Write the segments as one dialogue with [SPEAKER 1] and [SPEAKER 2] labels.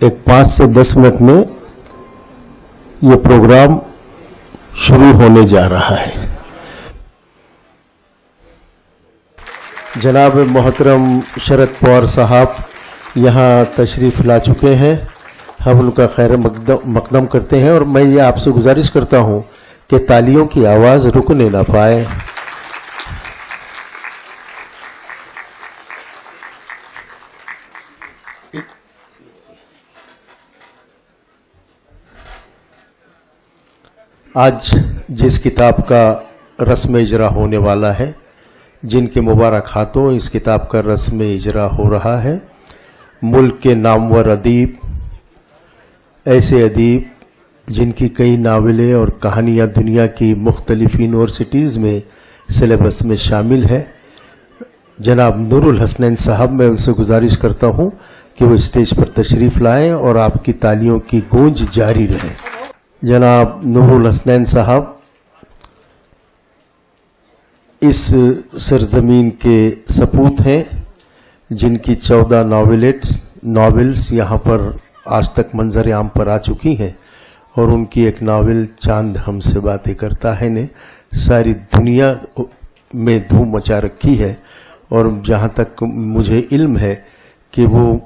[SPEAKER 1] एक 5 से 10 मिनट में ये प्रोग्राम शुरू होने जा रहा है। जनाब मोहतरम शरद पवार साहब यहाँ तशरीफ़ ला चुके हैं। हम उनका खैर मकदम करते हैं और मैं ये आपसे गुजारिश करता हूँ कि तालियों की आवाज़ रुकने ना पाए। आज जिस किताब का रस्म इजरा होने वाला है, जिनके मुबारक हाथों इस किताब का रस्म इजरा हो रहा है, मुल्क के नामवर अदीब, ऐसे अदीब जिनकी कई नावलें और कहानियाँ दुनिया की मुख्तलिफ यूनिवर्सिटीज़ में सिलेबस में शामिल है, जनाब नूरुल हसनैन साहब, मैं उनसे गुजारिश करता हूँ कि वो स्टेज पर तशरीफ़ लाएं और आपकी तालियों की गूंज जारी रहे। जनाब नूरुल हसनैन साहब इस सरजमीन के सपूत हैं जिनकी 14 नॉवेल्स यहाँ पर आज तक मंजर आम पर आ चुकी हैं और उनकी एक नावल चांद हमसे बातें करता है ने सारी दुनिया में धूम मचा रखी है और जहाँ तक मुझे इल्म है कि वो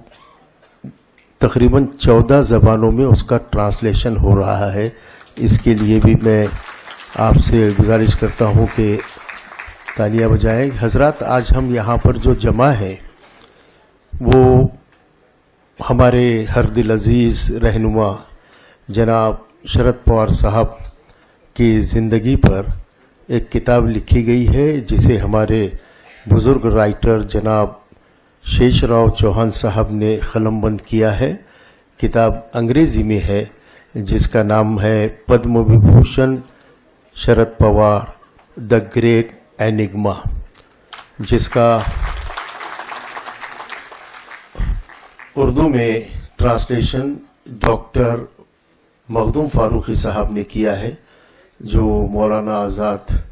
[SPEAKER 1] तकरीबन 14 ज़बानों में उसका ट्रांसलेशन हो रहा है। इसके लिए भी मैं आपसे गुजारिश करता हूँ कि तालियां बजाएं। हजरत, आज हम यहाँ पर जो जमा हैं वो हमारे हर दिल अजीज़ रहनुमा जनाब शरद पवार साहब की ज़िंदगी पर एक किताब लिखी गई है जिसे हमारे बुज़ुर्ग राइटर जनाब शेषराव चौहान साहब ने कलमबंद किया है। किताब अंग्रेज़ी में है जिसका नाम है Padma Vibhushan Sharad Pawar the great enigma, जिसका उर्दू में ट्रांसलेशन डॉक्टर मखदूम फारूकी साहब ने किया है, जो मौलाना आज़ाद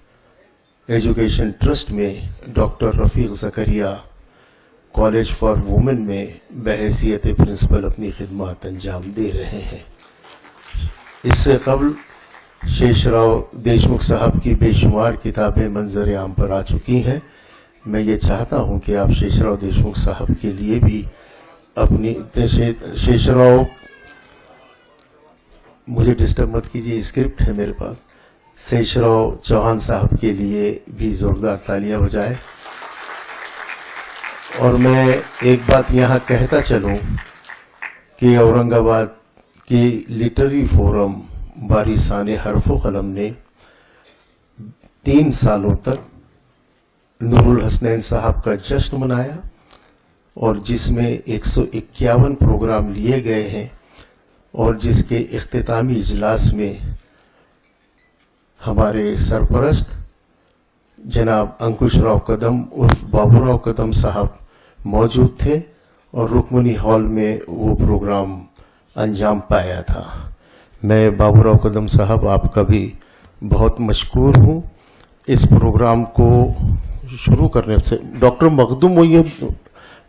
[SPEAKER 1] एजुकेशन ट्रस्ट में doctor Rafiq Zakaria college for women में बहैसियत प्रिंसिपल अपनी खिदमत अंजाम दे रहे हैं। इससे कबल शेषराव देशमुख साहब की बेशुमार किताबें मंजर आम पर आ चुकी हैं। मैं ये चाहता हूं कि आप शेषराव देशमुख साहब के लिए भी अपनी शेषराव, मुझे डिस्टर्ब मत कीजिए, स्क्रिप्ट है मेरे पास, शेषराव चौहान साहब के लिए भी ज़ोरदार तालियां बजाएं। और मैं एक बात यहाँ कहता चलूँ कि औरंगाबाद की लिटरेरी फोरम बारिसाने हरफ़ो कलम ने 3 सालों तक नूरुल हसनैन साहब का जश्न मनाया और जिसमें 151 प्रोग्राम लिए गए हैं और जिसके इख्तितामी इजलास में हमारे सरपरस्त जनाब अंकुश राव कदम उर्फ बाबूराव कदम साहब मौजूद थे और रुकमनी हॉल में वो प्रोग्राम अंजाम पाया था। मैं बाबूराव कदम साहब आपका भी बहुत मशकूर हूँ इस प्रोग्राम को शुरू करने से। डॉक्टर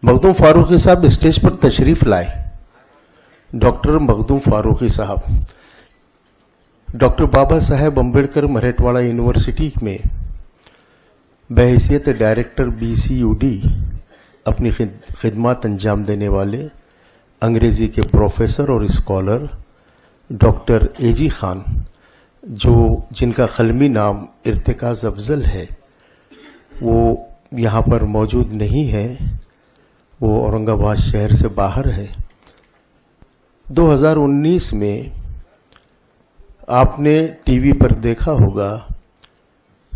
[SPEAKER 1] मखदूम फारूकी साहब स्टेज पर तशरीफ़ लाए। डॉक्टर मखदूम फारूकी साहब डॉक्टर बाबा साहेब अम्बेडकर मराठवाड़ा यूनिवर्सिटी में बहैसियत डायरेक्टर BCUD अपनी खिदमत अंजाम देने वाले अंग्रेज़ी के प्रोफेसर और स्कॉलर डॉक्टर AG खान, जिनका क़लमी नाम इर्तिकाज़ अफजल है, वो यहाँ पर मौजूद नहीं है, वो औरंगाबाद शहर से बाहर है। 2019 में आपने टीवी पर देखा होगा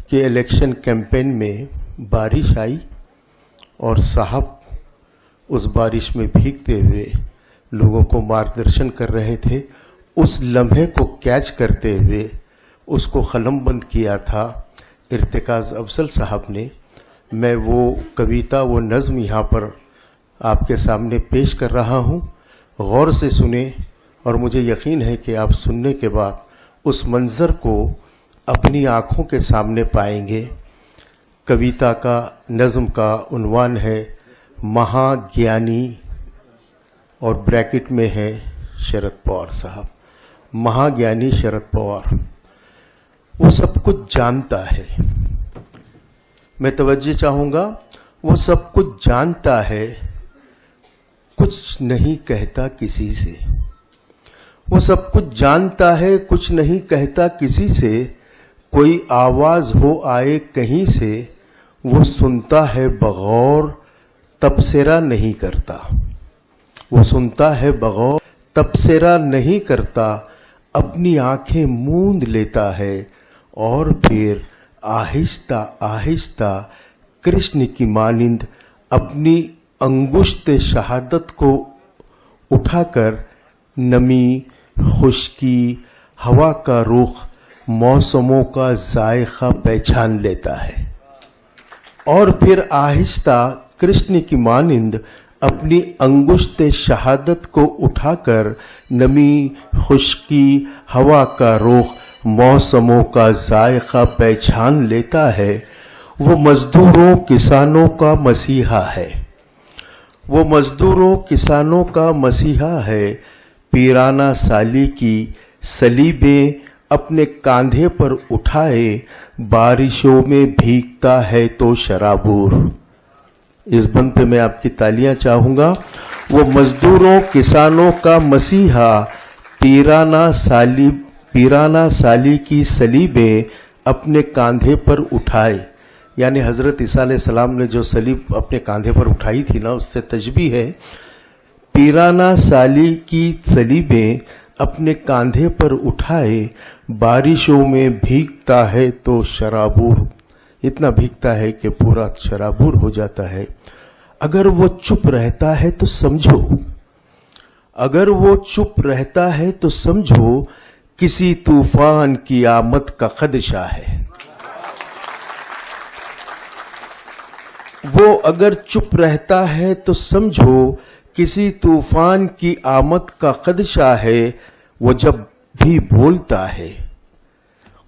[SPEAKER 1] कि इलेक्शन कैंपेन में बारिश आई और साहब उस बारिश में भीगते हुए लोगों को मार्गदर्शन कर रहे थे। उस लम्हे को कैच करते हुए उसको कलमबंद किया था इर्तिकाज़ अफजल साहब ने। मैं वो कविता, वो नज़्म यहाँ पर आपके सामने पेश कर रहा हूँ, गौर से सुने और मुझे यकीन है कि आप सुनने के बाद उस मंज़र को अपनी आँखों के सामने पाएंगे। कविता का, नज़्म का उन्वान है महाज्ञानी और ब्रैकेट में है शरद पवार साहब, महाज्ञानी शरद पवार। वो सब कुछ जानता है, मैं तवज्जो चाहूंगा, वो सब कुछ जानता है, कुछ नहीं कहता किसी से। वो सब कुछ जानता है, कुछ नहीं कहता किसी से, कोई आवाज हो आए कहीं से, वो सुनता है बगौर तबसरा नहीं करता। वो सुनता है बगौर तबसरा नहीं करता, अपनी आंखें मूंद लेता है और फिर आहिस्ता आहिस्ता कृष्ण की मानिंद अपनी अंगुश्त शहादत को उठाकर नमी, खुश्की, हवा का रुख, मौसमों का जायका पहचान लेता है और फिर आहिस्ता कृष्ण की मानिंद अपनी अंगुश्त शहादत को उठाकर नमी, खुश्की, हवा का रुख, मौसमों का जायका पहचान लेता है। वो मजदूरों किसानों का मसीहा है, वो मजदूरों किसानों का मसीहा है। पीराना साली की सलीबें अपने कांधे पर उठाए, बारिशों में भीगता है तो शराबूर। इस बंद पे मैं आपकी तालियां चाहूंगा। वो मजदूरों किसानों का मसीहा, पीराना साली की सलीबें अपने कांधे पर उठाए, यानी हजरत ईसा अलैहिस्सलाम ने जो सलीब अपने कांधे पर उठाई थी ना, उससे तजबी है पीराना साली की सलीबें अपने कांधे पर उठाए, बारिशों में भीगता है तो शराबूर। इतना भीगता है कि पूरा शराबूर हो जाता है। अगर वो चुप रहता है तो समझो, अगर वो चुप रहता है तो समझो किसी तूफान की आमद का खदशा है। वो अगर चुप रहता है तो समझो किसी तूफान की आमद का खदशा है। वो जब भी बोलता है,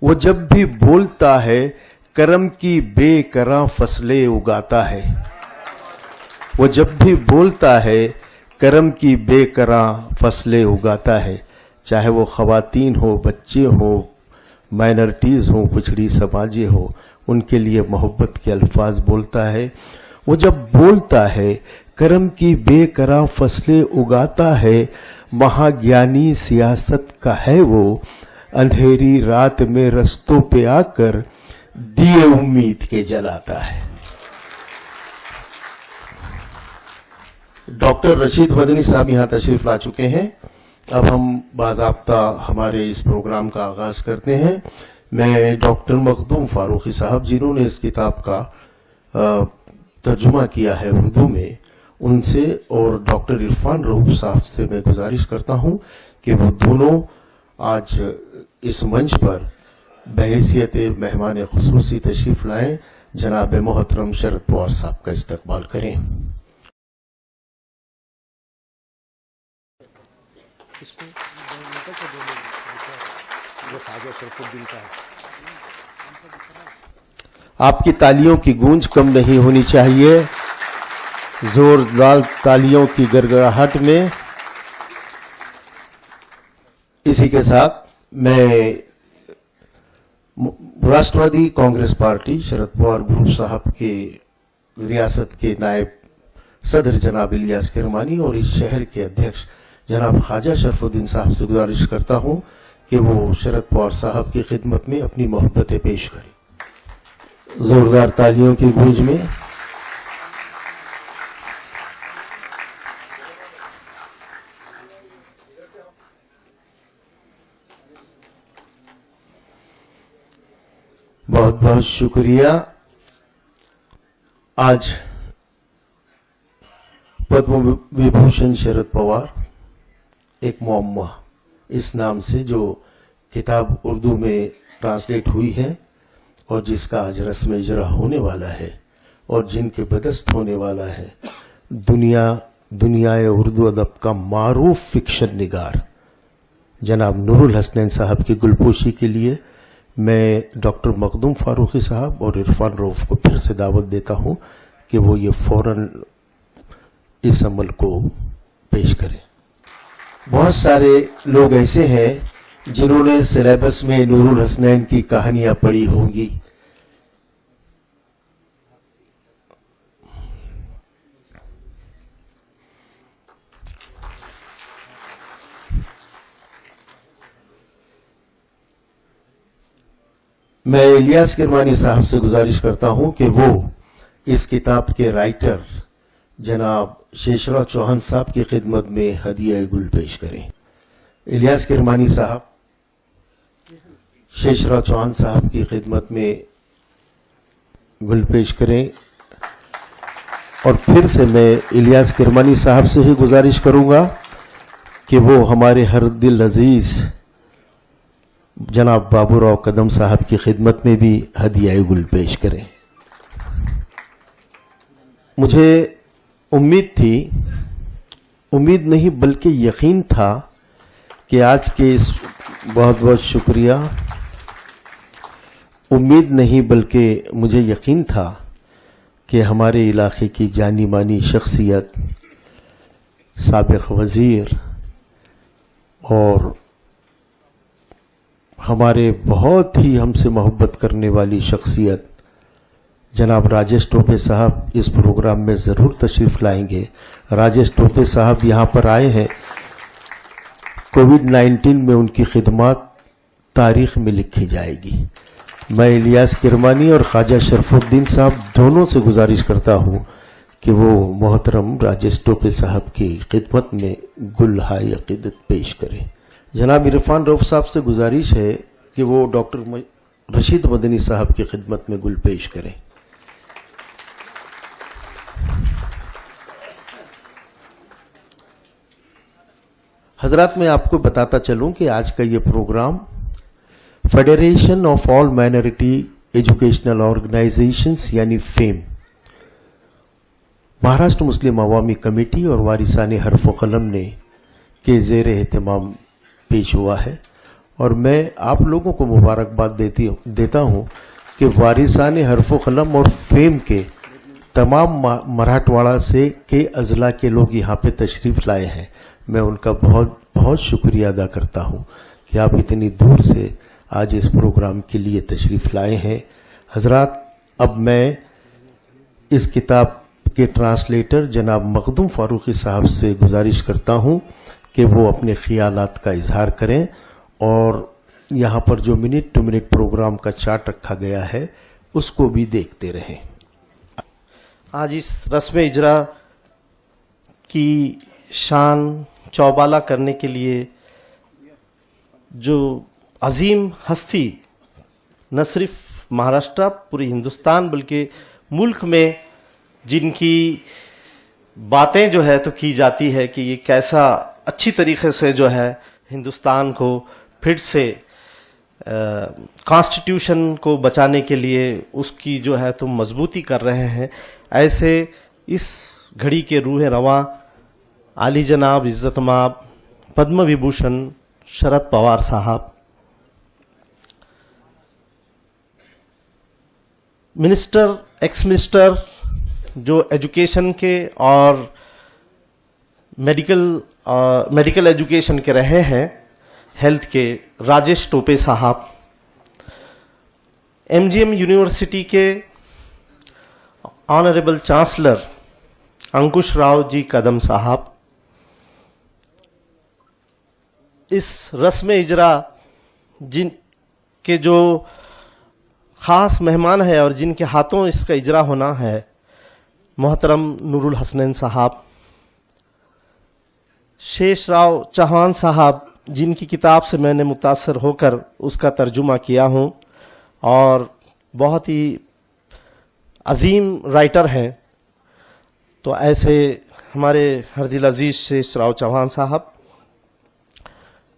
[SPEAKER 1] वो जब भी बोलता है, करम की बेकरां फसलें उगाता है। वो जब भी बोलता है, करम की बेकरां फसलें उगाता है। चाहे वो खवातीन हो, बच्चे हो, माइनॉरिटीज हो, पिछड़ी समाजें हो, उनके लिए मोहब्बत के अल्फाज बोलता है। वो जब बोलता है, करम की बेकरां फसलें उगाता है। महाज्ञानी सियासत का है वो, अंधेरी रात में रस्तों पे आकर दिए उम्मीद के जलाता है। डॉक्टर रशीद मदनी साहब यहाँ तशरीफ ला चुके हैं। अब हम बाज़ाब्ता हमारे इस प्रोग्राम का आगाज करते हैं। मैं डॉक्टर मखदूम फारूकी साहब, जिन्होंने इस किताब का तर्जुमा किया है उर्दू में, उनसे और डॉक्टर इरफान रऊफ साहब से मैं गुजारिश करता हूं कि वो दोनों आज इस मंच पर बहैसियत मेहमान खुसूसी तशरीफ लाएं। जनाब मोहतरम शरद पवार साहब का इस्तकबाल करें। आपकी तालियों की गूंज कम नहीं होनी चाहिए। जोरदार तालियों की गड़गड़ाहट में इसी के साथ मैं राष्ट्रवादी कांग्रेस पार्टी शरद पवार ग्रुप साहब के रियासत के नायब सदर जनाब इलियास किरमानी और इस शहर के अध्यक्ष जनाब ख्वाजा शरफुद्दीन साहब से गुजारिश करता हूं कि वो शरद पवार साहब की खिदमत में अपनी मोहब्बतें पेश करें। जोरदार तालियों की गूंज में बहुत बहुत शुक्रिया। आज पद्म विभूषण शरद पवार एक मुअम्मा, इस नाम से जो किताब उर्दू में ट्रांसलेट हुई है और जिसका आज रस्म इजरा होने वाला है और जिनके बदस्त होने वाला है, दुनियाए उर्दू अदब का मारूफ फिक्शन निगार जनाब नूरुल हसनैन साहब की गुलपोशी के लिए मैं डॉक्टर मखदूम फारूकी साहब और इरफान रऊफ को फिर से दावत देता हूं कि वो ये फौरन इस अमल को पेश करें। बहुत सारे लोग ऐसे हैं जिन्होंने सिलेबस में नूरुल हसनैन की कहानियां पढ़ी होंगी। मैं इलियास किरमानी साहब से गुजारिश करता हूं कि वो इस किताब के राइटर जनाब शेषराव चौहान साहब की खिदमत में हदिया गुल पेश करें। इलियास किरमानी साहब शेषराव चौहान साहब की खिदमत में गुल पेश करें। और फिर से मैं इलियास किरमानी साहब से ही गुजारिश करूंगा कि वो हमारे हर दिल अजीज जनाब बाबूराव कदम साहब की खिदमत में भी हदिया गुल पेश करें। मुझे उम्मीद नहीं बल्कि यकीन था कि आज के इस बहुत बहुत शुक्रिया। उम्मीद नहीं बल्कि मुझे यकीन था कि हमारे इलाके की जानी मानी शख्सियत, साबिक वज़ीर और हमारे बहुत ही हमसे मोहब्बत करने वाली शख्सियत जनाब राजेश टोपे साहब इस प्रोग्राम में ज़रूर तशरीफ़ लाएंगे। राजेश टोपे साहब यहाँ पर आए हैं। कोविड-19 में उनकी खिदमत तारीख़ में लिखी जाएगी। मैं इलियास किरमानी और ख्वाजा शरफुद्दीन साहब दोनों से गुजारिश करता हूँ कि वो मोहतरम राजेश टोपे साहब की खिदमत में गुल-हाय अक़ीदत पेश करें। जनाब इरफान रऊफ साहब से गुजारिश है कि वो डॉक्टर रशीद मदनी साहब की खिदमत में गुल पेश करें। हजरात, मैं आपको बताता चलूं कि आज का ये programme federation of all minority educational organisations यानी FAME, Maharashtra Muslim Awami committee और वारिसाने हर्फ कलम ने के ज़ेर एहतमाम पेश हुआ है। और मैं आप लोगों को मुबारकबाद देता हूं कि वारिसाने हर्फ कलम और फेम के तमाम मराठवाड़ा से के अजला के लोग यहाँ पे तशरीफ़ लाए हैं। मैं उनका बहुत बहुत शुक्रिया अदा करता हूँ कि आप इतनी दूर से आज इस प्रोग्राम के लिए तशरीफ़ लाए हैं। हजरात, अब मैं इस किताब के ट्रांसलेटर जनाब मखदूम फारूकी साहब से गुजारिश करता हूँ कि वो अपने ख़यालात का इजहार करें और यहाँ पर जो मिनट टू मिनट प्रोग्राम का चार्ट रखा गया है उसको भी देखते रहें।
[SPEAKER 2] आज इस रस्म इजरा की शान चौबाला करने के लिए जो अजीम हस्ती न सिर्फ महाराष्ट्र पूरे हिंदुस्तान बल्कि मुल्क में जिनकी बातें जो है तो की जाती है कि ये कैसा अच्छी तरीके से जो है हिंदुस्तान को फिर से कॉन्स्टिट्यूशन को बचाने के लिए उसकी जो है तो मजबूती कर रहे हैं, ऐसे इस घड़ी के रूह रवां आली जनाब इज़्ज़तमाब पद्म विभूषण शरद पवार साहब, मिनिस्टर एक्स मिनिस्टर जो एजुकेशन के और मेडिकल एजुकेशन के रहे हैं, हेल्थ के राजेश टोपे साहब, एमजीएम यूनिवर्सिटी के ऑनरेबल चांसलर अंकुश राव जी कदम साहब, इस रस्म इजरा जिनके जो ख़ास मेहमान है और जिनके हाथों इसका इजरा होना है, मोहतरम नूरुल हसनैन साहब, शेषराव चौहान साहब जिनकी किताब से मैंने मुतासर होकर उसका तर्जुमा किया हूँ और बहुत ही अजीम राइटर हैं, तो ऐसे हमारे हर दिल अजीज शेषराव चौहान साहब,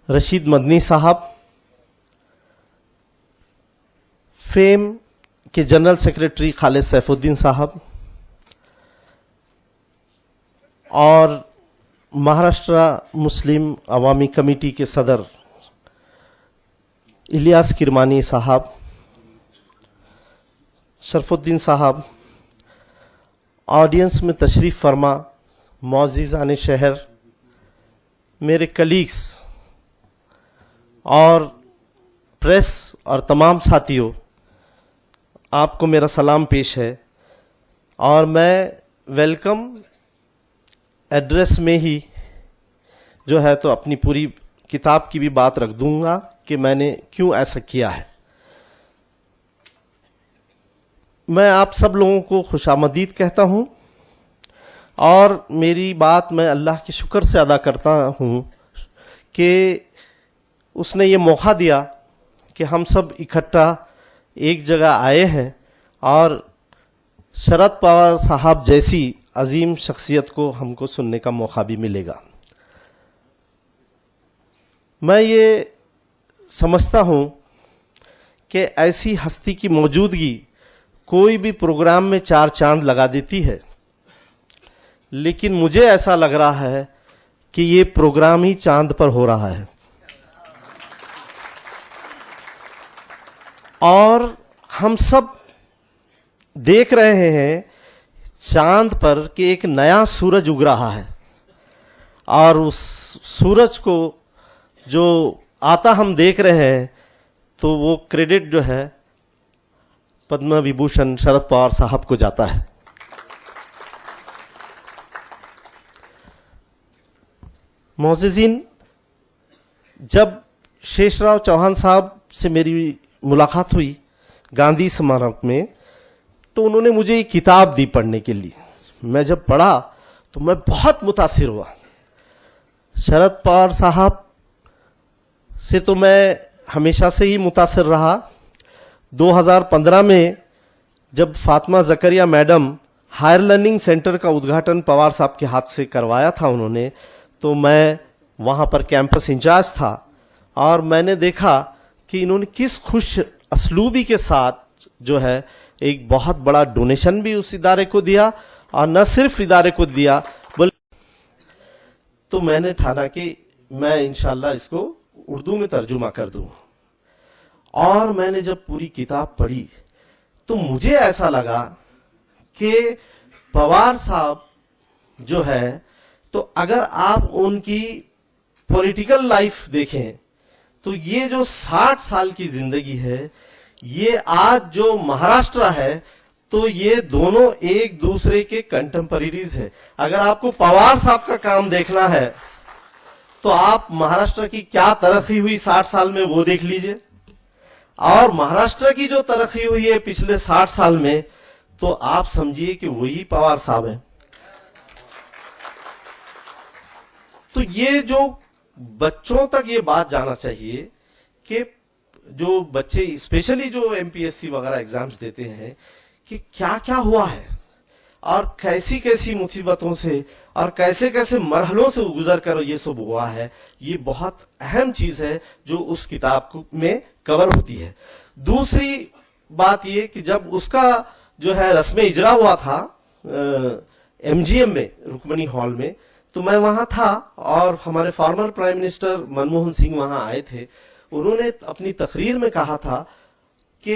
[SPEAKER 2] रशीद मदनी साहब, फेम के जनरल सेक्रेटरी खालिद सैफुद्दीन साहब और महाराष्ट्र मुस्लिम अवामी कमेटी के सदर इलियास किरमानी साहब, शरफुद्दीन साहब, ऑडियंस में तशरीफ़ फरमा मुअज़्ज़िज़ाने शहर मेरे कलीग्स और प्रेस और तमाम साथियों, आपको मेरा सलाम पेश है। और मैं वेलकम एड्रेस में ही जो है तो अपनी पूरी किताब की भी बात रख दूंगा कि मैंने क्यों ऐसा किया है। मैं आप सब लोगों को खुशामदीद कहता हूं और मेरी बात मैं अल्लाह के शुक्र से अदा करता हूं कि उसने ये मौका दिया कि हम सब इकट्ठा एक जगह आए हैं और शरद पवार साहब जैसी अजीम शख्सियत को हमको सुनने का मौका भी मिलेगा। मैं ये समझता हूं कि ऐसी हस्ती की मौजूदगी कोई भी प्रोग्राम में 4 चांद लगा देती है, लेकिन मुझे ऐसा लग रहा है कि ये प्रोग्राम ही चांद पर हो रहा है। और हम सब देख रहे हैं चांद पर कि एक नया सूरज उग रहा है और उस सूरज को जो आता हम देख रहे हैं तो वो क्रेडिट जो है पद्म विभूषण शरद पवार साहब को जाता है। मोअज़्ज़िज़ीन, जब शेषराव चौहान साहब से मेरी मुलाकात हुई गांधी स्मारक में, तो उन्होंने मुझे एक किताब दी पढ़ने के लिए। मैं जब पढ़ा तो मैं बहुत मुतासिर हुआ। शरद पवार साहब से तो मैं हमेशा से ही मुतासिर रहा। 2015 में जब Fatima Zakaria madam higher learning centre का उद्घाटन पवार साहब के हाथ से करवाया था उन्होंने, तो मैं वहाँ पर कैंपस इंचार्ज था और मैंने देखा कि इन्होंने किस खुश असलूबी के साथ जो है एक बहुत बड़ा डोनेशन भी उस इदारे को दिया और न सिर्फ इदारे को दिया तो मैंने ठाना कि मैं इंशाल्लाह इसको उर्दू में तर्जुमा कर दूं। और मैंने जब पूरी किताब पढ़ी तो मुझे ऐसा लगा कि पवार साहब जो है तो अगर आप उनकी पॉलिटिकल लाइफ देखें तो ये जो 60 साल की जिंदगी है, ये आज जो महाराष्ट्र है तो ये दोनों एक दूसरे के कंटेम्पररीज है। अगर आपको पवार साहब का काम देखना है तो आप महाराष्ट्र की क्या तरक्की हुई 60 साल में वो देख लीजिए, और महाराष्ट्र की जो तरक्की हुई है पिछले 60 साल में तो आप समझिए कि वही पवार साहब है। तो ये जो बच्चों तक ये बात जाना चाहिए कि जो बच्चे स्पेशली जो एमपीएससी वगैरह एग्जाम्स देते हैं कि क्या क्या हुआ है और कैसी कैसी मुसीबतों से और कैसे कैसे मरहलों से गुजर कर ये सब हुआ है। ये बहुत अहम चीज है जो उस किताब में कवर होती है। दूसरी बात ये कि जब उसका जो है रस्म इजरा हुआ था एमजीएम में रुक्मणी हॉल में, तो मैं वहां था और हमारे former prime minister Manmohan Singh वहां आए थे। उन्होंने अपनी तकरीर में कहा था कि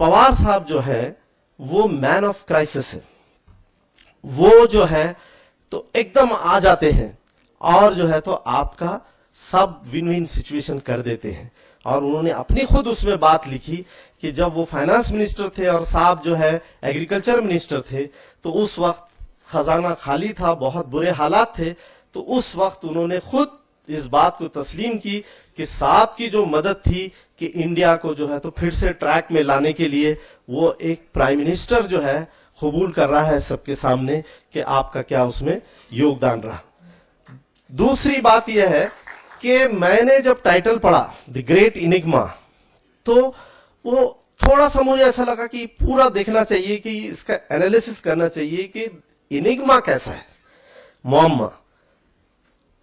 [SPEAKER 2] पवार साहब जो है वो मैन ऑफ क्राइसिस है। वो जो है तो एकदम आ जाते हैं और जो है तो आपका सब विन विन सिचुएशन कर देते हैं। और उन्होंने अपनी खुद उसमें बात लिखी कि जब वो फाइनेंस मिनिस्टर थे और साहब जो है एग्रीकल्चर मिनिस्टर थे तो उस वक्त खजाना खाली था, बहुत बुरे हालात थे। तो उस वक्त उन्होंने खुद इस बात को तस्लीम की कि साहब की जो मदद थी कि इंडिया को जो है तो फिर से ट्रैक में लाने के लिए वो एक प्राइम मिनिस्टर जो है कबूल कर रहा है सबके सामने कि आपका क्या उसमें योगदान रहा। दूसरी बात यह है कि मैंने जब टाइटल पढ़ा द ग्रेट इनिग्मा, तो वो थोड़ा सा मुझे ऐसा लगा कि पूरा देखना चाहिए कि इसका एनालिसिस करना चाहिए कि इनिग्मा कैसा है, मुअम्मा।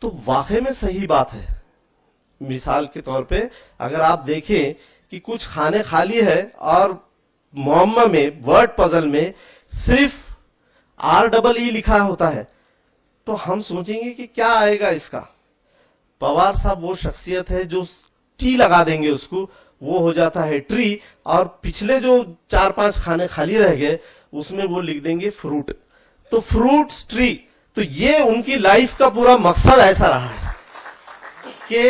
[SPEAKER 2] तो वाकई में सही बात है। मिसाल के तौर पे अगर आप देखें कि कुछ खाने खाली है और मुअम्मा में वर्ड पजल में सिर्फ REE लिखा होता है, तो हम सोचेंगे कि क्या आएगा इसका। पवार साहब वो शख्सियत है जो टी लगा देंगे उसको, वो हो जाता है ट्री, और पिछले जो 4-5 खाने खाली रह गए उसमें वो लिख देंगे फ्रूट, तो फ्रूट्स ट्री। तो ये उनकी लाइफ का पूरा मकसद ऐसा रहा है कि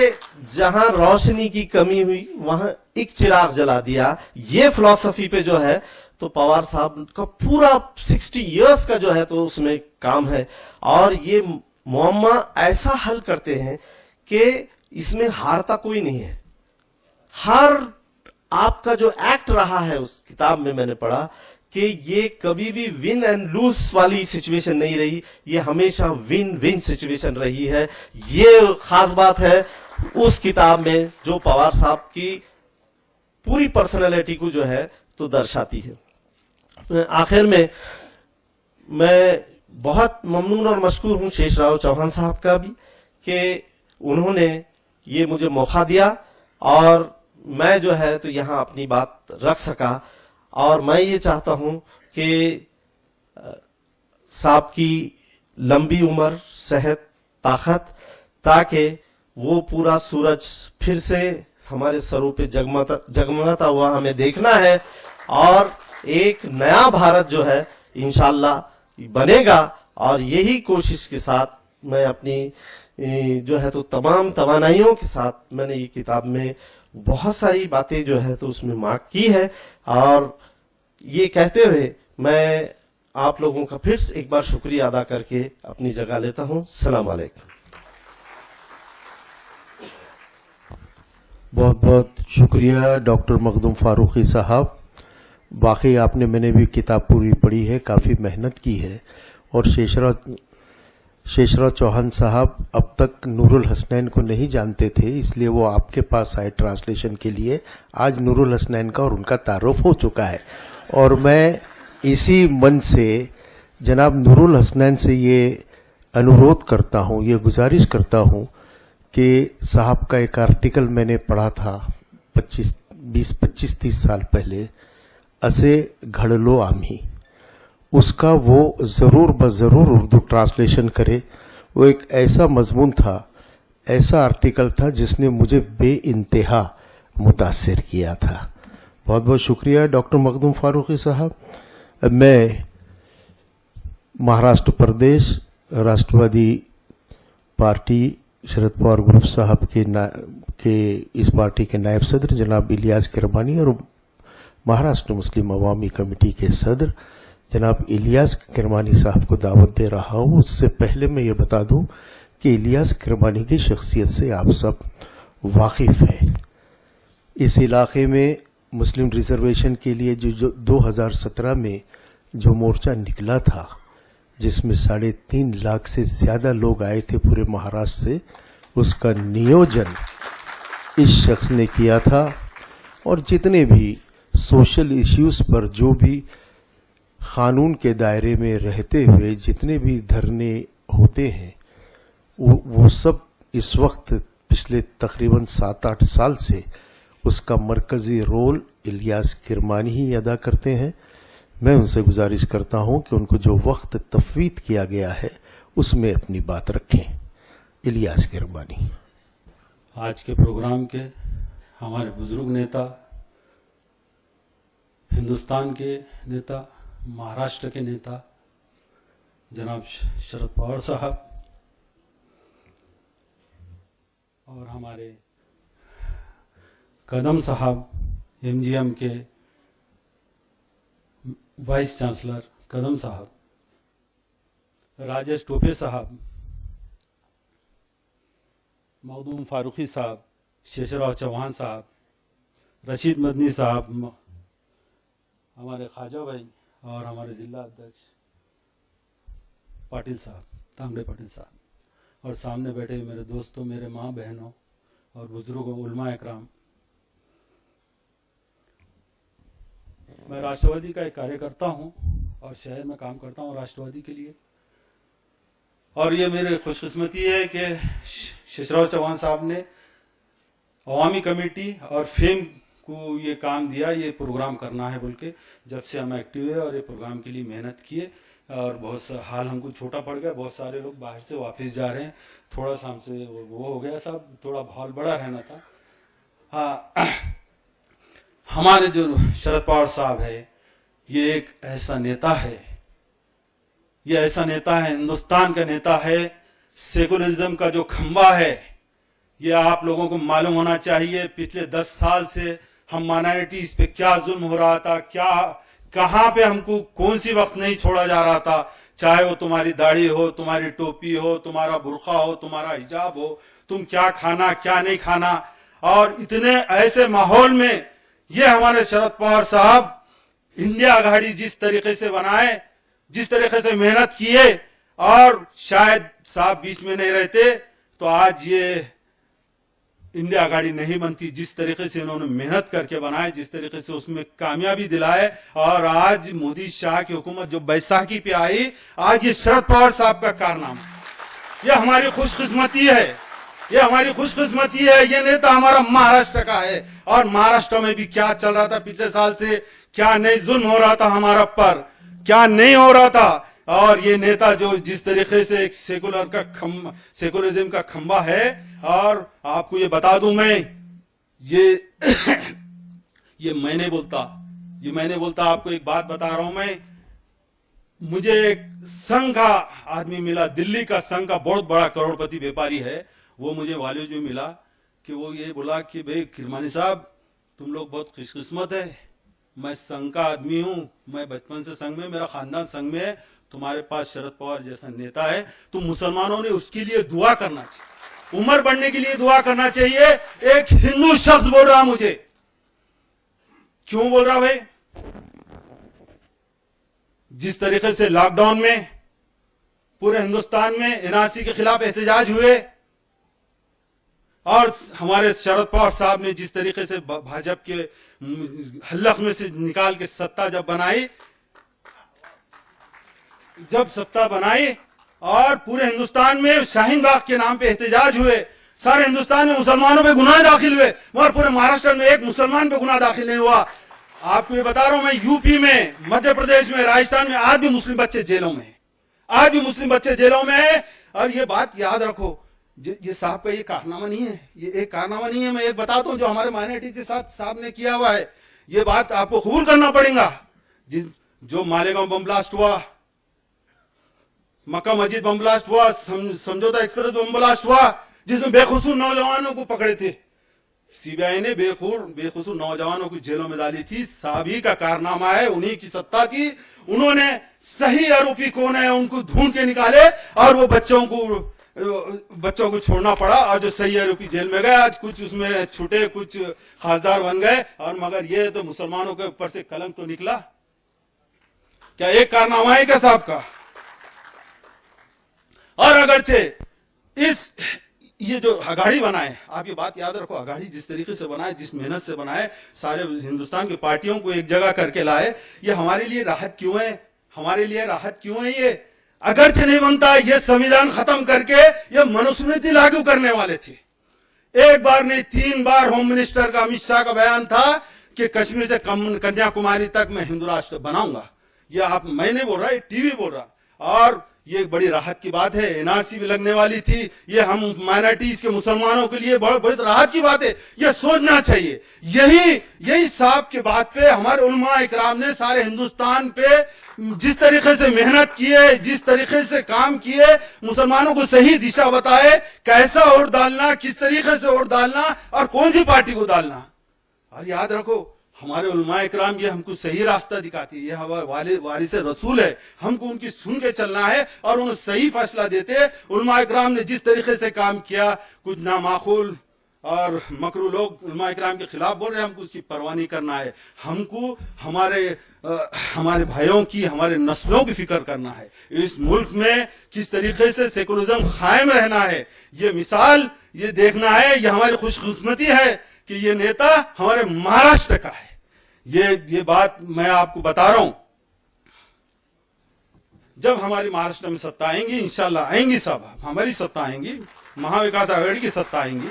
[SPEAKER 2] जहां रोशनी की कमी हुई वहां एक चिराग जला दिया। ये फिलॉसफी पे जो है तो पवार साहब का पूरा 60 इयर्स का जो है तो उसमें काम है, और ये मुअम्मा ऐसा हल करते हैं कि इसमें हारता कोई नहीं है। हर आपका जो एक्ट रहा है उस किताब में मैंने पढ़ा कि ये कभी भी विन एंड लूज वाली सिचुएशन नहीं रही, ये हमेशा विन विन सिचुएशन रही है। ये खास बात है उस किताब में जो पवार साहब की पूरी पर्सनैलिटी को जो है तो दर्शाती है। आखिर में मैं बहुत ममनून और मशकूर हूं शेषराव चौहान साहब का भी कि उन्होंने ये मुझे मौका दिया और मैं जो है तो यहाँ अपनी बात रख सका। और मैं ये चाहता हूं कि साहब की लंबी उम्र, सेहत, ताकत, ताकि वो पूरा सूरज फिर से हमारे सरों पे जगमगाता हुआ हमें देखना है, और एक नया भारत जो है इंशाल्लाह बनेगा। और यही कोशिश के साथ मैं अपनी जो है तो तमाम तवानाइयों के साथ मैंने ये किताब में बहुत सारी बातें जो है तो उसमें मार्क की है। और ये कहते हुए मैं आप लोगों का फिर से एक बार शुक्रिया अदा करके अपनी जगह लेता हूं। सलाम अलैकुम।
[SPEAKER 1] बहुत बहुत शुक्रिया डॉक्टर मखदूम फारूकी साहब। वाकई आपने, मैंने भी किताब पूरी पढ़ी है, काफ़ी मेहनत की है। और शेषराव चौहान साहब अब तक नूरुल हसनैन को नहीं जानते थे, इसलिए वो आपके पास आए ट्रांसलेशन के लिए। आज नूरुल हसनैन का और उनका तारुफ हो चुका है, और मैं इसी मन से जनाब नूरुल हसनैन से ये अनुरोध करता हूँ, ये गुजारिश करता हूँ कि साहब का एक आर्टिकल मैंने पढ़ा था 20-25-30 साल पहले, असे घड़लो आमी, उसका वो ज़रूर ज़रूर उर्दू ट्रांसलेशन करे। वो एक ऐसा मजमून था, ऐसा आर्टिकल था जिसने मुझे बेइंतहा मुतासिर किया था। बहुत बहुत शुक्रिया डॉक्टर मखदूम फारूकी साहब। मैं महाराष्ट्र प्रदेश राष्ट्रवादी पार्टी शरद पवार ग्रुप साहब के इस पार्टी के नायब सदर जनाब इलियास किरमानी और महाराष्ट्र मुस्लिम अवामी कमेटी के सदर जनाब इलियास किरमानी साहब को दावत दे रहा हूँ। उससे पहले मैं ये बता दूं कि इलियास किरमानी की शख्सियत से आप सब वाकिफ हैं। इस इलाके में मुस्लिम रिजर्वेशन के लिए जो 2017 में जो मोर्चा निकला था, जिसमें 3.5 लाख से ज़्यादा लोग आए थे पूरे महाराष्ट्र से, उसका नियोजन इस शख्स ने किया था। और जितने भी सोशल इश्यूज़ पर जो भी क़ानून के दायरे में रहते हुए जितने भी धरने होते हैं, वो सब इस वक्त पिछले तकरीबन 7-8 साल से उसका मरकज़ी रोल इलियास किरमानी ही अदा करते हैं। मैं उनसे गुजारिश करता हूं कि उनको जो वक्त तफवीत किया गया है उसमें अपनी बात रखें। इलियास किरमानी।
[SPEAKER 3] आज के प्रोग्राम के हमारे बुजुर्ग नेता, हिंदुस्तान के नेता, महाराष्ट्र के नेता जनाब शरद पवार साहब, और हमारे कदम साहब, एमजीएम के वाइस चांसलर कदम साहब, राजेश टोपे साहब, मखदूम फारूकी साहब, शेषराव चौहान साहब, रशीद मदनी साहब, हमारे ख्वाजा भाई, और हमारे जिला अध्यक्ष पाटिल साहब, तांबड़े पाटिल साहब, और सामने बैठे मेरे दोस्तों, मेरे माँ बहनों और बुजुर्गों, उलमा इकराम। मैं राष्ट्रवादी का एक कार्यकर्ता हूं और शहर में काम करता हूं राष्ट्रवादी के लिए। और ये मेरी खुशकिस्मती है कि शेषराव चौहान साहब ने अवामी कमेटी और फेम को ये काम दिया, ये प्रोग्राम करना है बोल के, जब से हम एक्टिव है और ये प्रोग्राम के लिए मेहनत किए। और बहुत सा हाल हमको छोटा पड़ गया, बहुत सारे लोग बाहर से वापस जा रहे हैं, थोड़ा सा हमसे वो हो गया साहब, थोड़ा हॉल बड़ा रहना था। हाँ, हमारे जो शरद पवार साहब है, ये एक ऐसा नेता है, ये ऐसा नेता है, हिंदुस्तान का नेता है। सेकुलरिज्म का जो खंबा है, ये आप लोगों को मालूम होना चाहिए। पिछले 10 साल से हम माइनॉरिटीज पे क्या जुल्म हो रहा था, क्या कहां पे हमको कौन सी वक्त नहीं छोड़ा जा रहा था, चाहे वो तुम्हारी दाढ़ी हो, तुम्हारी टोपी हो, तुम्हारा बुर्का हो, तुम्हारा हिजाब हो, तुम क्या खाना क्या नहीं खाना। और इतने ऐसे माहौल में ये हमारे शरद पवार साहब इंडिया आघाड़ी जिस तरीके से बनाए, जिस तरीके से मेहनत किए, और शायद साहब बीच में नहीं रहते तो आज ये इंडिया आघाड़ी नहीं बनती। जिस तरीके से उन्होंने मेहनत करके बनाए, जिस तरीके से उसमें कामयाबी दिलाए, और आज मोदी शाह की हुकूमत जो बैसाखी पे आई, आज ये शरद पवार साहब का कारनामा, ये हमारी खुशकिस्मती है, ये हमारी खुशकिस्मती है। ये नेता हमारा महाराष्ट्र का है, और महाराष्ट्र में भी क्या चल रहा था पिछले साल से, क्या नहीं जुल्म हो रहा था हमारा पर, क्या नहीं हो रहा था। और ये नेता जो जिस तरीके से एक सेकुलरिज्म का खंबा है, और आपको ये बता दूं मैं, ये मैंने बोलता आपको एक बात बता रहा हूं मैं। मुझे एक संघ का आदमी मिला, दिल्ली का संघ का बहुत बड़ा करोड़पति व्यापारी है, वो मुझे वालिद में मिला कि वो ये बोला कि भाई किरमानी साहब, तुम लोग बहुत खुशकिस्मत है, मैं संघ का आदमी हूं, मैं बचपन से संघ में, मेरा खानदान संघ में है, तुम्हारे पास शरद पवार जैसा नेता है, तो मुसलमानों ने उसके लिए दुआ करना चाहिए, उम्र बढ़ने के लिए दुआ करना चाहिए। एक हिंदू शख्स बोल रहा मुझे, क्यों बोल रहा भाई? जिस तरीके से लॉकडाउन में पूरे हिंदुस्तान में एनआरसी के खिलाफ एहतजाज हुए, और हमारे शरद पवार साहब ने जिस तरीके से भाजपा के हल्लक में से निकाल के सत्ता जब सत्ता बनाई, और पूरे हिंदुस्तान में शाहीन बाग के नाम पे एहतजाज हुए, सारे हिंदुस्तान में मुसलमानों पे गुनाह दाखिल हुए, मगर पूरे महाराष्ट्र में एक मुसलमान पे गुनाह दाखिल नहीं हुआ। आपको ये बता रहा हूं मैं, यूपी में, मध्य प्रदेश में, राजस्थान में आज भी मुस्लिम बच्चे जेलों में हैं, आज भी मुस्लिम बच्चे जेलों में हैं। और ये बात याद रखो, ये साहब का ये कारनामा नहीं है, ये एक कारनामा नहीं है। मैं एक बताता हूं जो हमारे माइनॉरिटी के साथ साहब ने किया हुआ है, ये बात आपको कबूल करना पड़ेगा। जो मालेगांव बम ब्लास्ट हुआ, मक्का मस्जिद बम ब्लास्ट हुआ, समझौता एक्सप्रेस बम ब्लास्ट हुआ, जिसमें बेखुसूर नौजवानों को पकड़े थे, सीबीआई ने बेखुसूर नौजवानों को जेलों में डाली थी। साहब ही का कारनामा है, उन्हीं की सत्ता थी। उन्होंने सही आरोपी कौन है उनको ढूंढ के निकाले, और वो बच्चों को छोड़ना पड़ा, और जो सही आरोपी जेल में गए, आज कुछ उसमें छूटे, कुछ खासदार बन गए, और मगर ये तो मुसलमानों के ऊपर से कलंक तो निकला। क्या एक कारनामा है क्या साहब का? और अगरचे ये जो अघाड़ी बनाए, आप ये बात याद रखो, अघाड़ी जिस तरीके से बनाए, जिस मेहनत से बनाए, सारे हिंदुस्तान की पार्टियों को एक जगह करके लाए, ये हमारे लिए राहत क्यों है? हमारे लिए राहत क्यों है? ये अगरचे नहीं बनता, ये संविधान खत्म करके ये मनुस्मृति लागू करने वाले थे। एक बार नहीं 3 बार होम मिनिस्टर का अमित शाह का बयान था कि कश्मीर से कन्याकुमारी तक मैं हिंदू राष्ट्र बनाऊंगा। ये मैं नहीं बोल रहा, ये टीवी बोल रहा। और ये एक बड़ी राहत की बात है, एनआरसी भी लगने वाली थी, ये हम माइनॉरिटीज के मुसलमानों के लिए बहुत बड़ी राहत की बात है, ये सोचना चाहिए। यही साहब के बात पे हमारे उलमा इकराम ने सारे हिंदुस्तान पे जिस तरीके से मेहनत किए, जिस तरीके से काम किए, मुसलमानों को सही दिशा बताए, कैसा वोट डालना, किस तरीके से वोट डालना, और कौन सी पार्टी को डालना। और याद रखो, हमारे उलमा इकराम ये हमको सही रास्ता दिखाती है, ये हमारे वारिस रसूल है, हमको उनकी सुन के चलना है, और उन्हें सही फैसला देते। उलमा इकराम ने जिस तरीके से काम किया, कुछ नामाकूल और मकरू लोग उलमा इकराम के खिलाफ बोल रहे हैं, हमको उसकी परवाह नहीं करना है। हमको हमारे भाइयों की, हमारे नस्लों की फिक्र करना है। इस मुल्क में किस तरीके से सेकुलरिज्म कायम रहना है, ये मिसाल ये देखना है। ये हमारी खुशकिस्मती है कि ये नेता हमारे महाराष्ट्र का है। ये बात मैं आपको बता रहा हूं। जब हमारी महाराष्ट्र में सत्ता आएंगी, इंशाल्लाह आएंगी साहब, हमारी सत्ता आएंगी, महाविकास आघाड़ी की सत्ता आएंगी,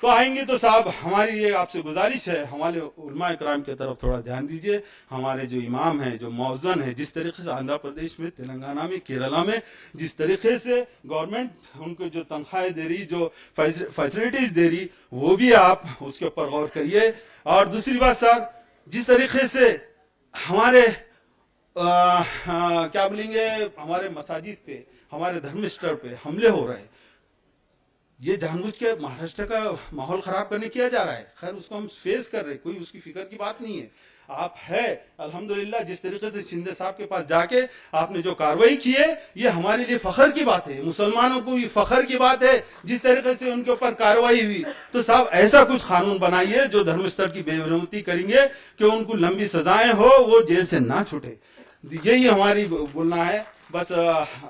[SPEAKER 3] तो आएंगी तो साहब हमारी ये आपसे गुजारिश है, हमारे उलमा इकराम की तरफ थोड़ा ध्यान दीजिए। हमारे जो इमाम हैं, जो मौजन है, जिस तरीके से आंध्र प्रदेश में, तेलंगाना में, केरला में जिस तरीके से गवर्नमेंट उनको जो तनख्वाहें दे रही, जो फैसिलिटीज दे रही, वो भी आप उसके ऊपर गौर करिए। और दूसरी बात सर, जिस तरीके से हमारे क्या बोलेंगे, हमारे मसाजिद पे, हमारे धर्मस्थल पे हमले हो रहे हैं, ये जानबूझ के महाराष्ट्र का माहौल खराब करने किया जा रहा है। खैर उसको हम फेस कर रहे हैं, कोई उसकी फिक्र की बात नहीं है। आप है अल्हम्दुलिल्लाह, जिस तरीके से शिंदे साहब के पास जाके आपने जो कार्रवाई की है, ये हमारे लिए फखर की बात है, मुसलमानों को ये फखर की बात है। जिस तरीके से उनके ऊपर कार्रवाई हुई, तो साहब ऐसा कुछ कानून बनाइए जो धर्मस्थल की बेरहमती करेंगे कि उनको लंबी सजाएं हो, वो जेल से ना छूटे। यही हमारी बोलना है। बस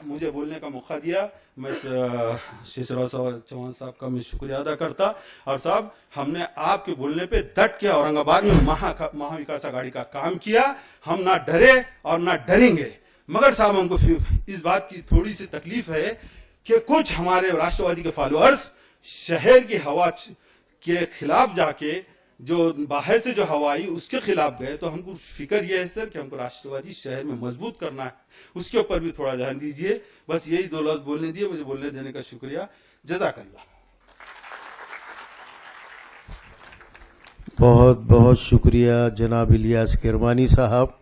[SPEAKER 3] मुझे बोलने का मौका दिया, मैं शेषराव चौहान साहब का मैं शुक्रिया अदा करता। और साहब, हमने आपके बोलने पे डट के औरंगाबाद में महाविकास आघाड़ी का काम किया। हम ना डरे और ना डरेंगे। मगर साहब, हमको इस बात की थोड़ी सी तकलीफ है कि कुछ हमारे राष्ट्रवादी के फॉलोअर्स शहर की हवा के खिलाफ जाके, जो बाहर से जो हवा आई उसके खिलाफ गए। तो हमको फिक्र यह है सर कि हमको राष्ट्रवादी शहर में मजबूत करना है, उसके ऊपर भी थोड़ा ध्यान दीजिए। बस यही 2 लफ्ज बोलने दिए, मुझे बोलने देने का शुक्रिया। जज़ाकल्लाह।
[SPEAKER 1] बहुत बहुत शुक्रिया जनाब इलियास किरमानी साहब,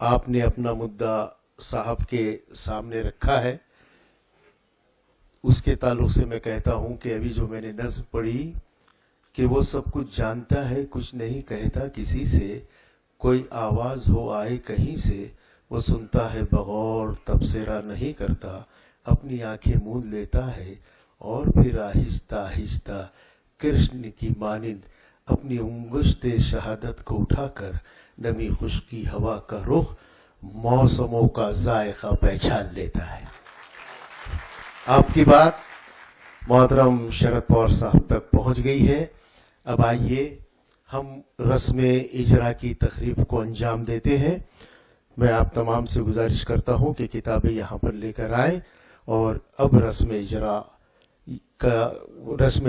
[SPEAKER 1] आपने अपना मुद्दा साहब के सामने रखा है। उसके ताल्लुक से मैं कहता हूं कि अभी जो मैंने नज़्म पढ़ी कि वो सब कुछ जानता है, कुछ नहीं कहता किसी से, कोई आवाज हो आए कहीं से, वो सुनता है बगौर तबसरा नहीं करता, अपनी आंखें मूंद लेता है और फिर आहिस्ता आहिस्ता कृष्ण की मानिंद अपनी उंगुश्ते शहादत को उठाकर नमी खुश्की हवा का रुख, मौसमों का जायका पहचान लेता है। आपकी बात मोहतरम शरद पवार साहब तक पहुंच गई है। अब आइए हम रस्म इजरा की तकरीब को अंजाम देते हैं। मैं आप तमाम से गुजारिश करता हूं कि किताबें यहाँ पर लेकर आए और अब रस्म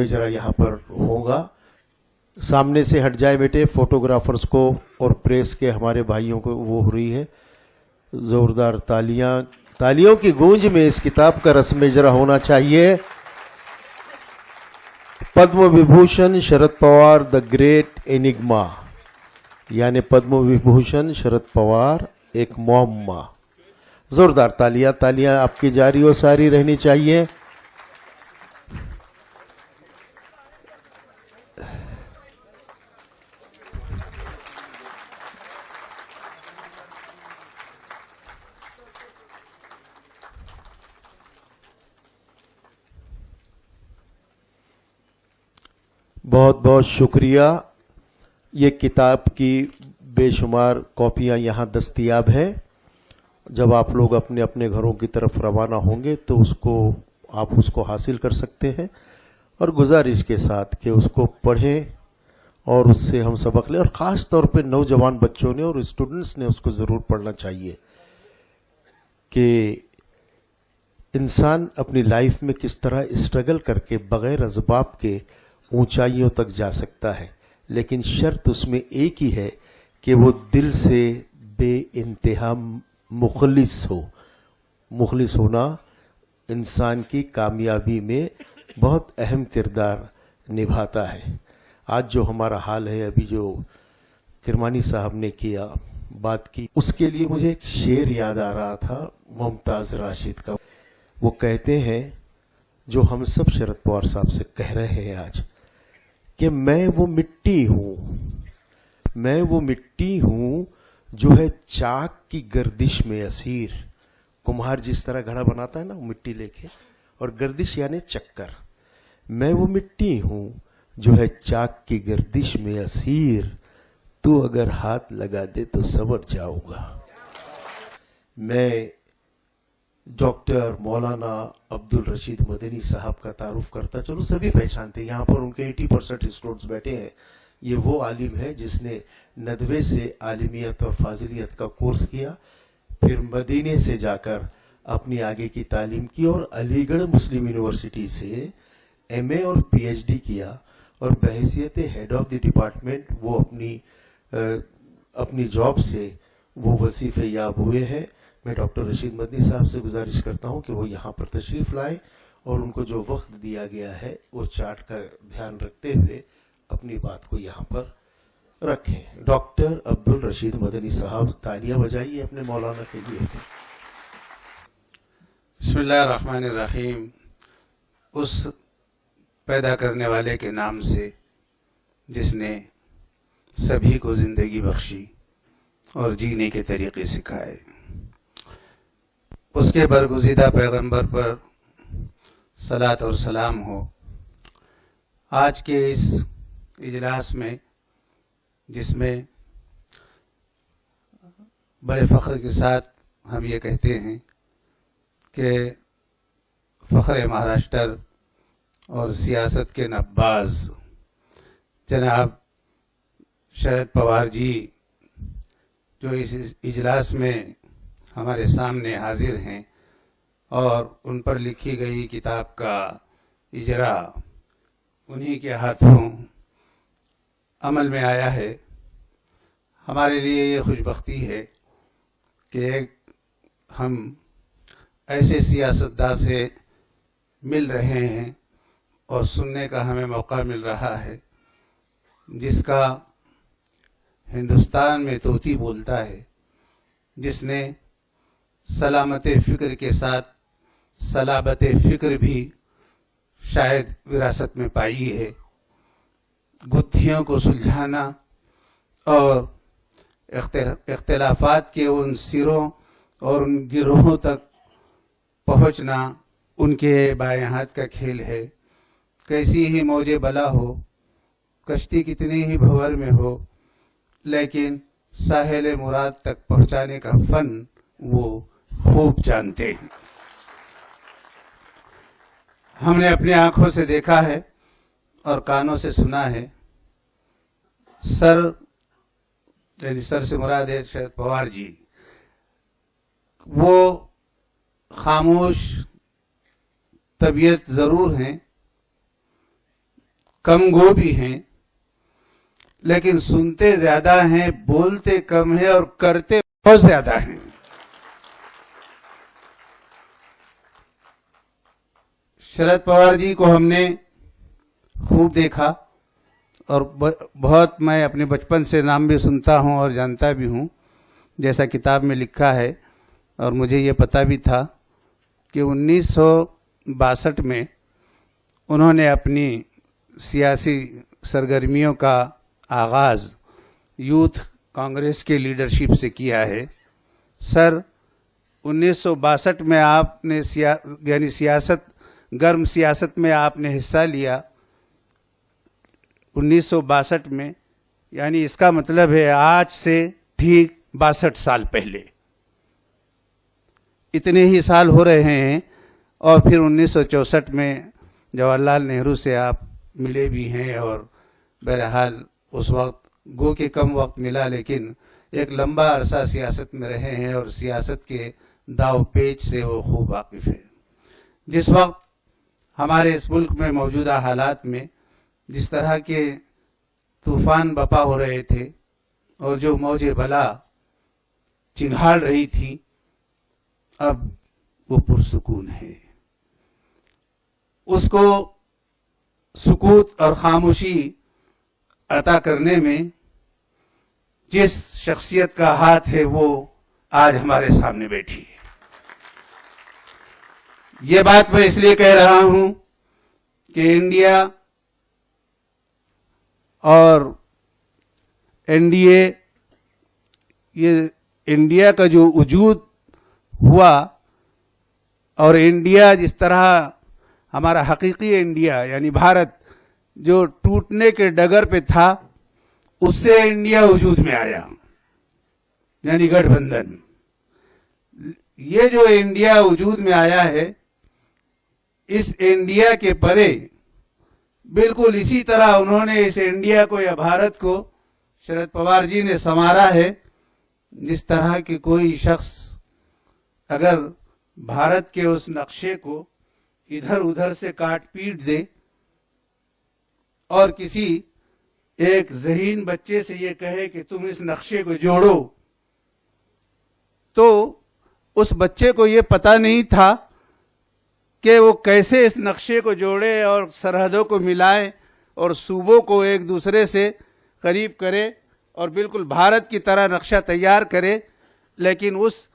[SPEAKER 1] इजरा यहाँ पर होगा। सामने से हट जाए बेटे, फोटोग्राफर्स को और प्रेस के हमारे भाइयों को वो हो रही है। जोरदार तालियों की गूंज में इस किताब का रस्म इजरा होना चाहिए। Padma Vibhushan Sharad Pawar the great enigma, यानी पद्म विभूषण शरद पवार एक मुअम्मा। जोरदार तालियां आपकी जारी और सारी रहनी चाहिए। बहुत बहुत शुक्रिया। ये किताब की बेशुमार कॉपियां यहाँ दस्तयाब हैं। जब आप लोग अपने अपने घरों की तरफ रवाना होंगे तो आप उसको हासिल कर सकते हैं, और गुजारिश के साथ कि उसको पढ़ें और उससे हम सबक लें। और ख़ास तौर पे नौजवान बच्चों ने और स्टूडेंट्स ने उसको ज़रूर पढ़ना चाहिए कि इंसान अपनी लाइफ में किस तरह स्ट्रगल करके बग़ैर असबाब के ऊंचाइयों तक जा सकता है, लेकिन शर्त उसमें एक ही है कि वो दिल से बेइंतहा मुखलिस हो। मुखलिस होना इंसान की कामयाबी में बहुत अहम किरदार निभाता है। आज जो हमारा हाल है, अभी जो किरमानी साहब ने किया बात की, उसके लिए मुझे एक शेर याद आ रहा था मुमताज राशिद का। वो कहते हैं, जो हम सब शरद पवार साहब से कह रहे हैं आज, कि मैं वो मिट्टी हूं जो है चाक की गर्दिश में असीर। कुम्हार जिस तरह घड़ा बनाता है ना, वो मिट्टी लेके, और गर्दिश यानी चक्कर। मैं वो मिट्टी हूं जो है चाक की गर्दिश में असीर, तू अगर हाथ लगा दे तो संवर जाऊंगा। मैं डॉक्टर मौलाना अब्दुल रशीद मदनी साहब का तारुफ करता चलो, सभी पहचानते हैं। यहाँ पर उनके 80% स्टूडेंट्स बैठे हैं। ये वो आलिम है जिसने नदवे से आलिमियत और फाजिलियत का कोर्स किया, फिर मदीने से जाकर अपनी आगे की तालीम की और अलीगढ़ मुस्लिम यूनिवर्सिटी से MA और PhD किया, और बहैसियत हेड ऑफ द डिपार्टमेंट वो अपनी जॉब से वो वजीफे याब हुए हैं। मैं डॉक्टर रशीद मदनी साहब से गुजारिश करता हूं कि वो यहाँ पर तशरीफ लाए और उनको जो वक्त दिया गया है वो चार्ट का ध्यान रखते हुए अपनी बात को यहाँ पर रखें। डॉक्टर अब्दुल रशीद मदनी साहब, तालियां बजाइए अपने मौलाना के लिए।
[SPEAKER 4] बिस्मिल्लाहिर्रहमानिर्रहीम। उस पैदा करने वाले के नाम से जिसने सभी को ज़िंदगी बख्शी और जीने के तरीक़े सिखाए, उसके बरगुज़ीदा पैगंबर पर सलात और सलाम हो। आज के इस इजलास में, जिसमें बड़े फ़ख्र के साथ हम ये कहते हैं कि फ़ख्र महाराष्ट्र और सियासत के नब्बाज जनाब शरद पवार जी जो इस इजलास में हमारे सामने हाजिर हैं और उन पर लिखी गई किताब का इजरा उन्हीं के हाथों अमल में आया है, हमारे लिए ये खुशबख्ती है कि हम ऐसे सियासतदान से मिल रहे हैं और सुनने का हमें मौका मिल रहा है जिसका हिंदुस्तान में तोती बोलता है, जिसने सलामत फ़िक्र के साथ सलाबत फ़िक्र भी शायद विरासत में पाई है। गुत्थियों को सुलझाना और इख्तिलाफ़ात के उन सिरों और उन गिरोहों तक पहुँचना उनके बाएं हाथ का खेल है। कैसी ही मौजे बला हो, कश्ती कितनी ही भंवर में हो, लेकिन साहिल मुराद तक पहुँचाने का फ़न वो खूब जानते हैं। हमने अपनी आंखों से देखा है और कानों से सुना है। सर यानी सर से मुराद है शरद पवार जी, वो खामोश तबीयत ज़रूर हैं, कम गो भी हैं, लेकिन सुनते ज़्यादा हैं, बोलते कम हैं और करते बहुत ज़्यादा हैं। शरद पवार जी को हमने खूब देखा और बहुत, मैं अपने बचपन से नाम भी सुनता हूँ और जानता भी हूँ, जैसा किताब में लिखा है। और मुझे ये पता भी था कि 1962 में उन्होंने अपनी सियासी सरगर्मियों का आगाज़ यूथ कांग्रेस के लीडरशिप से किया है। सर 1962 में आपने यानी सियासत, गर्म सियासत में आपने हिस्सा लिया 1962 में, यानी इसका मतलब है आज से ठीक 62 साल पहले। इतने ही साल हो रहे हैं। और फिर 1964 में जवाहरलाल नेहरू से आप मिले भी हैं और बहरहाल उस वक्त गो के कम वक्त मिला, लेकिन एक लंबा अरसा सियासत में रहे हैं और सियासत के दाव पेच से वो खूब वाकिफ़ है। जिस वक्त हमारे इस मुल्क में मौजूदा हालात में जिस तरह के तूफ़ान बपा हो रहे थे और जो मौजे बला चिंगाड़ रही थी, अब वो पुरसुकून है। उसको सुकूत और खामोशी अता करने में जिस शख्सियत का हाथ है वो आज हमारे सामने बैठी है। ये बात मैं इसलिए कह रहा हूं कि इंडिया और एनडीए, ये इंडिया का जो वजूद हुआ और इंडिया जिस तरह हमारा हकीकी इंडिया यानी भारत जो टूटने के डगर पे था, उससे इंडिया वजूद में आया, यानी गठबंधन। ये जो इंडिया वजूद में आया है, इस इंडिया के परे बिल्कुल इसी तरह उन्होंने इस इंडिया को या भारत को शरद पवार जी ने संवारा है, जिस तरह के कोई शख्स अगर भारत के उस नक्शे को इधर उधर से काट पीट दे और किसी एक ज़हीन बच्चे से ये कहे कि तुम इस नक्शे को जोड़ो, तो उस बच्चे को ये पता नहीं था कि वो कैसे इस नक्शे को जोड़े और सरहदों को मिलाए और सूबों को एक दूसरे से करीब करे और बिल्कुल भारत की तरह नक्शा तैयार करे, लेकिन उस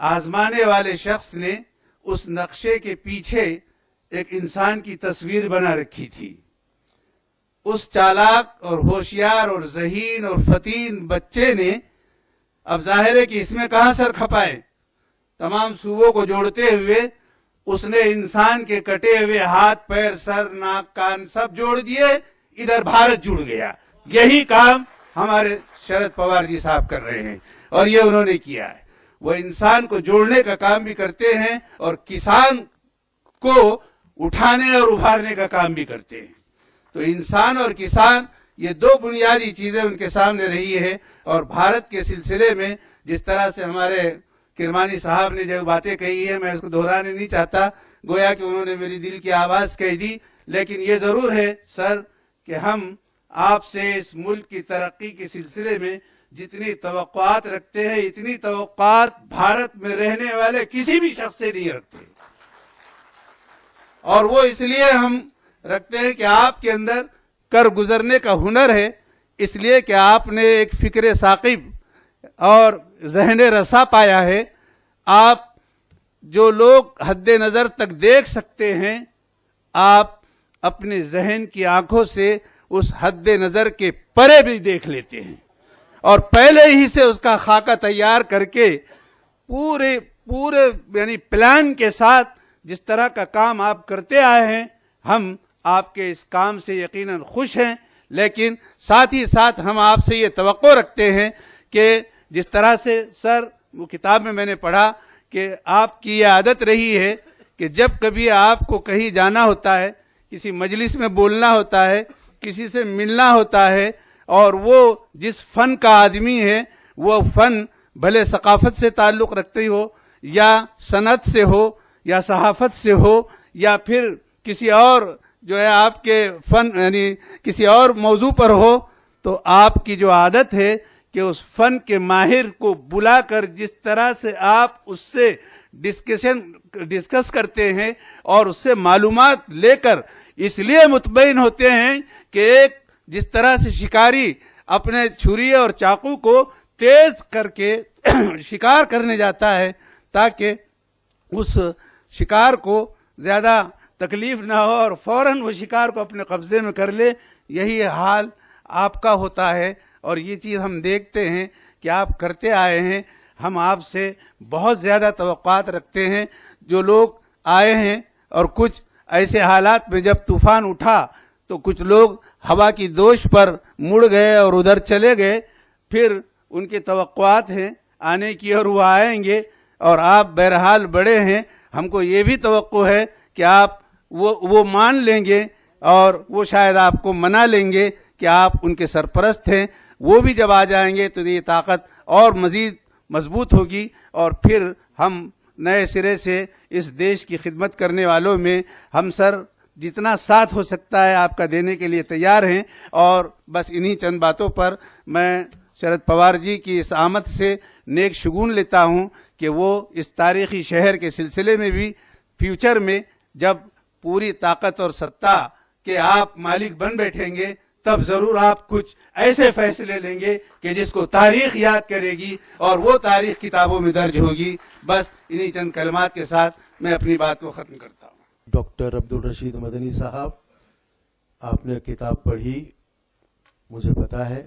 [SPEAKER 4] आजमाने वाले शख्स ने उस नक्शे के पीछे एक इंसान की तस्वीर बना रखी थी। उस चालाक और होशियार और ज़हीन और फतीन बच्चे ने, अब जाहिर है कि इसमें कहां सर खपाए, तमाम सूबों को जोड़ते हुए उसने इंसान के कटे हुए हाथ पैर सर नाक कान सब जोड़ दिए, इधर भारत जुड़ गया। यही काम हमारे शरद पवार जी साहब कर रहे हैं और ये उन्होंने किया है। वो इंसान को जोड़ने का काम भी करते हैं और किसान को उठाने और उभारने का काम भी करते हैं। तो इंसान और किसान, ये दो बुनियादी चीजें उनके सामने रही है। और भारत के सिलसिले में जिस तरह से हमारे किरमानी साहब ने जो बातें कही है, मैं उसको दोहराने नहीं चाहता, गोया कि उन्होंने मेरी दिल की आवाज कह दी। लेकिन ये जरूर है सर कि हम आपसे इस मुल्क की तरक्की के सिलसिले में जितनी तवक्कुआत रखते हैं, इतनी तवक्कुआत भारत में रहने वाले किसी भी शख्स से नहीं रखते। और वो इसलिए हम रखते हैं कि आपके अंदर कर गुजरने का हुनर है, इसलिए कि आपने एक फिक्र साकिब और ज़हन रसा पाया है। आप जो लोग हद्दे नज़र तक देख सकते हैं, आप अपने जहन की आंखों से उस हद्दे नज़र के परे भी देख लेते हैं और पहले ही से उसका खाका तैयार करके पूरे पूरे यानी प्लान के साथ जिस तरह का काम आप करते आए हैं, हम आपके इस काम से यकीनन खुश हैं। लेकिन साथ ही साथ हम आपसे ये तवक्को रखते हैं कि जिस तरह से सर वो किताब में मैंने पढ़ा कि आपकी ये आदत रही है कि जब कभी आपको कहीं जाना होता है, किसी मजलिस में बोलना होता है, किसी से मिलना होता है, और वो जिस फ़न का आदमी है वो फ़न भले सकाफ़त से ताल्लुक़ रखती हो या सनत से हो या सहाफ़त से हो या फिर किसी और जो है आपके फ़न यानी किसी और मौजू पर हो, तो आपकी जो आदत है कि उस फ़न के माहिर को बुलाकर जिस तरह से आप उससे डिस्कस करते हैं और उससे मालूमात लेकर इसलिए मुतमईन होते हैं कि एक जिस तरह से शिकारी अपने छुरी और चाकू को तेज करके शिकार करने जाता है ताकि उस शिकार को ज़्यादा तकलीफ ना हो और फौरन वो शिकार को अपने कब्जे में कर ले, यही हाल आपका होता है। और ये चीज़ हम देखते हैं कि आप करते आए हैं। हम आपसे बहुत ज़्यादा तवक्कुआत रखते हैं। जो लोग आए हैं और कुछ ऐसे हालात में जब तूफ़ान उठा तो कुछ लोग हवा की दोष पर मुड़ गए और उधर चले गए, फिर उनकी तवक्कुआत हैं आने की और वो आएंगे और आप बहरहाल बड़े हैं, हमको ये भी तवक्को है कि आप वो मान लेंगे और वो शायद आपको मना लेंगे कि आप उनके सरपरस्त हैं। वो भी जब आ जाएंगे तो ये ताकत और मज़ीद मजबूत होगी और फिर हम नए सिरे से इस देश की खिदमत करने वालों में हम सर जितना साथ हो सकता है आपका देने के लिए तैयार हैं। और बस इन्हीं चंद बातों पर मैं शरद पवार जी की इस आमद से नेक शुगून लेता हूं कि वो इस तारीख़ी शहर के सिलसिले में भी फ्यूचर में जब पूरी ताकत और सत्ता के आप मालिक बन बैठेंगे तब ज़रूर आप कुछ ऐसे फैसले लेंगे कि जिसको तारीख़ याद करेगी और वो तारीख़ किताबों में दर्ज होगी। बस इन्हीं चंद कलमात के साथ मैं अपनी बात को ख़त्म करता हूँ।
[SPEAKER 1] डॉक्टर अब्दुल रशीद मदनी साहब, आपने किताब पढ़ी, मुझे पता है।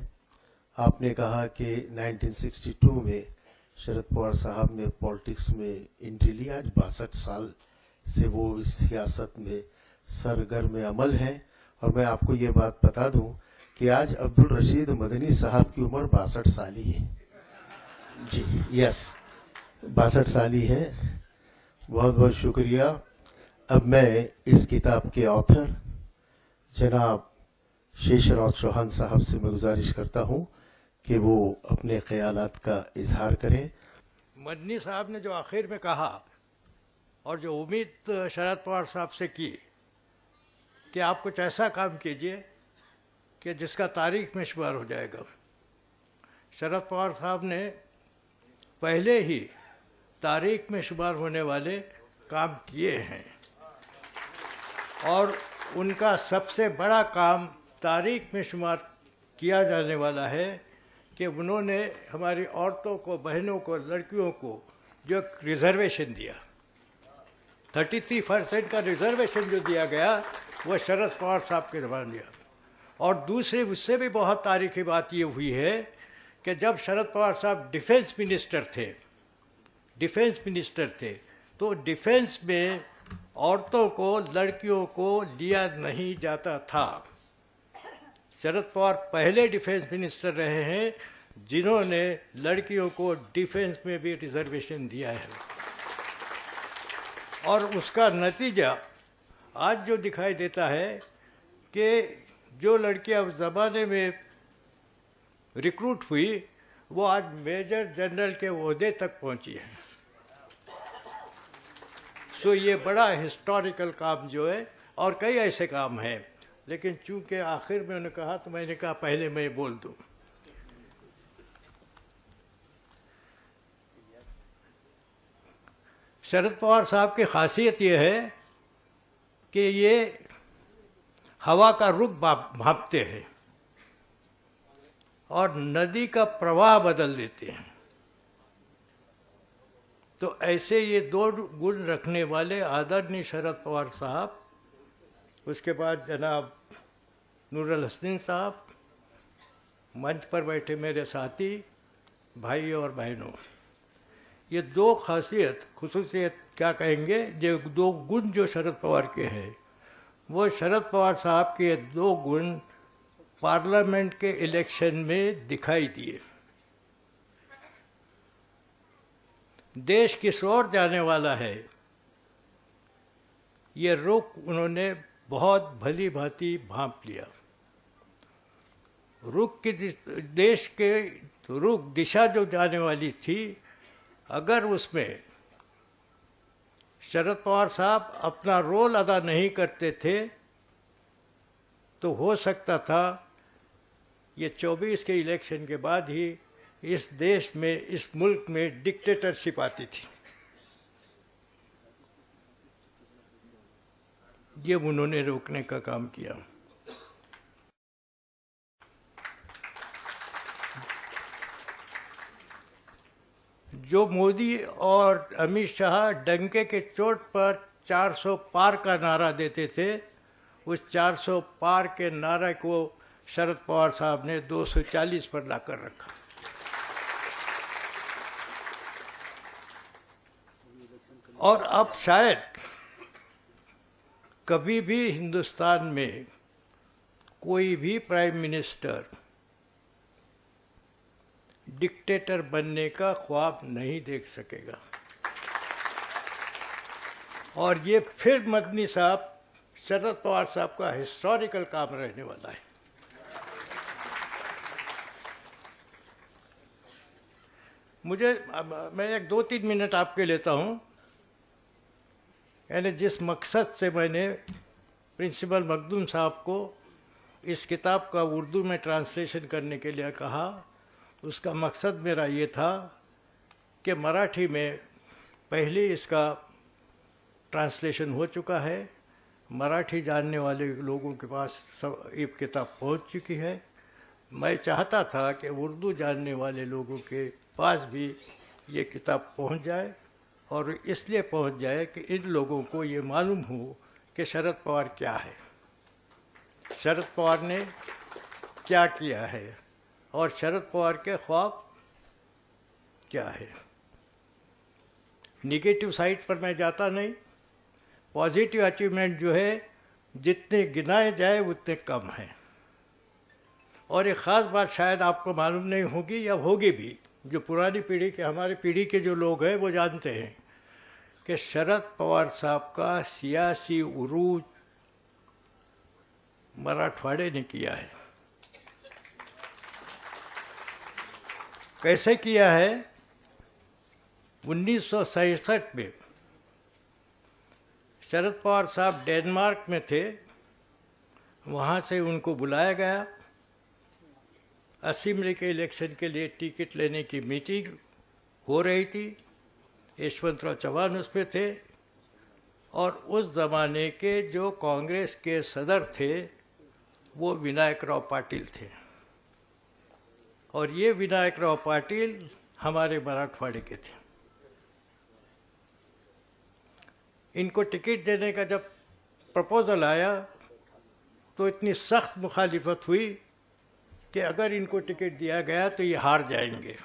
[SPEAKER 1] आपने कहा कि 1962 में शरद पवार साहब ने पॉलिटिक्स में एंट्री ली। आज 62 साल से वो इस सियासत में सरगर्म अमल हैं। और मैं आपको ये बात बता दूं कि आज अब्दुल रशीद मदनी साहब की उम्र 62 साल ही है जी। यस, 62 साल ही है। बहुत बहुत शुक्रिया। अब मैं इस किताब के ऑथर जनाब शेषराव चौहान साहब से मैं गुजारिश करता हूं कि वो अपने ख्यालात का इजहार करें।
[SPEAKER 5] मदनी साहब ने जो आखिर में कहा और जो उम्मीद शरद पवार साहब से की कि आप कुछ ऐसा काम कीजिए कि जिसका तारीख में शुमार हो जाएगा। शरद पवार साहब ने पहले ही तारीख में शुमार होने वाले काम किए हैं और उनका सबसे बड़ा काम तारीख में शुमार किया जाने वाला है कि उन्होंने हमारी औरतों को, बहनों को, लड़कियों को जो रिजर्वेशन दिया, 33% का रिजर्वेशन जो दिया गया वो शरद पवार साहब के दौरान दिया। और दूसरी उससे भी बहुत तारीखी बात ये हुई है कि जब शरद पवार साहब डिफेंस मिनिस्टर थे तो डिफेंस में औरतों को, लड़कियों को लिया नहीं जाता था। शरद पवार पहले डिफेंस मिनिस्टर रहे हैं जिन्होंने लड़कियों को डिफेंस में भी रिजर्वेशन दिया है। और उसका नतीजा आज जो दिखाई देता है कि जो लड़कियां उस ज़माने में रिक्रूट हुई वो आज मेजर जनरल के ओहदे तक पहुंची है। सो ये बड़ा हिस्टोरिकल काम जो है, और कई ऐसे काम हैं, लेकिन चूंकि आखिर में उन्होंने कहा तो मैंने कहा पहले मैं बोल दूं। शरद पवार साहब की खासियत ये है कि ये हवा का रुख भांपते हैं और नदी का प्रवाह बदल देते हैं। तो ऐसे ये दो गुण रखने वाले आदरणीय शरद पवार साहब, उसके बाद जनाब नूरुल हसन साहब, मंच पर बैठे मेरे साथी भाई और बहनों, ये दो खासियत, खुसूसियत क्या कहेंगे, जो दो गुण जो शरद पवार के हैं, वो शरद पवार साहब के दो गुण पार्लियामेंट के इलेक्शन में दिखाई दिए। देश किस ओर जाने वाला है ये रुख उन्होंने बहुत भली भांति भांप लिया। रुख की देश के रुख दिशा जो जाने वाली थी, अगर उसमें शरद पवार साहब अपना रोल अदा नहीं करते थे तो हो सकता था ये 24 के इलेक्शन के बाद ही इस देश में, इस मुल्क में डिक्टेटरशिप आती थी। ये उन्होंने रोकने का काम किया। जो मोदी और अमित शाह डंके के चोट पर 400 पार का नारा देते थे, उस 400 पार के नारे को शरद पवार साहब ने 240 पर लाकर रखा। और अब शायद कभी भी हिंदुस्तान में कोई भी प्राइम मिनिस्टर डिक्टेटर बनने का ख्वाब नहीं देख सकेगा। और ये फिर मदनी साहब, शरद पवार साहब का हिस्टोरिकल काम रहने वाला है। मैं एक 2-3 मिनट आपके लेता हूँ। यानी जिस मकसद से मैंने प्रिंसिपल मखदूम साहब को इस किताब का उर्दू में ट्रांसलेशन करने के लिए कहा, उसका मकसद मेरा ये था कि मराठी में पहले इसका ट्रांसलेशन हो चुका है, मराठी जानने वाले लोगों के पास सब ये किताब पहुंच चुकी है। मैं चाहता था कि उर्दू जानने वाले लोगों के पास भी ये किताब पहुंच जाए, और इसलिए पहुंच जाए कि इन लोगों को ये मालूम हो कि शरद पवार क्या है, शरद पवार ने क्या किया है, और शरद पवार के ख्वाब क्या है। निगेटिव साइड पर मैं जाता नहीं। पॉजिटिव अचीवमेंट जो है जितने गिनाए जाए उतने कम हैं। और एक ख़ास बात शायद आपको मालूम नहीं होगी या होगी भी, जो पुरानी पीढ़ी के, हमारी पीढ़ी के जो लोग हैं वो जानते हैं कि शरद पवार साहब का सियासी उरूज मराठवाड़े ने किया है। कैसे किया है? 1967 में शरद पवार साहब डेनमार्क में थे, वहाँ से उनको बुलाया गया। असेंबली के इलेक्शन के लिए टिकट लेने की मीटिंग हो रही थी, यशवंतराव चौहान उसमें थे, और उस ज़माने के जो कांग्रेस के सदर थे वो विनायक राव पाटिल थे। और ये विनायकराव पाटिल हमारे मराठवाड़े के थे। इनको टिकट देने का जब प्रपोजल आया तो इतनी सख्त मुखालिफत हुई कि अगर इनको टिकट दिया गया तो ये हार जाएंगे,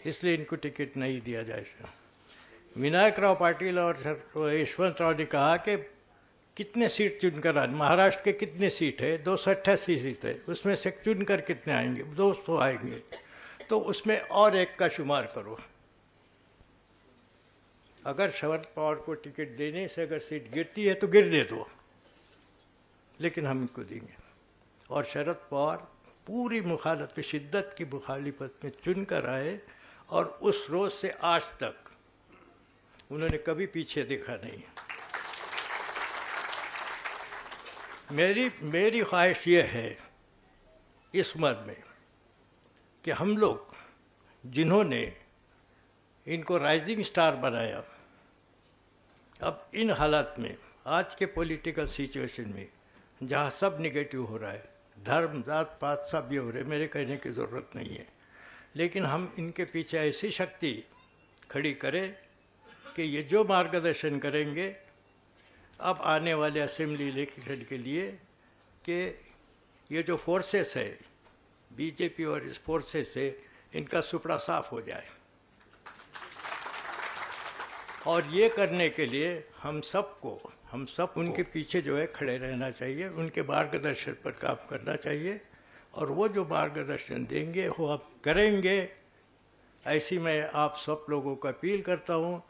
[SPEAKER 5] इसलिए इनको टिकट नहीं दिया जाएगा। विनायकराव पाटिल और यशवंतराव ने कहा कि कितने सीट चुनकर आए, महाराष्ट्र के कितने सीट है, 288 सीट है, उसमें से चुनकर कितने आएंगे, 200 आएंगे, तो उसमें और एक का शुमार करो। अगर शरद पवार को टिकट देने से अगर सीट गिरती है तो गिरने दो, लेकिन हम इनको देंगे। और शरद पवार पूरी मुखालफत में, शिद्दत की मुखालिफत में चुनकर आए और उस रोज से आज तक उन्होंने कभी पीछे देखा नहीं। मेरी ख्वाहिश ये है इस उम्र में कि हम लोग जिन्होंने इनको राइजिंग स्टार बनाया, अब इन हालात में, आज के पॉलिटिकल सिचुएशन में जहाँ सब निगेटिव हो रहा है, धर्म जात पात सब ये हो रहे, मेरे कहने की ज़रूरत नहीं है, लेकिन हम इनके पीछे ऐसी शक्ति खड़ी करें कि ये जो मार्गदर्शन करेंगे अब आने वाले असेंबली इलेक्शन के लिए, कि ये जो फोर्सेस है बीजेपी और इस फोर्सेस से, इनका सुपड़ा साफ हो जाए। और ये करने के लिए हम सब उनके पीछे जो है खड़े रहना चाहिए, उनके मार्गदर्शन पर काम करना चाहिए, और वो जो मार्गदर्शन देंगे वो हम करेंगे। ऐसी मैं आप सब लोगों को अपील करता हूँ,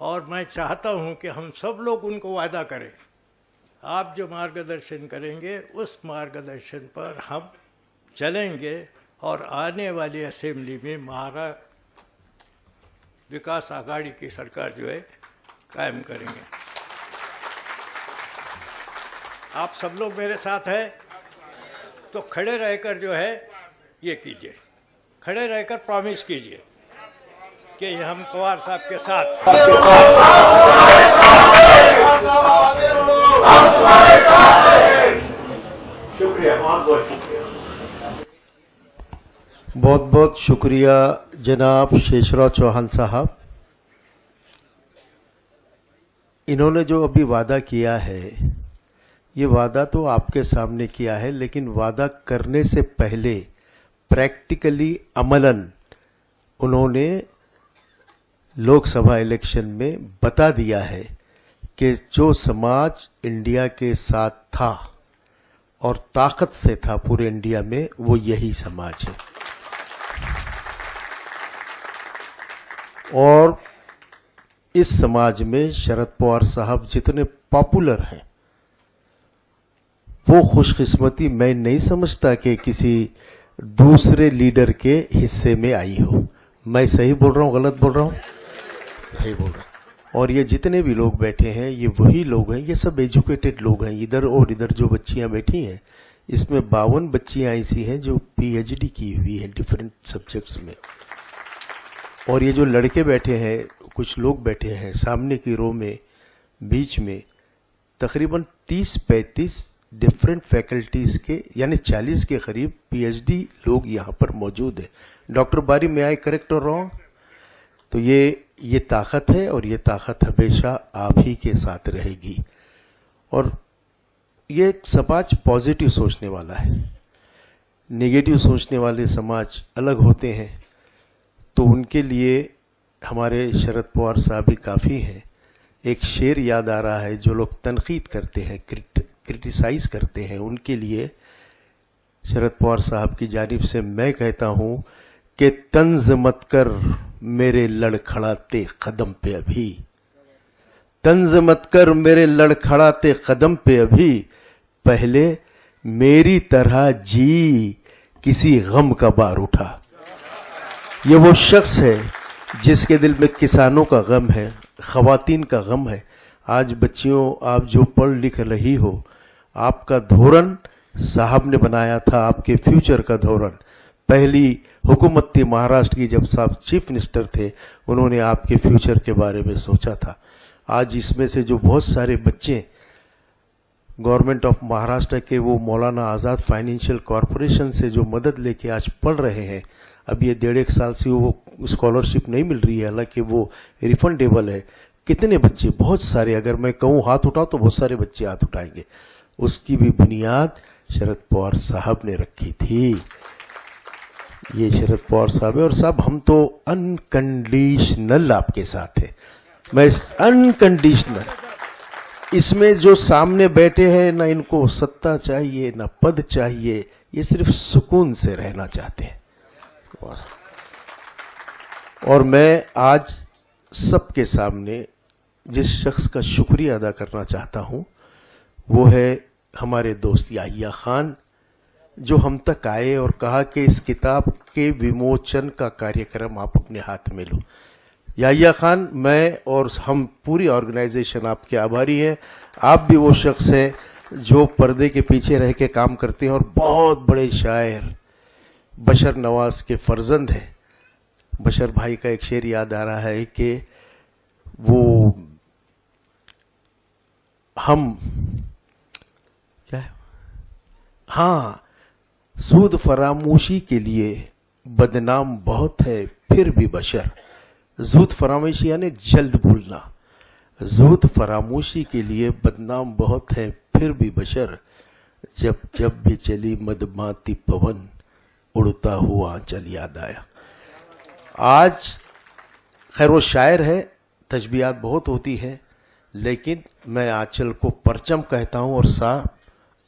[SPEAKER 5] और मैं चाहता हूँ कि हम सब लोग उनको वादा करें, आप जो मार्गदर्शन करेंगे उस मार्गदर्शन पर हम चलेंगे और आने वाली असेंबली में महाराष्ट्र विकास आघाड़ी की सरकार जो है कायम करेंगे। आप सब लोग मेरे साथ हैं, तो खड़े रहकर जो है ये कीजिए, खड़े रहकर प्रॉमिस कीजिए कि हम पवार साहब के साथ शुक्रिया, बहुत बहुत शुक्रिया।
[SPEAKER 1] बहुत बहुत शुक्रिया जनाब शेषराव चौहान साहब। इन्होंने जो अभी वादा किया है, ये वादा तो आपके सामने किया है, लेकिन वादा करने से पहले प्रैक्टिकली अमलन उन्होंने लोकसभा इलेक्शन में बता दिया है कि जो समाज इंडिया के साथ था और ताकत से था पूरे इंडिया में, वो यही समाज है। और इस समाज में शरद पवार साहब जितने पॉपुलर हैं, वो खुशकिस्मती मैं नहीं समझता कि किसी दूसरे लीडर के हिस्से में आई हो। मैं सही बोल रहा हूं, गलत बोल रहा हूं? सही बोल रहा हूं। और ये जितने भी लोग बैठे हैं, ये वही लोग हैं, ये सब एजुकेटेड लोग हैं। इधर और इधर जो बच्चियां बैठी हैं, इसमें 52 बच्चियां ऐसी हैं जो पीएचडी की हुई हैं डिफरेंट सब्जेक्ट्स में। और ये जो लड़के बैठे हैं, कुछ लोग बैठे हैं सामने की रो में, बीच में, तकरीबन 30-35 डिफरेंट फैकल्टीज के, यानी 40 के करीब पीएचडी लोग यहाँ पर मौजूद हैं। डॉक्टर बारी में आई करेक्ट और रॉन्ग? तो ये ताकत है, और ये ताकत हमेशा आप ही के साथ रहेगी। और ये समाज पॉजिटिव सोचने वाला है। नेगेटिव सोचने वाले समाज अलग होते हैं, तो उनके लिए हमारे शरद पवार साहब भी काफ़ी हैं। एक शेर याद आ रहा है, जो लोग तनकीद करते हैं, क्रिटिसाइज करते हैं, उनके लिए शरद पवार साहब की जानिब से मैं कहता हूं कि तंज मत कर मेरे लड़खड़ाते कदम पे अभी, तंज मत कर मेरे लड़खड़ाते कदम पे अभी, पहले मेरी तरह जी किसी गम का बार उठा। ये वो शख्स है जिसके दिल में किसानों का गम है, खवातीन का गम है। आज बच्चियों, आप जो पढ़ लिख रही हो, आपका धोरण साहब ने बनाया था, आपके फ्यूचर का धोरण। पहली हुकूमत थी महाराष्ट्र की, जब साहब चीफ मिनिस्टर थे, उन्होंने आपके फ्यूचर के बारे में सोचा था। आज इसमें से जो बहुत सारे बच्चे गवर्नमेंट ऑफ महाराष्ट्र के वो मौलाना आज़ाद फाइनेंशियल कॉरपोरेशन से जो मदद लेके आज पढ़ रहे हैं, अब ये 1.5 साल से वो स्कॉलरशिप नहीं मिल रही है, हालांकि वो रिफंडेबल है। कितने बच्चे, बहुत सारे, अगर मैं कहूँ हाथ उठाओ तो बहुत सारे बच्चे हाथ उठाएंगे। उसकी भी बुनियाद शरद पवार साहब ने रखी थी। ये शरद पवार साहब है। और साहब, हम तो अनकंडीशनल आपके साथ हैं। मैं अनकंडीशनल, इसमें जो सामने बैठे हैं, ना इनको सत्ता चाहिए ना पद चाहिए, ये सिर्फ सुकून से रहना चाहते हैं। और मैं आज सबके सामने जिस शख्स का शुक्रिया अदा करना चाहता हूं, वो है हमारे दोस्त याहिया खान, जो हम तक आए और कहा कि इस किताब के विमोचन का कार्यक्रम आप अपने हाथ में लो। याहिया खान, मैं और हम पूरी ऑर्गेनाइजेशन आपके आभारी हैं। आप भी वो शख्स हैं जो पर्दे के पीछे रह के काम करते हैं और बहुत बड़े शायर बशर नवाज के फर्जंद हैं। बशर भाई का एक शेर याद आ रहा है कि वो हम क्या है, हाँ, सूद फरामोशी के लिए बदनाम बहुत है फिर भी बशर। जूद फरामोशी यानी जल्द भूलना। जूद फरामोशी के लिए बदनाम बहुत है फिर भी बशर, जब जब भी चली मदमाती पवन उड़ता हुआ आंचल याद आया। आज खैर वो शायर है, तशबीहात बहुत होती हैं, लेकिन मैं आंचल को परचम कहता हूं और साहब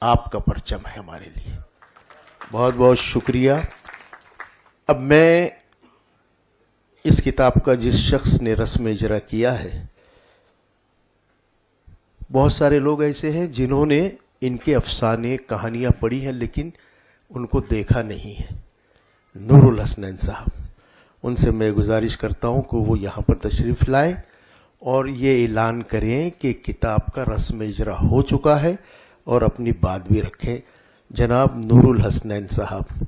[SPEAKER 1] आपका परचम है हमारे लिए। बहुत बहुत शुक्रिया। अब मैं इस किताब का जिस शख्स ने रस्म इजरा किया है, बहुत सारे लोग ऐसे हैं जिन्होंने इनके अफसाने कहानियां पढ़ी हैं लेकिन उनको देखा नहीं है। नूरुल हसनैन साहब, उनसे मैं गुजारिश करता हूं कि वो यहाँ पर तशरीफ लाएं और ये ऐलान करें कि किताब का रस्म इजरा हो चुका है और अपनी बात भी रखें। जनाब नूरुल हसनैन साहब।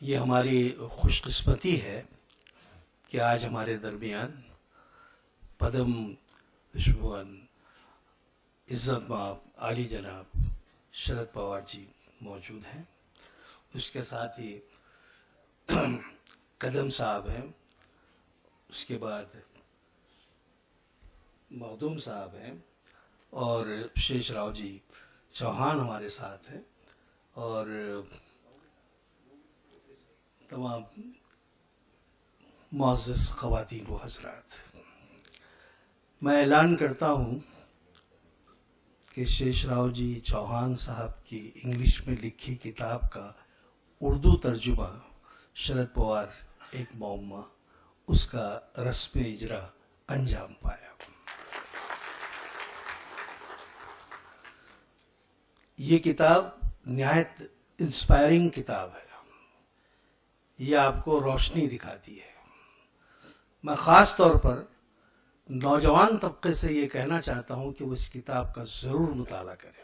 [SPEAKER 6] ये हमारी खुशकिस्मती है कि आज हमारे दरमियान पद्म विश्वभुवन इज्जत माब आली जनाब शरद पवार जी मौजूद हैं। उसके साथ ही कदम साहब हैं, उसके बाद मखदूम साहब हैं और शेषराव जी चौहान हमारे साथ हैं और तमाम मुअज़्ज़ज़ ख़वातीन व हज़रात। मैं ऐलान करता हूँ कि शेषराव जी चौहान साहब की इंग्लिश में लिखी किताब का उर्दू तर्जुमा शरद पवार एक मौमा, उसका रस्म इजरा अंजाम पाया। ये किताब निहायत इंस्पायरिंग किताब है। ये आपको रोशनी दिखाती है। मैं ख़ास तौर पर नौजवान तबके से ये कहना चाहता हूँ कि वो इस किताब का ज़रूर मुताला करें।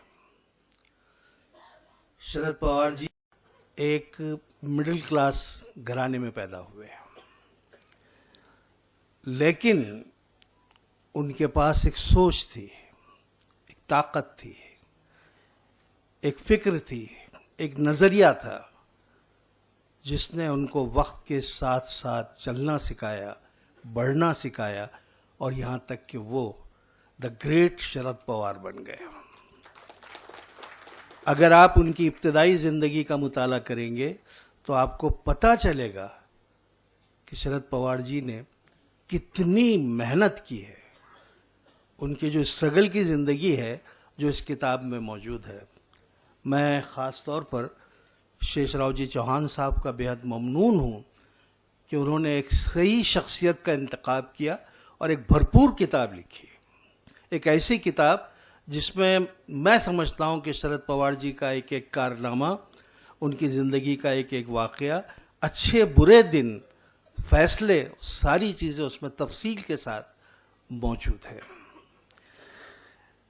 [SPEAKER 6] शरद पवार जी एक मिडिल क्लास घराने में पैदा हुए हैं, लेकिन उनके पास एक सोच थी, एक ताकत थी, एक फिक्र थी, एक नज़रिया था जिसने उनको वक्त के साथ साथ चलना सिखाया, बढ़ना सिखाया और यहाँ तक कि वो द ग्रेट शरद पवार बन गए। अगर आप उनकी इब्तदाई ज़िंदगी का मुताला करेंगे तो आपको पता चलेगा कि शरद पवार जी ने कितनी मेहनत की है। उनकी जो स्ट्रगल की ज़िंदगी है जो इस किताब में मौजूद है। मैं ख़ास तौर पर शेषराव जी चौहान साहब का बेहद ममनून हूँ कि उन्होंने एक सही शख्सियत का इंतखाब किया और एक भरपूर किताब लिखी। एक ऐसी किताब जिसमें मैं समझता हूँ कि शरद पवार जी का एक एक कारनामा, उनकी ज़िंदगी का एक एक वाक़या, अच्छे बुरे दिन, फैसले, सारी चीज़ें उसमें तफसील के साथ मौजूद है।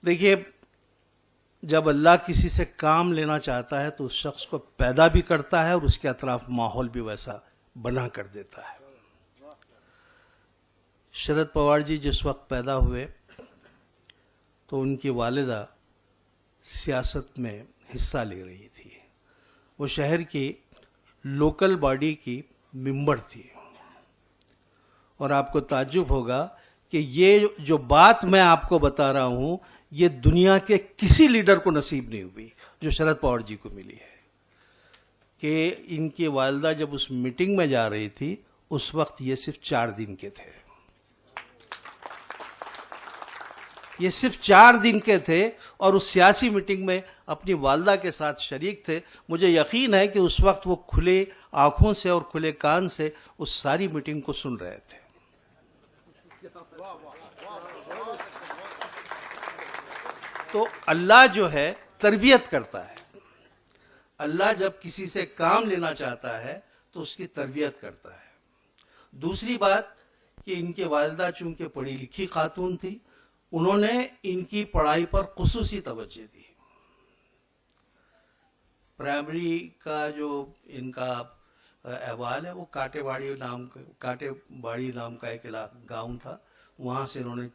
[SPEAKER 6] देखिए, जब अल्लाह किसी से काम लेना चाहता है तो उस शख्स को पैदा भी करता है और उसके अतराफ माहौल भी वैसा बना कर देता है। शरद पवार जी जिस वक्त पैदा हुए तो उनकी वालिदा सियासत में हिस्सा ले रही थी। वो शहर की लोकल बॉडी की मेंबर थी। और आपको ताज्जुब होगा कि ये जो बात मैं आपको बता रहा हूं, ये दुनिया के किसी लीडर को नसीब नहीं हुई जो शरद पवार जी को मिली है। कि इनकी वालिदा जब उस मीटिंग में जा रही थी, उस वक्त ये सिर्फ 4 दिन के थे। ये सिर्फ 4 दिन के थे और उस सियासी मीटिंग में अपनी वालिदा के साथ शरीक थे। मुझे यकीन है कि उस वक्त वो खुले आंखों से और खुले कान से उस सारी मीटिंग को सुन रहे थे। तो अल्लाह जो है तरबियत करता है। अल्लाह जब किसी से काम लेना चाहता है तो उसकी तरबियत करता है। दूसरी बात कि इनके वालिदा चूंकि पढ़ी लिखी खातून थी, उन्होंने इनकी पढ़ाई पर खुसूसी तवज्जो दी। प्राइमरी का जो इनका अहवाल है वो काटेबाड़ी नाम का एक गांव था, वहां से इन्होंने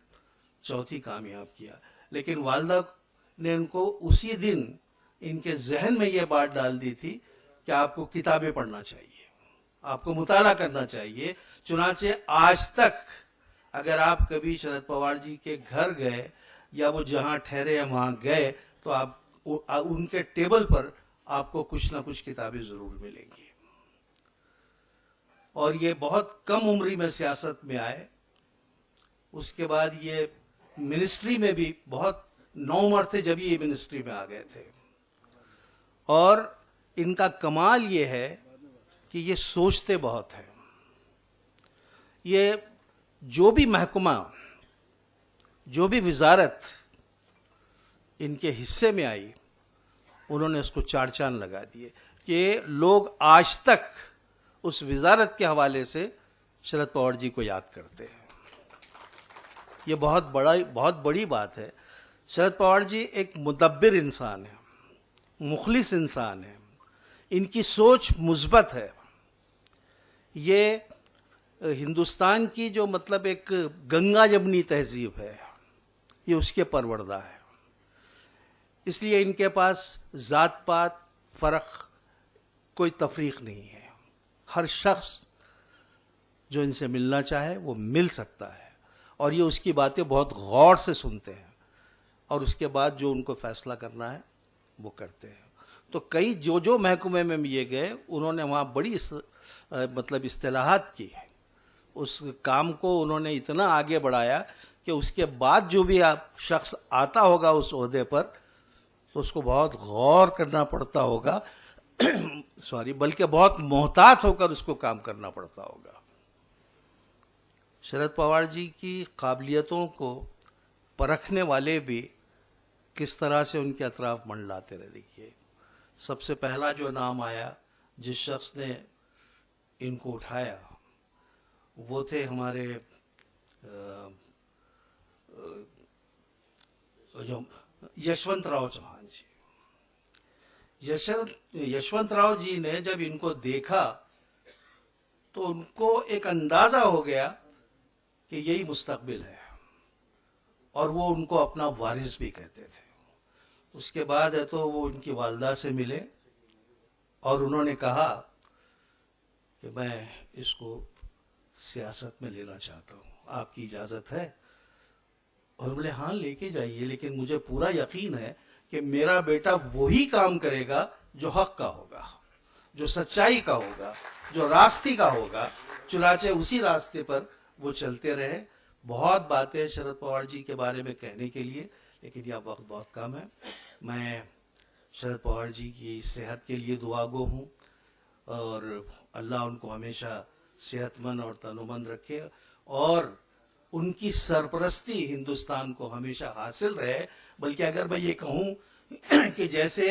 [SPEAKER 6] चौथी कामयाब किया। लेकिन वालिदा ने इनको उसी दिन इनके जहन में ये बात डाल दी थी कि आपको किताबें पढ़ना चाहिए, आपको मुताला करना चाहिए। चुनाचे आज तक अगर आप कभी शरद पवार जी के घर गए या वो जहां ठहरे हैं वहां गए, तो आप उनके टेबल पर आपको कुछ ना कुछ किताबें जरूर मिलेंगी। और ये बहुत कम उम्र में सियासत में आए। उसके बाद ये मिनिस्ट्री में भी बहुत 9 उम्र थे जब ये मिनिस्ट्री में आ गए थे। और इनका कमाल ये है कि ये सोचते बहुत हैं। ये जो भी महकमा, जो भी वजारत इनके हिस्से में आई, उन्होंने उसको 4 चांद लगा दिए कि लोग आज तक उस वजारत के हवाले से शरद पवार जी को याद करते हैं। ये बहुत बड़ी बात है। शरद पवार जी एक मुदब्बिर इंसान है, मुखलिस इंसान है, इनकी सोच मुस्बत है। ये हिंदुस्तान की जो मतलब एक गंगा जमनी तहजीब है, ये उसके परवरदा है। इसलिए इनके पास जात पात फर्क कोई तफरीक नहीं है। हर शख्स जो इनसे मिलना चाहे वो मिल सकता है। और ये उसकी बातें बहुत गौर से सुनते हैं और उसके बाद जो उनको फैसला करना है वो करते हैं। तो कई जो महकमे में ये गए, उन्होंने वहाँ बड़ी मतलब इस्तेलाहात की है। उस काम को उन्होंने इतना आगे बढ़ाया कि उसके बाद जो भी शख्स आता होगा उस ओहदे पर, तो उसको बहुत गौर करना पड़ता होगा बल्कि बहुत मोहतात होकर उसको काम करना पड़ता होगा। शरद पवार जी की काबिलियतों को परखने वाले भी किस तरह से उनके अतराफ मंडलाते रहे। देखिए, सबसे पहला जो नाम आया, जिस शख्स ने इनको उठाया, वो थे हमारे जो यशवंतराव चौहान जी। यशवंतराव जी ने जब इनको देखा तो उनको एक अंदाजा हो गया कि यही मुस्तकबिल है, और वो उनको अपना वारिस भी कहते थे। उसके बाद है तो वो उनकी वालिदा से मिले और उन्होंने कहा कि मैं इसको सियासत में लेना चाहता हूँ, आपकी इजाज़त है? और बोले हाँ लेके जाइए, लेकिन मुझे पूरा यकीन है कि मेरा बेटा वही काम करेगा जो हक का होगा, जो सच्चाई का होगा, जो रास्ते का होगा। चुनाचे उसी रास्ते पर वो चलते रहे। बहुत बातें शरद पवार जी के बारे में कहने के लिए, लेकिन यह वक्त बहुत कम है। मैं शरद पवार जी की सेहत के लिए दुआगो हूँ और अल्लाह उनको हमेशा सेहतमंद और तनुमंद रखे और उनकी सरपरस्ती हिंदुस्तान को हमेशा हासिल रहे। बल्कि अगर मैं ये कहूँ कि जैसे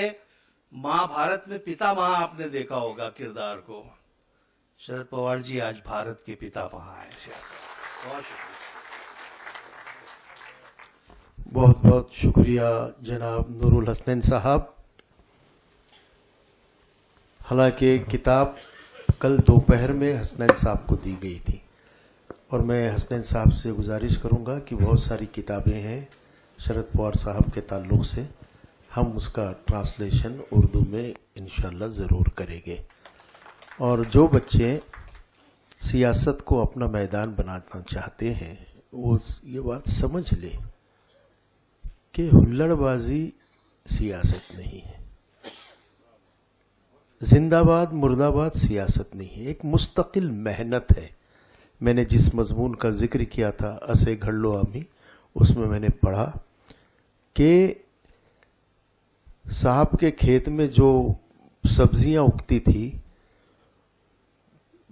[SPEAKER 6] महाभारत में पितामह आपने देखा होगा किरदार को, शरद पवार जी आज भारत के पितामह हैं सियासत। बहुत शुक्रिया।
[SPEAKER 1] बहुत बहुत शुक्रिया जनाब नूरुल हसनैन साहब। हालांकि किताब कल दोपहर में हसनैन साहब को दी गई थी और मैं हसनैन साहब से गुजारिश करूंगा कि बहुत सारी किताबें हैं शरद पवार साहब के ताल्लुक से, हम उसका ट्रांसलेशन उर्दू में इंशाल्लाह ज़रूर करेंगे। और जो बच्चे सियासत को अपना मैदान बनाना चाहते हैं वो ये बात समझ ले कि हुल्लड़बाजी सियासत नहीं है, जिंदाबाद मुर्दाबाद सियासत नहीं है, एक मुस्तकिल मेहनत है। मैंने जिस मजमून का जिक्र किया था असे घड़लो आमी, उसमें मैंने पढ़ा कि साहब के खेत में जो सब्जियां उगती थी,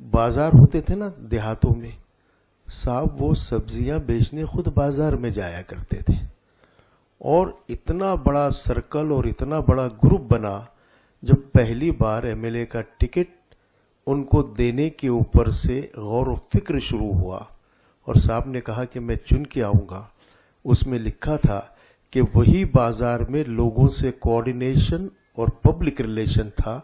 [SPEAKER 1] बाजार होते थे ना देहातों में, साहब वो सब्जियां बेचने खुद बाजार में जाया करते थे। और इतना बड़ा सर्कल और इतना बड़ा ग्रुप बना, जब पहली बार एमएलए का टिकट उनको देने के ऊपर से गौर व फिक्र शुरू हुआ और साहब ने कहा कि मैं चुन के आऊँगा। उसमें लिखा था कि वही बाजार में लोगों से कोऑर्डिनेशन और पब्लिक रिलेशन था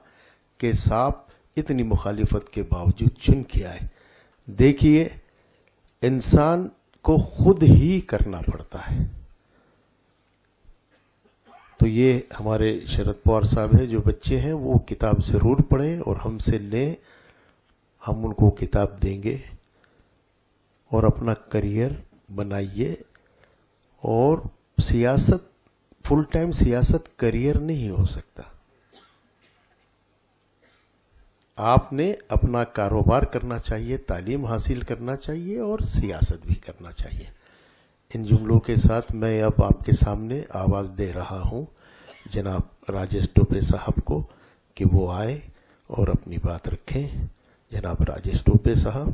[SPEAKER 1] कि साहब इतनी मुखालिफत के बावजूद चुन के आए। देखिए, इंसान को खुद ही करना पड़ता है। तो ये हमारे शरद पवार साहब है, जो बच्चे हैं वो किताब ज़रूर पढ़ें और हमसे लें, हम उनको किताब देंगे और अपना करियर बनाइए। और सियासत, फुल टाइम सियासत करियर नहीं हो सकता। आपने अपना कारोबार करना चाहिए, तालीम हासिल करना चाहिए और सियासत भी करना चाहिए। इन जुमलों के साथ मैं अब आपके सामने आवाज़ दे रहा हूं जनाब राजेश टोपे साहब को कि वो आए और अपनी बात रखें। जनाब राजेश टोपे साहब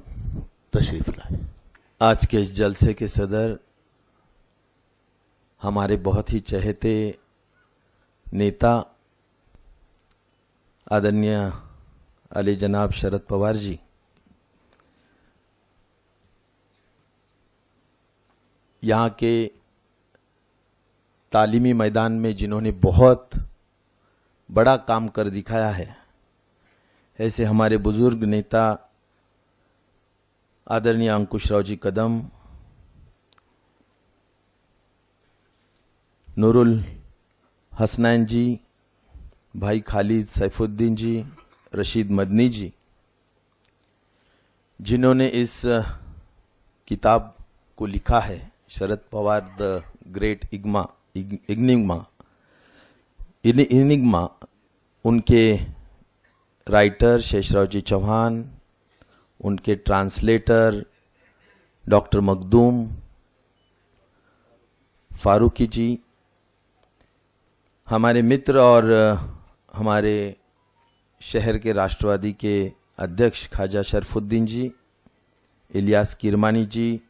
[SPEAKER 1] तशरीफ लाए।
[SPEAKER 7] आज के इस जलसे के सदर हमारे बहुत ही चहेते नेता आदरणीय अली जनाब शरद पवार जी, यहाँ के तालीमी मैदान में जिन्होंने बहुत बड़ा काम कर दिखाया है, ऐसे हमारे बुजुर्ग नेता आदरणीय अंकुश राव जी कदम, नूरुल हसनैन जी, भाई खालिद सैफुद्दीन जी, रशीद मदनी जी, जिन्होंने इस किताब को लिखा है, Sharad Pawar the great Enigma, उनके राइटर शेषराव जी चौहान, उनके ट्रांसलेटर डॉक्टर मखदूम फारूकी जी, हमारे मित्र और हमारे शहर के राष्ट्रवादी के अध्यक्ष ख्वाजा शरफुद्दीन जी, इलियास किरमानी जी,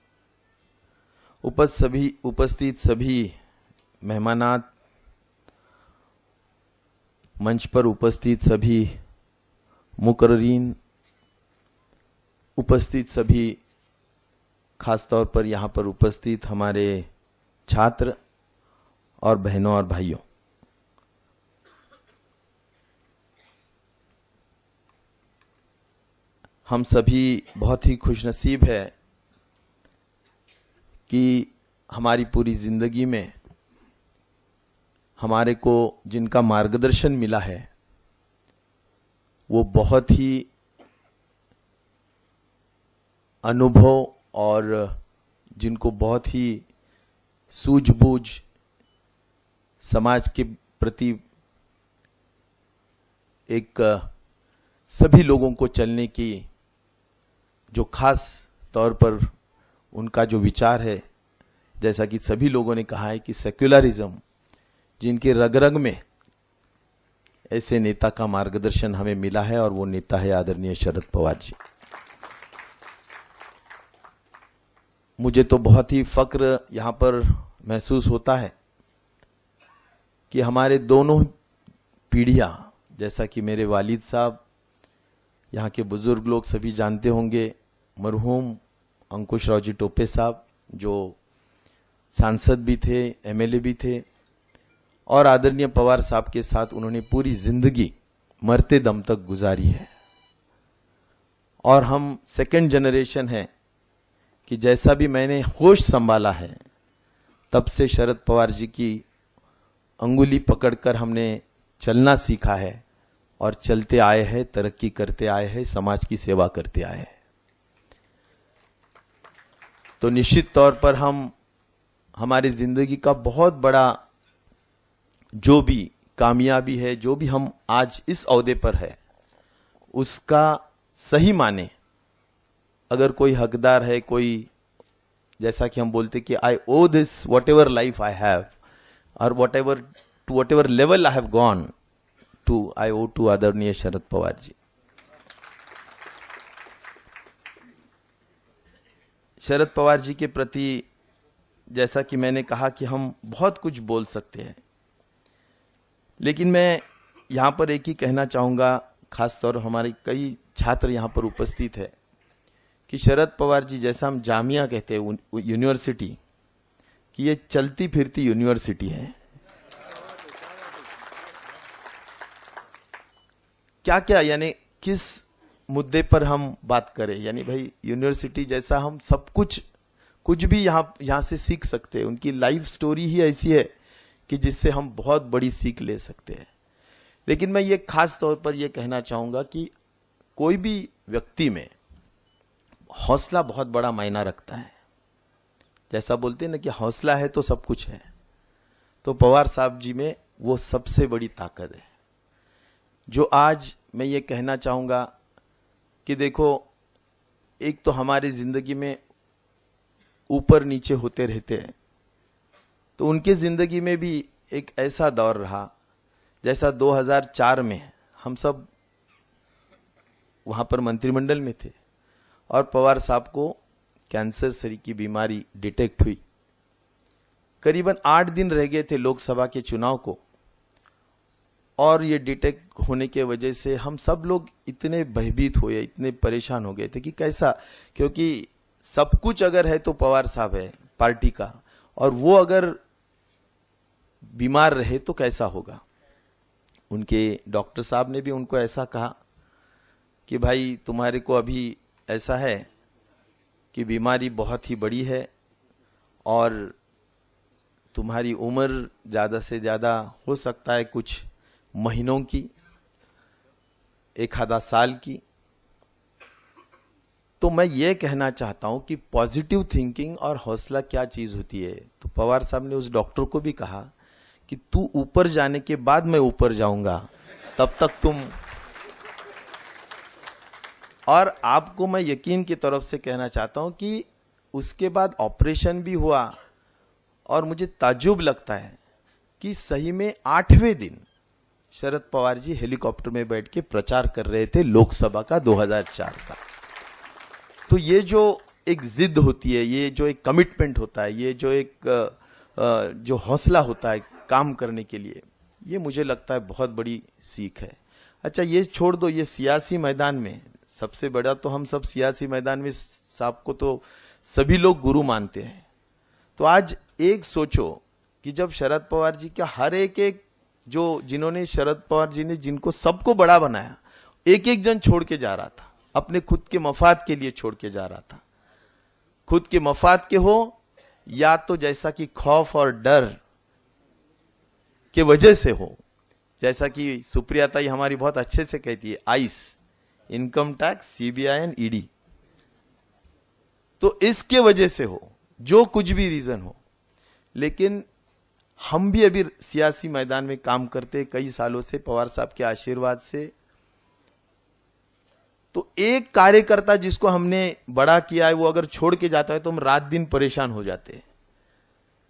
[SPEAKER 7] उपस्थित सभी मेहमानात, मंच पर उपस्थित सभी मुकर्रीन, उपस्थित सभी, खास तौर पर यहाँ पर उपस्थित हमारे छात्र और बहनों और भाइयों, हम सभी बहुत ही खुशनसीब है कि हमारी पूरी जिंदगी में हमारे को जिनका मार्गदर्शन मिला है वो बहुत ही अनुभव और जिनको बहुत ही सूझबूझ समाज के प्रति एक सभी लोगों को चलने की जो खास तौर पर उनका जो विचार है, जैसा कि सभी लोगों ने कहा है कि सेक्युलरिज्म जिनके रग रग में, ऐसे नेता का मार्गदर्शन हमें मिला है और वो नेता है आदरणीय शरद पवार जी। मुझे तो बहुत ही फक्र यहाँ पर महसूस होता है कि हमारे दोनों पीढ़ियाँ, जैसा कि मेरे वालिद साहब, यहाँ के बुजुर्ग लोग सभी जानते होंगे, मरहूम अंकुश राव जी टोपे साहब जो सांसद भी थे, एमएलए भी थे, और आदरणीय पवार साहब के साथ उन्होंने पूरी जिंदगी मरते दम तक गुजारी है। और हम सेकंड जनरेशन हैं कि जैसा भी मैंने होश संभाला है तब से शरद पवार जी की अंगुली पकड़कर हमने चलना सीखा है और चलते आए हैं, तरक्की करते आए हैं, समाज की सेवा करते आए हैं। तो निश्चित तौर पर हम हमारी जिंदगी का बहुत बड़ा जो भी कामयाबी है, जो भी हम आज इस ओहदे पर है, उसका सही माने अगर कोई हकदार है, कोई जैसा कि हम बोलते कि I owe this whatever life I have और whatever level I have gone to, I owe to आदरणीय शरद पवार जी। शरद पवार जी के प्रति जैसा कि मैंने कहा कि हम बहुत कुछ बोल सकते हैं, लेकिन मैं यहां पर एक ही कहना चाहूंगा, खासतौर हमारे कई छात्र यहां पर उपस्थित है, कि शरद पवार जी जैसा हम जामिया कहते हैं, यूनिवर्सिटी, कि ये चलती फिरती यूनिवर्सिटी है। क्या क्या यानी किस मुद्दे पर हम बात करें, यानी भाई यूनिवर्सिटी जैसा हम सब कुछ भी यहां से सीख सकते हैं। उनकी लाइफ स्टोरी ही ऐसी है कि जिससे हम बहुत बड़ी सीख ले सकते हैं। लेकिन मैं ये खास तौर पर ये कहना चाहूंगा कि कोई भी व्यक्ति में हौसला बहुत बड़ा मायना रखता है। जैसा बोलते हैं ना कि हौसला है तो सब कुछ है, तो पवार साहब जी में वो सबसे बड़ी ताकत है। जो आज मैं ये कहना चाहूंगा कि देखो, एक तो हमारी जिंदगी में ऊपर नीचे होते रहते हैं, तो उनके जिंदगी में भी एक ऐसा दौर रहा जैसा 2004 में हम सब वहां पर मंत्रिमंडल में थे और पवार साहब को कैंसर सरी की बीमारी डिटेक्ट हुई। करीबन 8 दिन रह गए थे लोकसभा के चुनाव को, और ये डिटेक्ट होने के वजह से हम सब लोग इतने भयभीत हुए, इतने परेशान हो गए थे कि कैसा, क्योंकि सब कुछ अगर है तो पवार साहब है पार्टी का, और वो अगर बीमार रहे तो कैसा होगा। उनके डॉक्टर साहब ने भी उनको ऐसा कहा कि भाई तुम्हारे को अभी ऐसा है कि बीमारी बहुत ही बड़ी है और तुम्हारी उम्र ज़्यादा से ज़्यादा हो सकता है कुछ महीनों की, एक आधा साल की। तो मैं ये कहना चाहता हूं कि पॉजिटिव थिंकिंग और हौसला क्या चीज होती है। तो पवार साहब ने उस डॉक्टर को भी कहा कि तू ऊपर जाने के बाद मैं ऊपर जाऊंगा, तब तक तुम। और आपको मैं यकीन की तरफ से कहना चाहता हूं कि उसके बाद ऑपरेशन भी हुआ, और मुझे ताज्जुब लगता है कि सही में 8वें दिन शरद पवार जी हेलीकॉप्टर में बैठ के प्रचार कर रहे थे लोकसभा का 2004 का। तो ये जो एक जिद होती है, ये जो एक कमिटमेंट होता है, ये जो एक जो हौसला होता है काम करने के लिए, ये मुझे लगता है बहुत बड़ी सीख है। अच्छा, ये छोड़ दो, ये सियासी मैदान में सबसे बड़ा तो हम सब सियासी मैदान में साहब को तो सभी लोग गुरु मानते हैं। तो आज एक सोचो कि जब शरद पवार जी का हर एक जो जिन्होंने शरद पवार जी ने जिनको सबको बड़ा बनाया, एक एक जन छोड़ के जा रहा था, अपने खुद के मफाद के लिए छोड़ के जा रहा था। खुद के मफाद के हो या तो जैसा कि खौफ और डर के वजह से हो, जैसा कि सुप्रिया ताई हमारी बहुत अच्छे से कहती है, ice, income tax, CBI and ED. तो इसके वजह से हो, जो कुछ भी रीजन हो, लेकिन हम भी अभी सियासी मैदान में काम करते कई सालों से पवार साहब के आशीर्वाद से। तो एक कार्यकर्ता जिसको हमने बड़ा किया है, वो अगर छोड़ के जाता है तो हम रात दिन परेशान हो जाते हैं।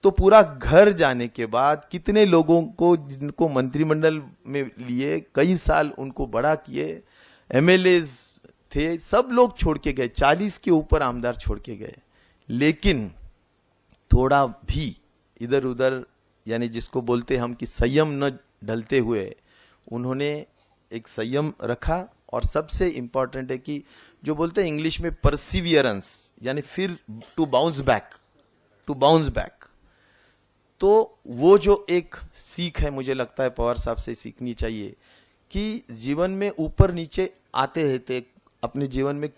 [SPEAKER 7] तो पूरा घर जाने के बाद कितने लोगों को जिनको मंत्रिमंडल में लिए, कई साल उनको बड़ा किए, एमएलएज थे, सब लोग छोड़ के गए, 40 के ऊपर आमदार छोड़ के गए। लेकिन थोड़ा भी इधर उधर, यानी जिसको बोलते हम कि संयम न ढलते हुए, उन्होंने एक संयम रखा। और सबसे इंपॉर्टेंट है कि जो बोलते हैं इंग्लिश में परसिवियरेंस, यानी फिर टू बाउंस बैक। तो वो जो एक सीख है, मुझे लगता है पवार साहब से सीखनी चाहिए कि जीवन में ऊपर नीचे आते रहते, अपने जीवन में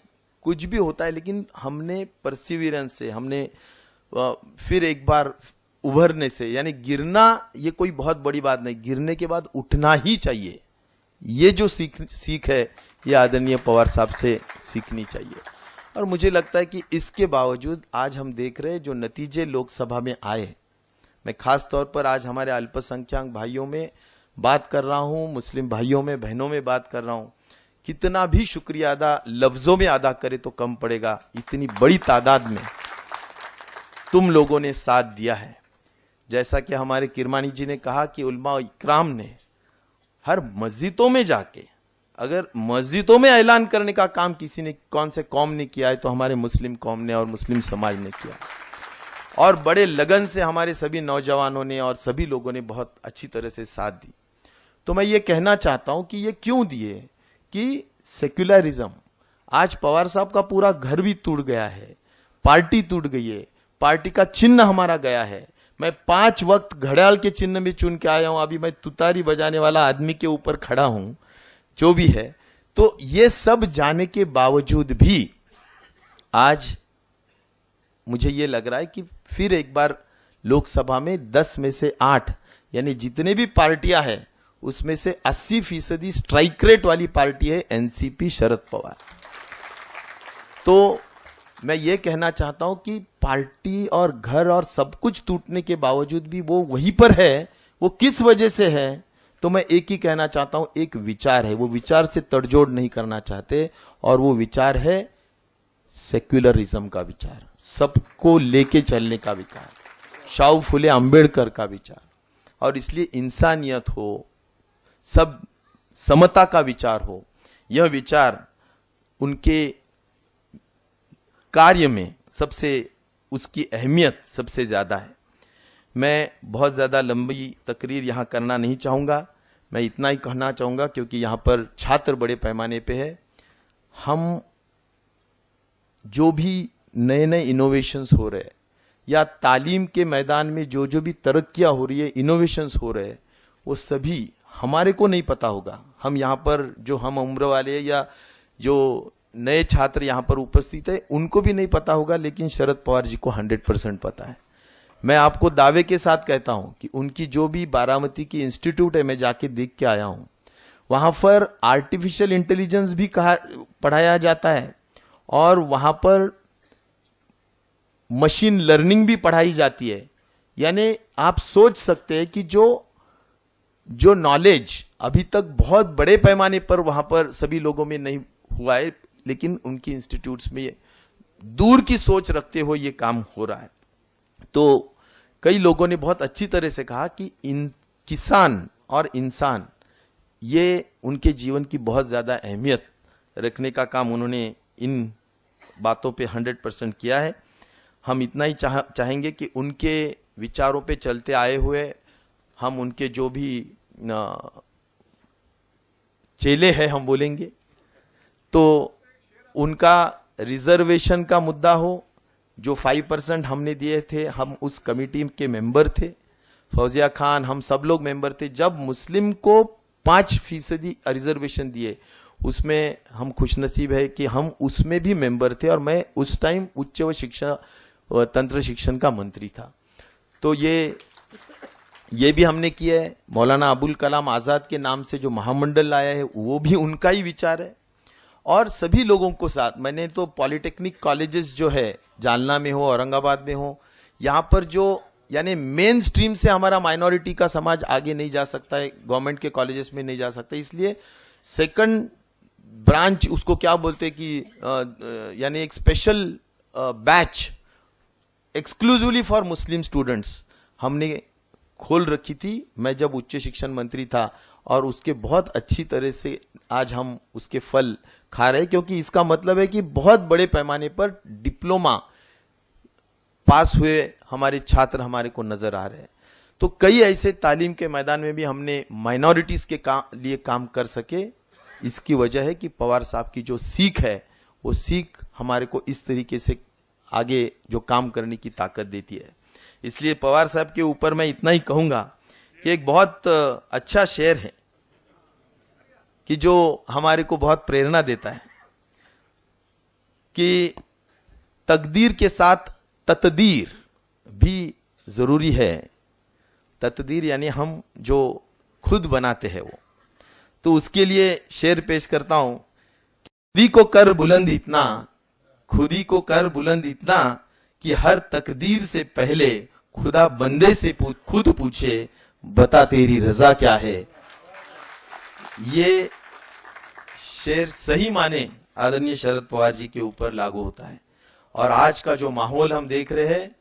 [SPEAKER 7] कुछ भी होता है, लेकिन हमने परसिवियरेंस से हमने फिर एक बार उभरने से, यानी गिरना ये कोई बहुत बड़ी बात नहीं, गिरने के बाद उठना ही चाहिए। ये जो सीख है ये आदरणीय पवार साहब से सीखनी चाहिए। और मुझे लगता है कि इसके बावजूद आज हम देख रहे हैं जो नतीजे लोकसभा में आए, मैं खास तौर पर आज हमारे अल्पसंख्यक भाइयों में बात कर रहा हूं, मुस्लिम भाइयों में बहनों में बात कर रहा हूं, कितना भी शुक्रिया अदा लफ्जों में अदा करे तो कम पड़ेगा। इतनी बड़ी तादाद में तुम लोगों ने साथ दिया है। जैसा कि हमारे किरमानी जी ने कहा कि उलमा इकराम ने हर मस्जिदों में जाके, अगर मस्जिदों में ऐलान करने का काम किसी ने, कौन से कौम ने किया है, तो हमारे मुस्लिम कौम ने और मुस्लिम समाज ने किया। और बड़े लगन से हमारे सभी नौजवानों ने और सभी लोगों ने बहुत अच्छी तरह से साथ दी। तो मैं ये कहना चाहता हूं कि ये क्यों दिए कि सेक्युलरिज्म, आज पवार साहब का पूरा घर भी टूट गया है, पार्टी टूट गई है, पार्टी का चिन्ह हमारा गया है। मैं 5 वक्त घड़ियाल के चिन्ह में चुन के आया हूं, अभी मैं तुतारी बजाने वाला आदमी के ऊपर खड़ा हूं, जो भी है। तो ये सब जाने के बावजूद भी आज मुझे ये लग रहा है कि फिर एक बार लोकसभा में 10 में से 8, यानी जितने भी पार्टियां हैं उसमें से 80% स्ट्राइक रेट वाली पार्टी है एनसीपी शरद पवार। तो मैं ये कहना चाहता हूं कि पार्टी और घर और सब कुछ टूटने के बावजूद भी वो वहीं पर है। वो किस वजह से है? तो मैं एक ही कहना चाहता हूं, एक विचार है, वो विचार से तड़जोड़ नहीं करना चाहते, और वो विचार है सेक्युलरिज्म का विचार, सबको लेके चलने का विचार, शाहू फुले अंबेडकर का विचार। और इसलिए इंसानियत हो, सब समता का विचार हो, यह विचार उनके कार्य में सबसे, उसकी अहमियत सबसे ज्यादा है। मैं बहुत ज्यादा लंबी तकरीर यहां करना नहीं चाहूंगा, मैं इतना ही कहना चाहूंगा क्योंकि यहां पर छात्र बड़े पैमाने पे है। हम जो भी नए नए इनोवेशंस हो रहे हैं, या तालीम के मैदान में जो जो भी तरक्कियां हो रही है, इनोवेशंस हो रहे हैं, वो सभी हमारे को नहीं पता होगा। हम यहाँ पर जो हम उम्र वाले या जो नए छात्र यहाँ पर उपस्थित है उनको भी नहीं पता होगा, लेकिन शरद पवार जी को 100% पता है। मैं आपको दावे के साथ कहता हूं कि उनकी जो भी बारामती की इंस्टीट्यूट है, मैं जाके देख के आया हूं, वहां पर आर्टिफिशियल इंटेलिजेंस भी पढ़ाया जाता है, और वहां पर मशीन लर्निंग भी पढ़ाई जाती है। यानी आप सोच सकते हैं कि जो नॉलेज अभी तक बहुत बड़े पैमाने पर वहां पर सभी लोगों में नहीं हुआ है, लेकिन उनकी इंस्टीट्यूट्स में ये दूर की सोच रखते हुए ये काम हो रहा है। तो कई लोगों ने बहुत अच्छी तरह से कहा कि किसान और इंसान, ये उनके जीवन की बहुत ज्यादा अहमियत रखने का काम उन्होंने इन बातों पे 100% किया है। हम इतना ही चाहेंगे कि उनके विचारों पे चलते आए हुए हम उनके जो भी चेले हैं हम बोलेंगे, तो उनका रिजर्वेशन का मुद्दा हो, जो 5% हमने दिए थे, हम उस कमेटी के मेंबर थे, फौजिया खान, हम सब लोग मेंबर थे। जब मुस्लिम को 5% रिजर्वेशन दिए, उसमें हम खुशनसीब है कि हम उसमें भी मेंबर थे, और मैं उस टाइम उच्च व शिक्षा तंत्र शिक्षण का मंत्री था। तो ये भी हमने किया है। मौलाना अबुल कलाम आजाद के नाम से जो महामंडल आया है वो भी उनका ही विचार है। और सभी लोगों को साथ, मैंने तो पॉलिटेक्निक कॉलेजेस जो है जालना में हो, औरंगाबाद में हो, यहाँ पर जो यानी मेन स्ट्रीम से हमारा माइनॉरिटी का समाज आगे नहीं जा सकता है, गवर्नमेंट के कॉलेजेस में नहीं जा सकता, इसलिए सेकंड ब्रांच उसको क्या बोलते हैं कि यानी एक special batch exclusively for Muslim students हमने खोल रखी थी, मैं जब उच्च शिक्षण मंत्री था, और उसके बहुत अच्छी तरह से आज हम उसके फल खा रहे हैं, क्योंकि इसका मतलब है कि बहुत बड़े पैमाने पर डिप्लोमा पास हुए हमारे छात्र हमारे को नजर आ रहे हैं। तो कई ऐसे तालीम के मैदान में भी हमने माइनॉरिटीज के लिए काम कर सके। इसकी वजह है कि पवार साहब की जो सीख है, वो सीख हमारे को इस तरीके से आगे जो काम करने की ताकत देती है। इसलिए पवार साहब के ऊपर मैं इतना ही कहूंगा कि एक बहुत अच्छा शेर है कि जो हमारे को बहुत प्रेरणा देता है कि तकदीर के साथ तकदीर भी जरूरी है। तकदीर यानी हम जो खुद बनाते हैं वो, तो उसके लिए शेर पेश करता हूं। खुदी को कर बुलंद इतना, खुदी को कर बुलंद इतना कि हर तकदीर से पहले खुदा बंदे से खुद पूछे, बता तेरी रजा क्या है। ये शेर सही माने आदरणीय शरद पवार जी के ऊपर लागू होता है। और आज का जो माहौल हम देख रहे हैं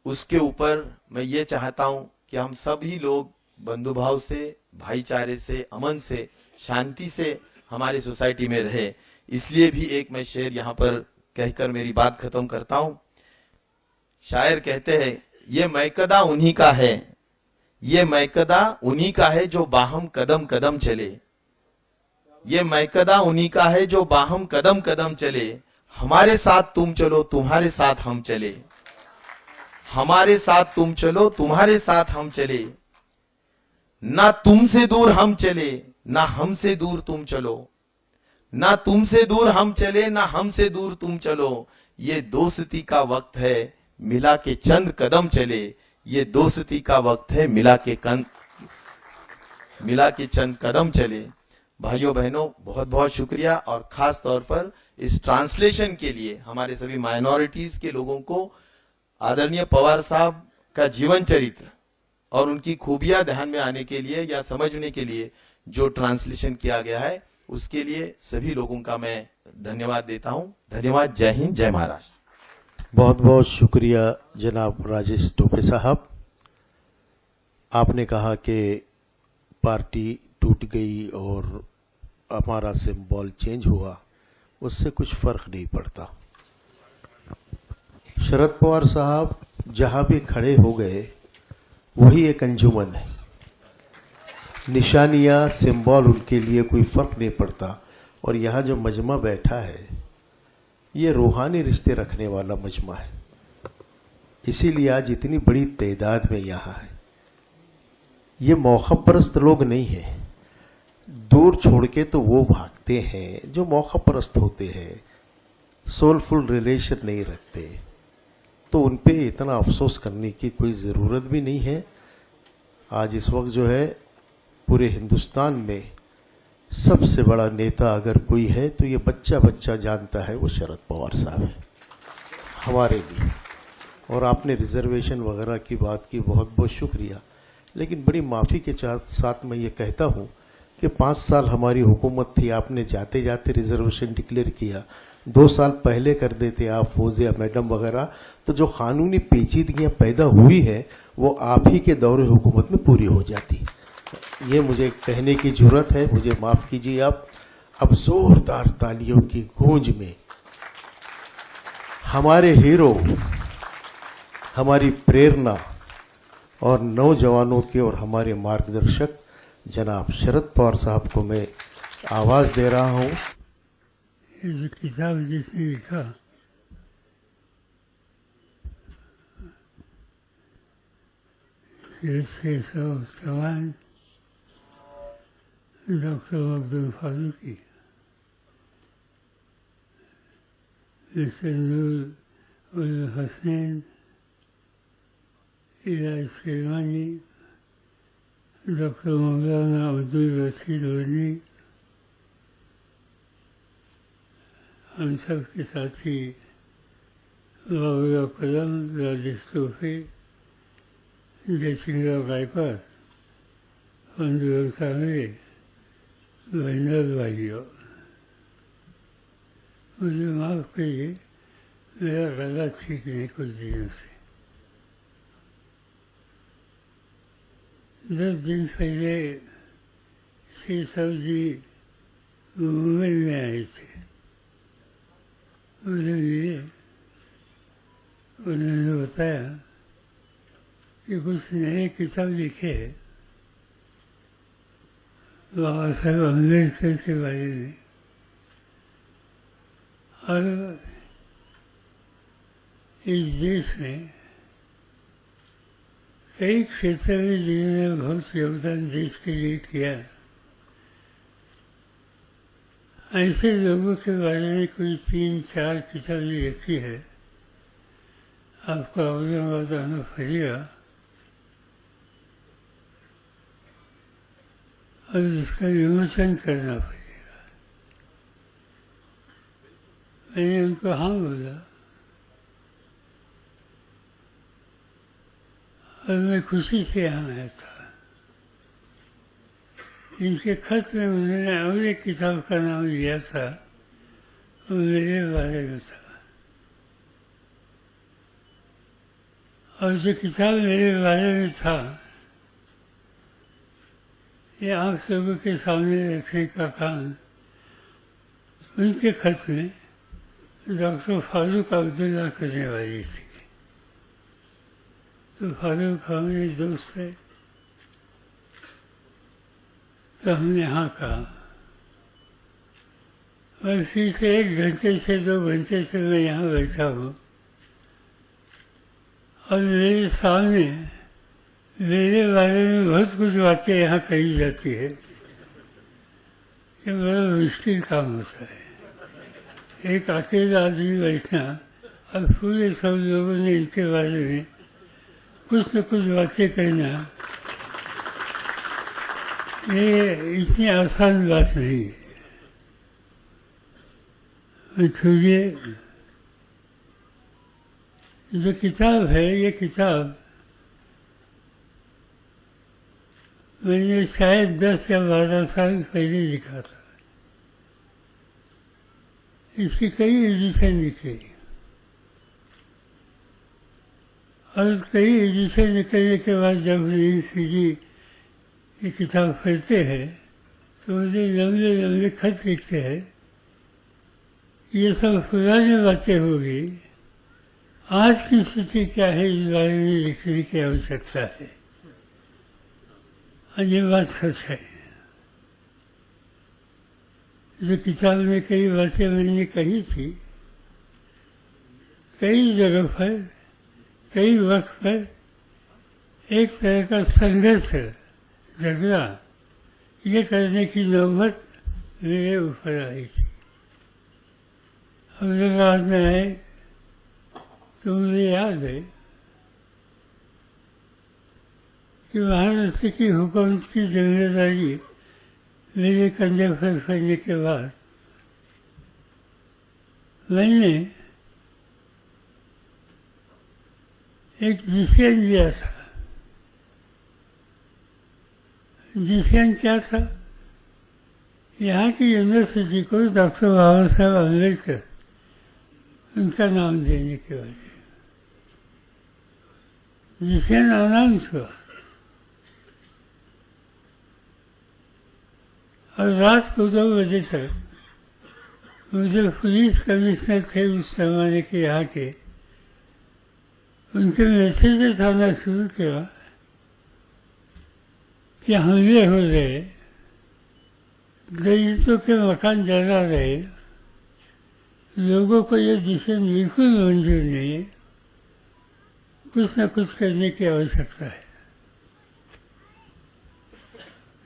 [SPEAKER 7] उसके ऊपर मैं ये चाहता हूं कि हम सभी लोग बंधुभाव से, भाईचारे से, अमन से, शांति से हमारी सोसाइटी में रहे। इसलिए भी एक मैं शेर यहां पर कहकर मेरी बात खत्म करता हूं। शायर कहते हैं, ये मैकदा उन्हीं का है, ये मैकदा उन्हीं का है जो बाहम कदम कदम चले। ये मैकदा उन्हीं का है जो बाहम कदम कदम चले। हमारे साथ तुम चलो, तुम्हारे साथ हम चले। हमारे साथ तुम चलो, तुम्हारे साथ हम चले। ना तुमसे दूर हम चले, ना हमसे दूर तुम चलो। ना तुमसे दूर हम चले, ना हमसे दूर तुम चलो। ये दोस्ती का वक्त है, मिला के चंद कदम चले। ये दोस्ती का वक्त है, मिला के चंद कदम चले। भाइयों बहनों, बहुत बहुत शुक्रिया। और खास तौर पर इस ट्रांसलेशन के लिए हमारे सभी माइनॉरिटीज के लोगों को आदरणीय पवार साहब का जीवन चरित्र और उनकी खूबियां ध्यान में आने के लिए या समझने के लिए जो ट्रांसलेशन किया गया है, उसके लिए सभी लोगों का मैं धन्यवाद देता हूं। धन्यवाद। जय हिंद, जय महाराष्ट्र।
[SPEAKER 1] बहुत बहुत शुक्रिया जनाब राजेश टोपे साहब। आपने कहा कि पार्टी टूट गई और हमारा सिंबल चेंज हुआ, उससे कुछ फर्क नहीं पड़ता। शरद पवार साहब जहां भी खड़े हो गए वही एक अंजुमन है। निशानियां, सिंबल, उनके लिए कोई फर्क नहीं पड़ता। और यहाँ जो मजमा बैठा है ये रूहानी रिश्ते रखने वाला मजमा है, इसीलिए आज इतनी बड़ी तादाद में यहाँ है। ये मौका परस्त लोग नहीं हैं। दूर छोड़ के तो वो भागते हैं जो मौका परस्त होते हैं, सोलफुल रिलेशन नहीं रखते। तो उन पे इतना अफसोस करने की कोई ज़रूरत भी नहीं है। आज इस वक्त जो है पूरे हिंदुस्तान में सबसे बड़ा नेता अगर कोई है तो ये बच्चा बच्चा जानता है, वो शरद पवार साहब है हमारे लिए। और आपने रिजर्वेशन वगैरह की बात की, बहुत बहुत शुक्रिया। लेकिन बड़ी माफ़ी के साथ मैं ये कहता हूँ कि 5 साल हमारी हुकूमत थी, आपने जाते जाते रिजर्वेशन डिक्लेयर किया। 2 साल पहले कर देते आप, फौजिया मैडम वगैरह, तो जो कानूनी पेचीदगियाँ पैदा हुई हैं वो आप ही के दौरे हुकूमत में पूरी हो जाती। ये मुझे कहने की जरूरत है, मुझे माफ़ कीजिए आप। अब जोरदार तालियों की गूंज में हमारे हीरो, हमारी प्रेरणा और नौजवानों के और हमारे मार्गदर्शक जनाब शरद पवार साहब को मैं आवाज़ दे रहा हूँ।
[SPEAKER 8] ये जो किताब जिसने लिखा, चौहान, डॉक्टर अब्दुल फारूकी, उल हसनैन, इलाज किरमानी, डॉक्टर मौलाना अब्दुल रशीद वली, हम सब के साथी बाबुल कलम, राजेश टोपे, जयसिंहराव गायकवाड़, फंदुल कांगड़े, महेंद्र भाइयों, मुझे माफ़ करिए, मेरा गला ठीक नहीं कुछ दिनों से। 10 दिन पहले श्री साहब जी मुंबई में आए थे। उन्होंने बताया कि कुछ नए किताब लिखे बाबा साहेब अम्बेडकर के बारे में, और इस देश में कई क्षेत्र में जिन्होंने बहुत योगदान देश के लिए किया, ऐसे लोगों के बारे में कोई 3-4 किताबें लिखी है। आपको औरंगाबाद आना पड़ेगा और इसका विमोचन करना पड़ेगा। मैंने उनको हाँ बोला और मैं खुशी से यहाँ आया था। इनके खत में उन्होंने और एक किताब का नाम लिया था, वो मेरे बारे में था। और जो किताब मेरे बारे में था, ये आप लोगों के सामने रखने का काम उनके खत में डॉक्टर फारूक अब्दुल्ला करने वाली थी। तो फारूक हमारे दोस्त है, तो हमने हाँ कहा। और फिर से 1 घंटे से 2 घंटे से मैं यहाँ बैठा हूँ और मेरे सामने मेरे बारे में बहुत कुछ बातें यहाँ कही जाती है। ये बड़ा मुश्किल काम होता है, एक अकेला आदमी बैठना और पूरे सब लोगों ने इनके बारे में कुछ न कुछ बातें कहना, ये इतनी आसान बात नहीं है। छोड़िए, जो किताब है, ये किताब मैंने शायद 10 या 12 साल पहले लिखा था। इसकी कई एडिशन निकली और कई एडिशन निकलने के बाद जब जी ये किताब पढ़ते हैं तो मुझे लंबे लंबे खत लिखते हैं, ये सब पुरानी बातें होगी, आज की स्थिति क्या है इस बारे में लिखने की आवश्यकता है। और ये बात सच है। जो किताब में कई बातें मैंने कही थी, कई जगह पर कई वक्त पर एक तरह का संघर्ष, झगड़ा ये करने की नौबत मेरे ऊपर आई थी। हम लोग आज में आए तो मुझे याद है कि महाराष्ट्र की हुकूमत की जिम्मेदारी मेरे कंधे पर पड़ने के बाद मैंने एक डिसीजन लिया था। डिसीजन क्या था? यहाँ की यूनिवर्सिटी को डॉक्टर बाबा साहब अम्बेडकर उनका नाम देने के वजह डिसीजन अनाउंस हुआ और रात को 2 बजे तक मुझे पुलिस कमिश्नर थे उस जमाने के यहाँ के, उनके मैसेजेस आना शुरू किया कि हमले हो रहे, दलितों के मकान जला रहे, लोगों को ये डिसीजन बिल्कुल मंजूर नहीं है, कुछ न कुछ करने की आवश्यकता है।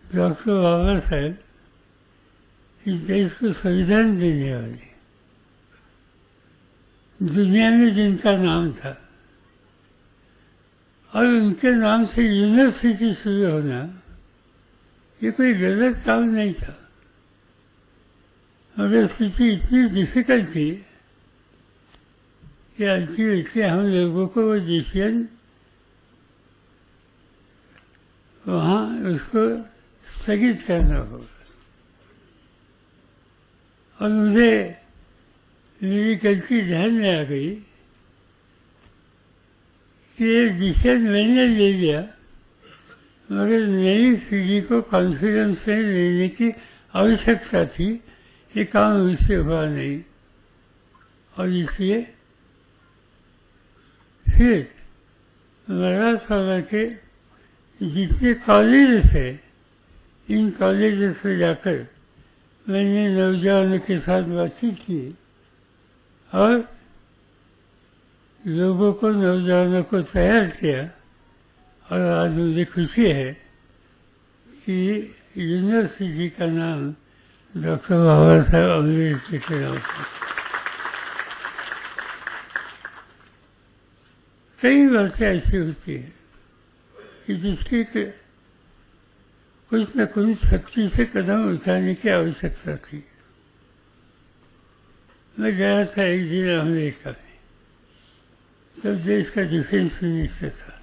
[SPEAKER 8] डॉक्टर बाबा साहब इस देश को संविधान देने वाले, दुनिया में जिनका नाम था, और उनके नाम से यूनिवर्सिटी शुरू होना ये कोई गलत काम नहीं था। मगर स्थिति इतनी डिफिकल्ट थी कि अल्टीमेटली हम लोगों को वो डिसीजन वहाँ उसको स्थगित करना होगा। और मुझे मेरी गलती ध्यान में आ गई कि ये डिसीजन मैंने ले लिया, मगर नई पीढ़ी को कॉन्फिडेंस में लेने की आवश्यकता थी, ये काम उससे हुआ नहीं। और इसलिए फिर मराठवाड़ा के जितने कॉलेज थे, इन कॉलेजेस पे जाकर मैंने नौजवानों के साथ बातचीत की और लोगों को, नौजवानों को तैयार किया। और आज मुझे खुशी है कि यूनिवर्सिटी का नाम डॉक्टर बाबा साहब अम्बेडकर के नाम से। कई बातें ऐसी होती हैं कि जिसकी कुछ न कुछ सख्ती से कदम उठाने की आवश्यकता थी। मैं गया था एक दिन अमेरिका में, तब देश का डिफेंस मिनिस्टर था।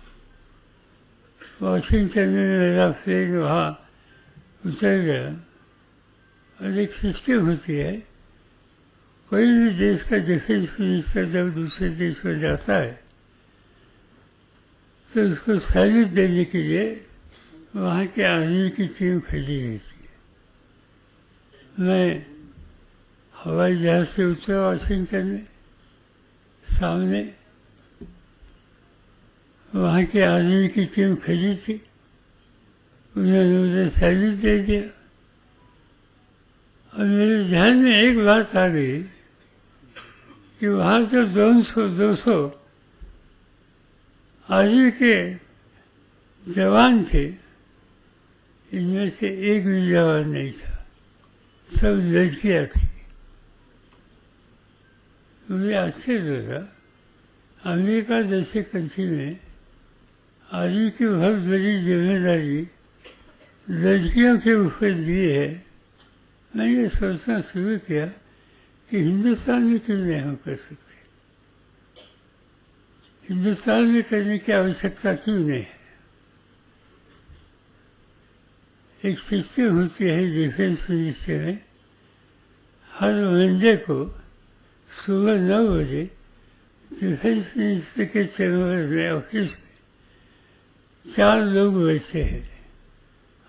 [SPEAKER 8] वॉशिंगटन में मेरा फ्लैग वहाँ उतर गया। और एक सिस्टम होती है, कोई भी देश का डिफेंस मिनिस्टर जब दूसरे देश में जाता है तो उसको सैल्यूट देने के लिए वहाँ के आर्मी की टीम खड़ी रहती है। मैं हवाई जहाज से उतरा वाशिंगटन में, सामने वहाँ के आर्मी की टीम खड़ी थी। उन्होंने मुझे सैल्यूट दे दिया और मेरे ध्यान में एक बात आ गई कि वहाँ जो 200 आर्मी के जवान थे, इनमें से एक भी जवान नहीं था, सब लड़कियाँ थी। मुझे आश्चर्य लगा, अमेरिका जैसे कंट्री में आर्मी की बहुत बड़ी जिम्मेदारी लड़कियों के ऊपर दी है। मैं ये सोचना शुरू किया कि हिंदुस्तान में क्यों नहीं हम कर सकते, हिंदुस्तान में करने की आवश्यकता क्यों नहीं है। एक सिस्टम होती है डिफेंस मिनिस्ट्री में, हर मंडे को सुबह 9 बजे डिफेंस मिनिस्टर के चैम्बर में, ऑफिस में 4 लोग बैठते हैं,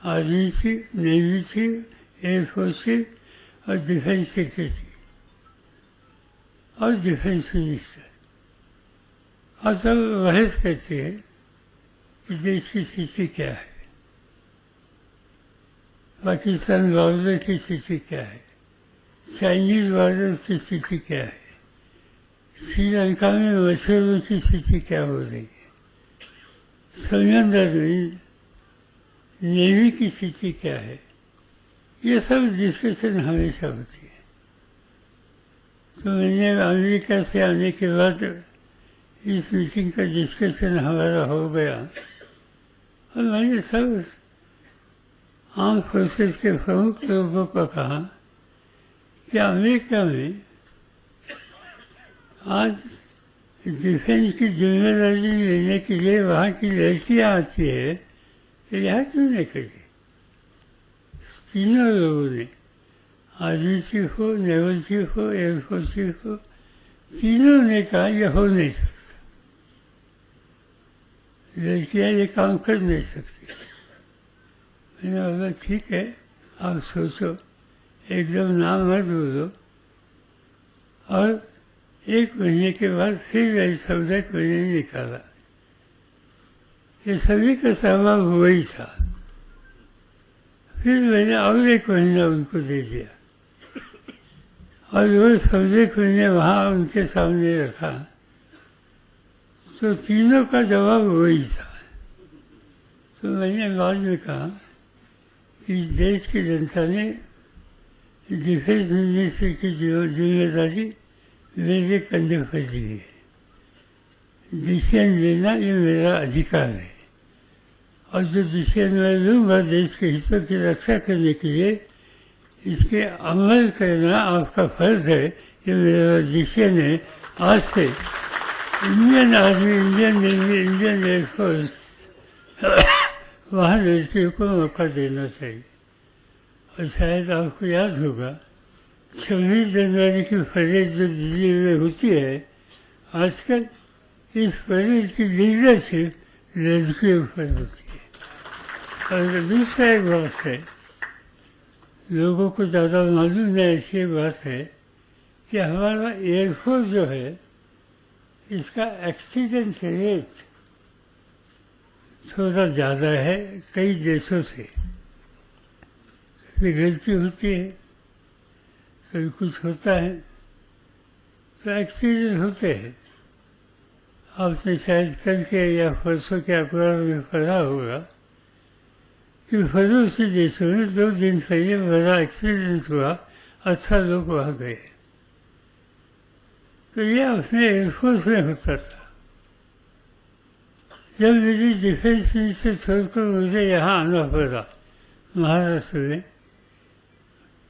[SPEAKER 8] army chief, navy chief, air force chief और डिफेंस सेक्रेटरी और डिफेंस मिनिस्टर। और सब बहस करते हैं कि देश की स्थिति क्या है, पाकिस्तान बॉर्डर की स्थिति क्या है, चाइनीज बॉर्डर की स्थिति क्या है, श्रीलंका में मछुआरों की स्थिति क्या हो रही है, समंदर में नेवी की स्थिति क्या है। ये सब डिस्कशन हमेशा होती है। तो मैंने अमेरिका से आने के बाद इस मीटिंग का डिस्कशन हमारा हो गया और मैंने सब आर्म फोर्सेस के प्रमुख लोगों को कहा कि अमेरिका में आज डिफेंस की जिम्मेदारी लेने के लिए वहाँ की लड़कियाँ आती है, तो यहाँ क्यों नहीं करी। तीनों लोगों ने, आर्मी चीफ हो, नेवल चीफ हो, एयरफोर्स चीफ हो, तीनों ने कहा यह हो नहीं सकता, लड़कियाँ ये काम कर नहीं सकती। मैंने बोला ठीक है, आप सोचो, एकदम नाम मत बोलो। और 1 महीने के बाद फिर यही सब्जेक्ट मैंने निकाला। ये सभी का स्वभाव वही था। फिर मैंने और 1 महीना उनको दे दिया और वो सब्जेक्ट मैंने वहाँ उनके सामने रखा, तो तीनों का जवाब वही था। तो मैंने बाद में कहा कि देश की जनता ने डिफेंस मिनिस्ट्री की जिम्मेदारी मेरे कंधे पर दी है, डिसीजन लेना ये मेरा अधिकार है और जो डिसीजन मैं लूँगा देश के हितों की रक्षा करने के लिए, इसके अमल करना आपका फर्ज है। ये मेरा डिसीजन है। आज से Indian army, Indian navy, Indian air force वहाँ लड़कियों को मौका देना चाहिए। और शायद आपको याद होगा 26 जनवरी की परेड जो दिल्ली में होती है, आजकल इस परेड की लीडरशिप लड़कियों पर होती है। और दूसरा एक बात है, लोगों को ज़्यादा मालूम नहीं, ऐसी बात है कि हमारा एयरफोर्स जो है, इसका एक्सीडेंट रेट थोड़ा ज़्यादा है कई देशों से। कभी गलती होती है, कभी कुछ होता है, तो एक्सीडेंट होते हैं। आपने शायद कल के या परसों के अखबार में पढ़ा होगा कि पड़ोसी देशों में 2 दिन पहले बड़ा एक्सीडेंट हुआ, अच्छा लोग वहाँ गए। तो ये अपने एयरफोर्स में होता था। जब मेरी डिफेंस मिनिस्टर छोड़कर मुझे यहाँ आना पड़ा, महाराष्ट्र में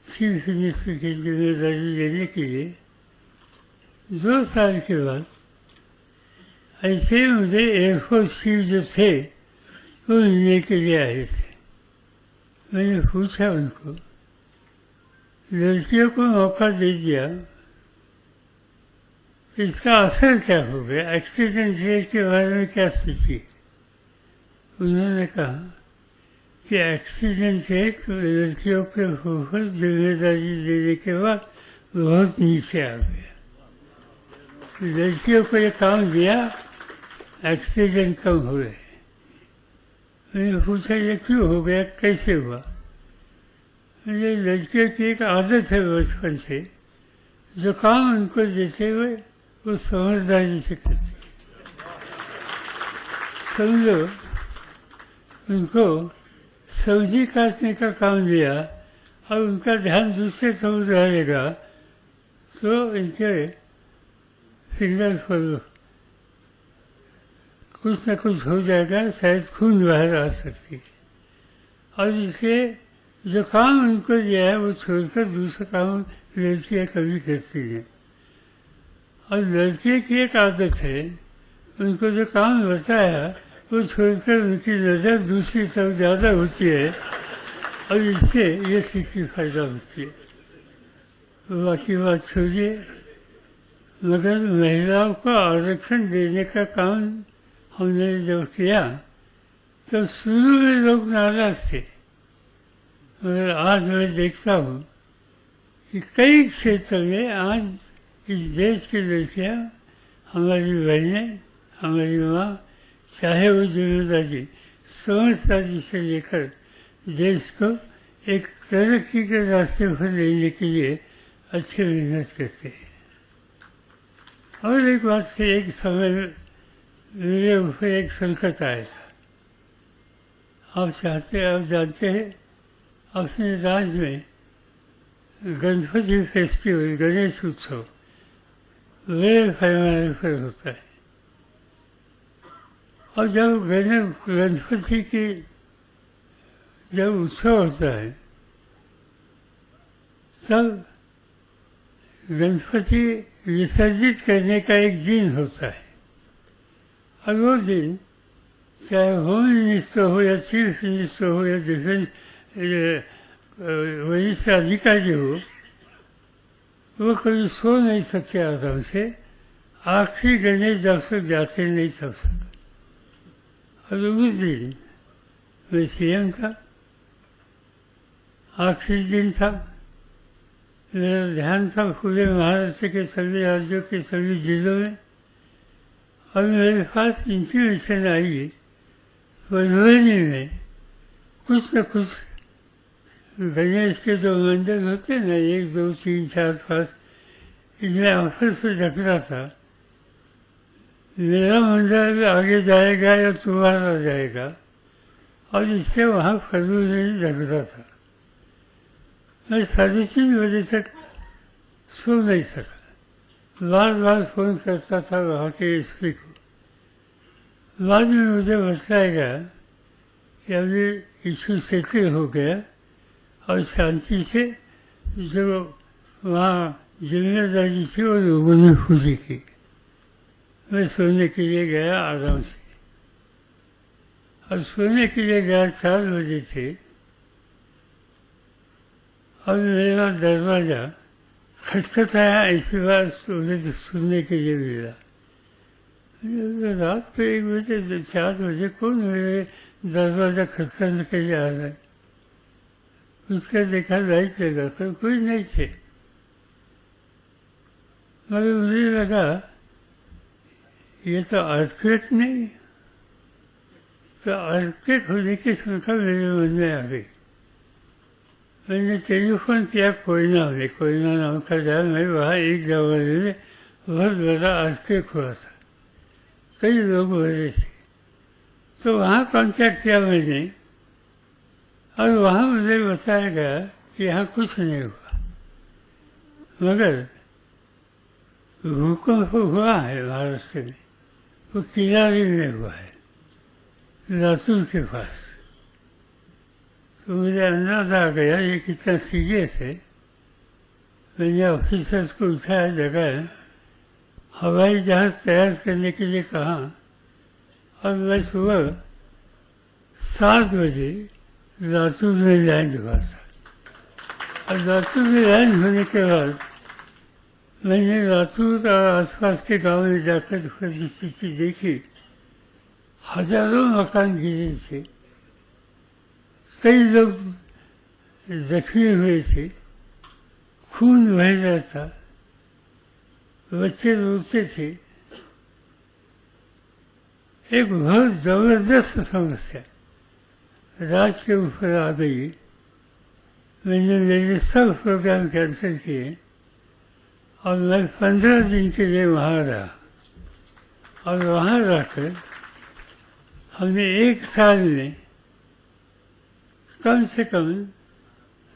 [SPEAKER 8] चीफ मिनिस्टर की जिम्मेदारी लेने के लिए 2 साल के बाद ऐसे मुझे एयरफोर्स चीफ जो थे वो मिलने के लिए आए थे। मैंने पूछा उनको, लड़कियों को मौका दे दिया तो इसका असर क्या हो गया, एक्सीडेंट रेट के बारे में क्या स्थिति? उन्होंने कहा कि एक्सीडेंट रेट लड़कियों के ऊपर जिम्मेदारी देने के बाद बहुत नीचे आ गया। लड़कियों को ये काम दिया, एक्सीडेंट कम हुए। मैंने पूछा ये क्यों हो गया, कैसे हुआ? मुझे लड़कियों की एक आदत है बचपन से, जो काम उनको देते हुए वो समझदारी से करते। समझो उनको सब्जी काटने का काम दिया और उनका ध्यान दूसरे समझ रहेगा तो इनके फिंगर पर कुछ न कुछ हो जाएगा, शायद खून बाहर आ सकती है। और इसलिए जो काम उनको दिया है वो छोड़कर दूसरा काम लड़कियाँ कभी करती हैं। और लड़के की एक आदत है, उनको जो काम बताया वो छोड़कर उनकी नज़र दूसरी तरफ ज़्यादा होती है और इससे ये स्थिति फायदा होती है। बाकी बात छोड़िए, मगर महिलाओं को आरक्षण देने का काम हमने जब किया तो शुरू में लोग नाराज थे, मगर आज मैं देखता हूँ कि कई क्षेत्र में आज इस देश की लड़कियाँ, हमारी बहनें, हमारी माँ, चाहे वो जिम्मेदारी समझदारी से लेकर देश को एक तरक्की के रास्ते पर लेने के लिए अच्छी मेहनत करते हैं। और एक बात से, एक समय मेरे ऊपर एक संकट आया था। आप जानते हैं अपने राज्य में गणपति फेस्टिवल, गणेश उत्सव बड़े पैमाने पर होता है। और जब गणपति की जब उत्सव होता है तब गणपति विसर्जित करने का एक दिन होता है। और वो दिन चाहे होम मिनिस्टर हो या चीफ मिनिस्टर हो या डिफेंस वरिष्ठ अधिकारी हो, वो कभी सो नहीं सकते आराम से। आखिरी गणेश जब तक जाते नहीं तब तक। और उस दिन मैं सीएम था, आखिरी दिन था, मेरा ध्यान था पूरे महाराष्ट्र के सभी राज्यों के सभी जिलों में। और मेरे पास इंटीमेशन आई मधुबनी में कुछ न कुछ गणेश के जो मंदिर होते हैं ना, 1, 2, 3, 4, 5, इनमें आपस में झगड़ा था, मेरा मंदिर आगे जाएगा या तुम्हारा जाएगा, और इससे वहाँ फजूल नहीं झगड़ा था। मैं 3:30 बजे तक सो नहीं सका, बार बार फ़ोन करता था वहाँ के एसपी को। बाद में मुझे बताया गया कि अभी इशू सेटल हो गया और शांति से जो वहाँ जिम्मेदारी थी वो लोगों ने पूरी की। मैं सोने के लिए गया आराम से, और सोने के लिए गया 4 बजे थे, और मेरा दरवाज़ा खटखटाया। ऐसी बात मुझे सुनने के लिए मिला। रात को 1 बजे 4 बजे कौन मेरे दरवाज़ा खटखटाने के लिए आ रहा है? उसका देखा लाइट लगा कर कोई नहीं थे, मगर मुझे लगा ये तो अर्थक्वेक नहीं। तो अर्थक्वेक होने की शंका मेरे मन में आ गई। मैंने टेलीफोन किया कोयना में, कोयना नाम का जगह में, वहाँ एक जमाने में बहुत बड़ा अर्थक्वेक हुआ था, कई लोग मरे थे। तो वहाँ कांटेक्ट किया मैंने, और वहाँ मुझे बताया गया कि यहाँ कुछ नहीं हुआ, मगर भूकंप हुआ है महाराष्ट्र में। वो किलारी में हुआ है, लातूर के पास। तो मुझे अंदाजा आ गया ये कितना सीरियस है। मैंने ऑफिसर्स को उठाया, जगह हवाई जहाज़ तैयार करने के लिए कहा, और मैं सुबह 7 बजे लातूर में लैंड हुआ था। और लातूर में लैंड होने के बाद मैंने लातूर और आसपास के गांव में जाकर स्थिति देखी। हजारों मकान गिरे थे, कई लोग जख्मी हुए थे, खून बह रहा था, बच्चे रोते थे। एक बहुत जबरदस्त समस्या राज के ऊपर आ गई। मैंने मेरे सब प्रोग्राम कैंसिल किए और मैं 15 दिन के लिए वहाँ रहा। और वहाँ रहकर हमने 1 साल में कम से कम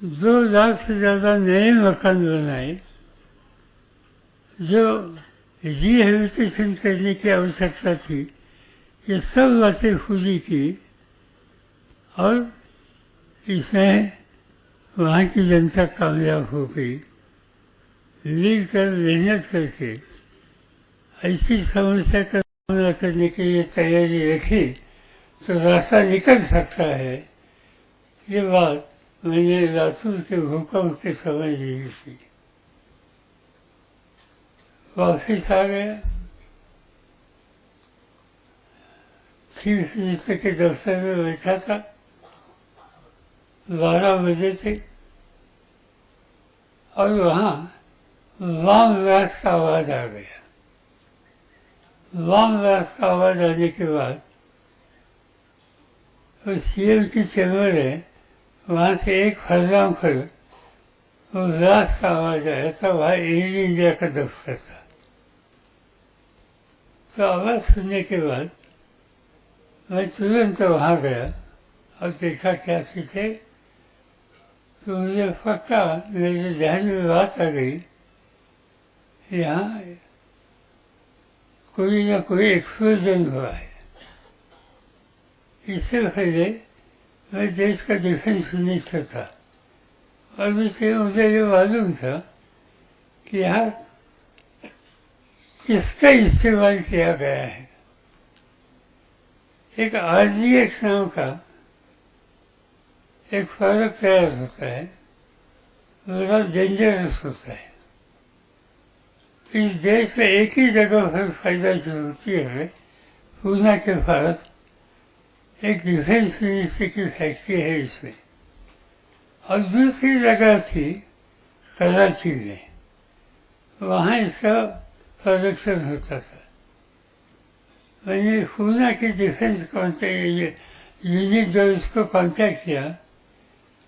[SPEAKER 8] 2 लाख से ज़्यादा नए मकान बनाए। जो रिहेबिलिटेशन करने की आवश्यकता थी, ये सब बातें पूरी की। और इसमें वहाँ की जनता कामयाब हो गई। मिलकर मेहनत करके ऐसी समस्या का सामना करने के लिए तैयारी रखी तो रास्ता निकल सकता है। ये बात मैंने लातूर के भूकंप के समय देखी थी। वापिस आ गया, चीफ मिनिस्टर के दफ्तर में बैठा था। 12 बजे थे और वहाँ वाम राज का आवाज़ आ गया। वाम राज का आवाज़ आने के बाद वो सीएम की चैम्बर है, वहाँ से एक फर्राम पर वो राज का आवाज़ आया था। वहाँ एयर इंडिया का दफ्तर था। तो आवाज़ सुनने के बाद मैं तुरंत वहाँ गया और देखा क्या चीज़ है। तो मुझे पक्का मेरे ध्यान में बात आ गई, यहाँ कोई ना कोई एक्सप्लोजन हुआ है। इससे पहले मैं देश का डिफेंस मिनिस्टर था और मुझे ये मालूम था कि यहाँ किसका इस्तेमाल किया गया है। एक RGX नाम का एक प्रोडक्ट तैयार होता है, बड़ा डेंजरस होता है। इस देश में एक ही जगह पर फायदा होती है, पूना के पास एक डिफेंस मिनिस्ट्री की फैक्ट्री है इसमें, और दूसरी जगह थी कराची में, वहाँ इसका प्रोडक्शन होता था। मैंने पूना की डिफेंस यूनिट जो इसको कॉन्टैक्ट किया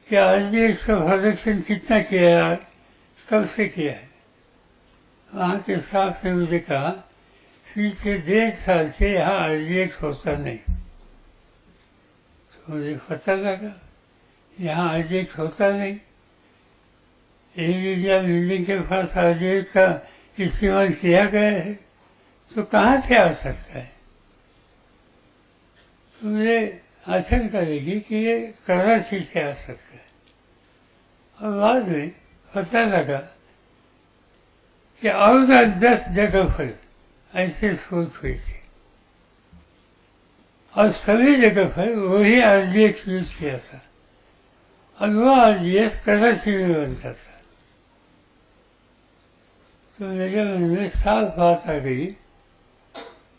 [SPEAKER 8] कि आज इसका प्रोडक्शन कितना किया है, कब से किया है। वहाँ के स्टाफ ने मुझे कहा पिछले 1.5 साल से यहाँ RGX होता नहीं। तो मुझे पता लगा यहाँ RGX होता नहीं। एयर इंडिया बिल्डिंग के पास RGX का इस्तेमाल किया गया है, तो कहाँ से आ सकता है। तो मुझे आशंका लगी कि ये कराची से आ सकता है। और बाद में पता लगा कि और 10 जगह पर ऐसे शोध हुई थी और सभी जगह पर वही RGX यूज किया था और वो RGX कराची में बनता था। तो मेरे मन में साफ बात आ गई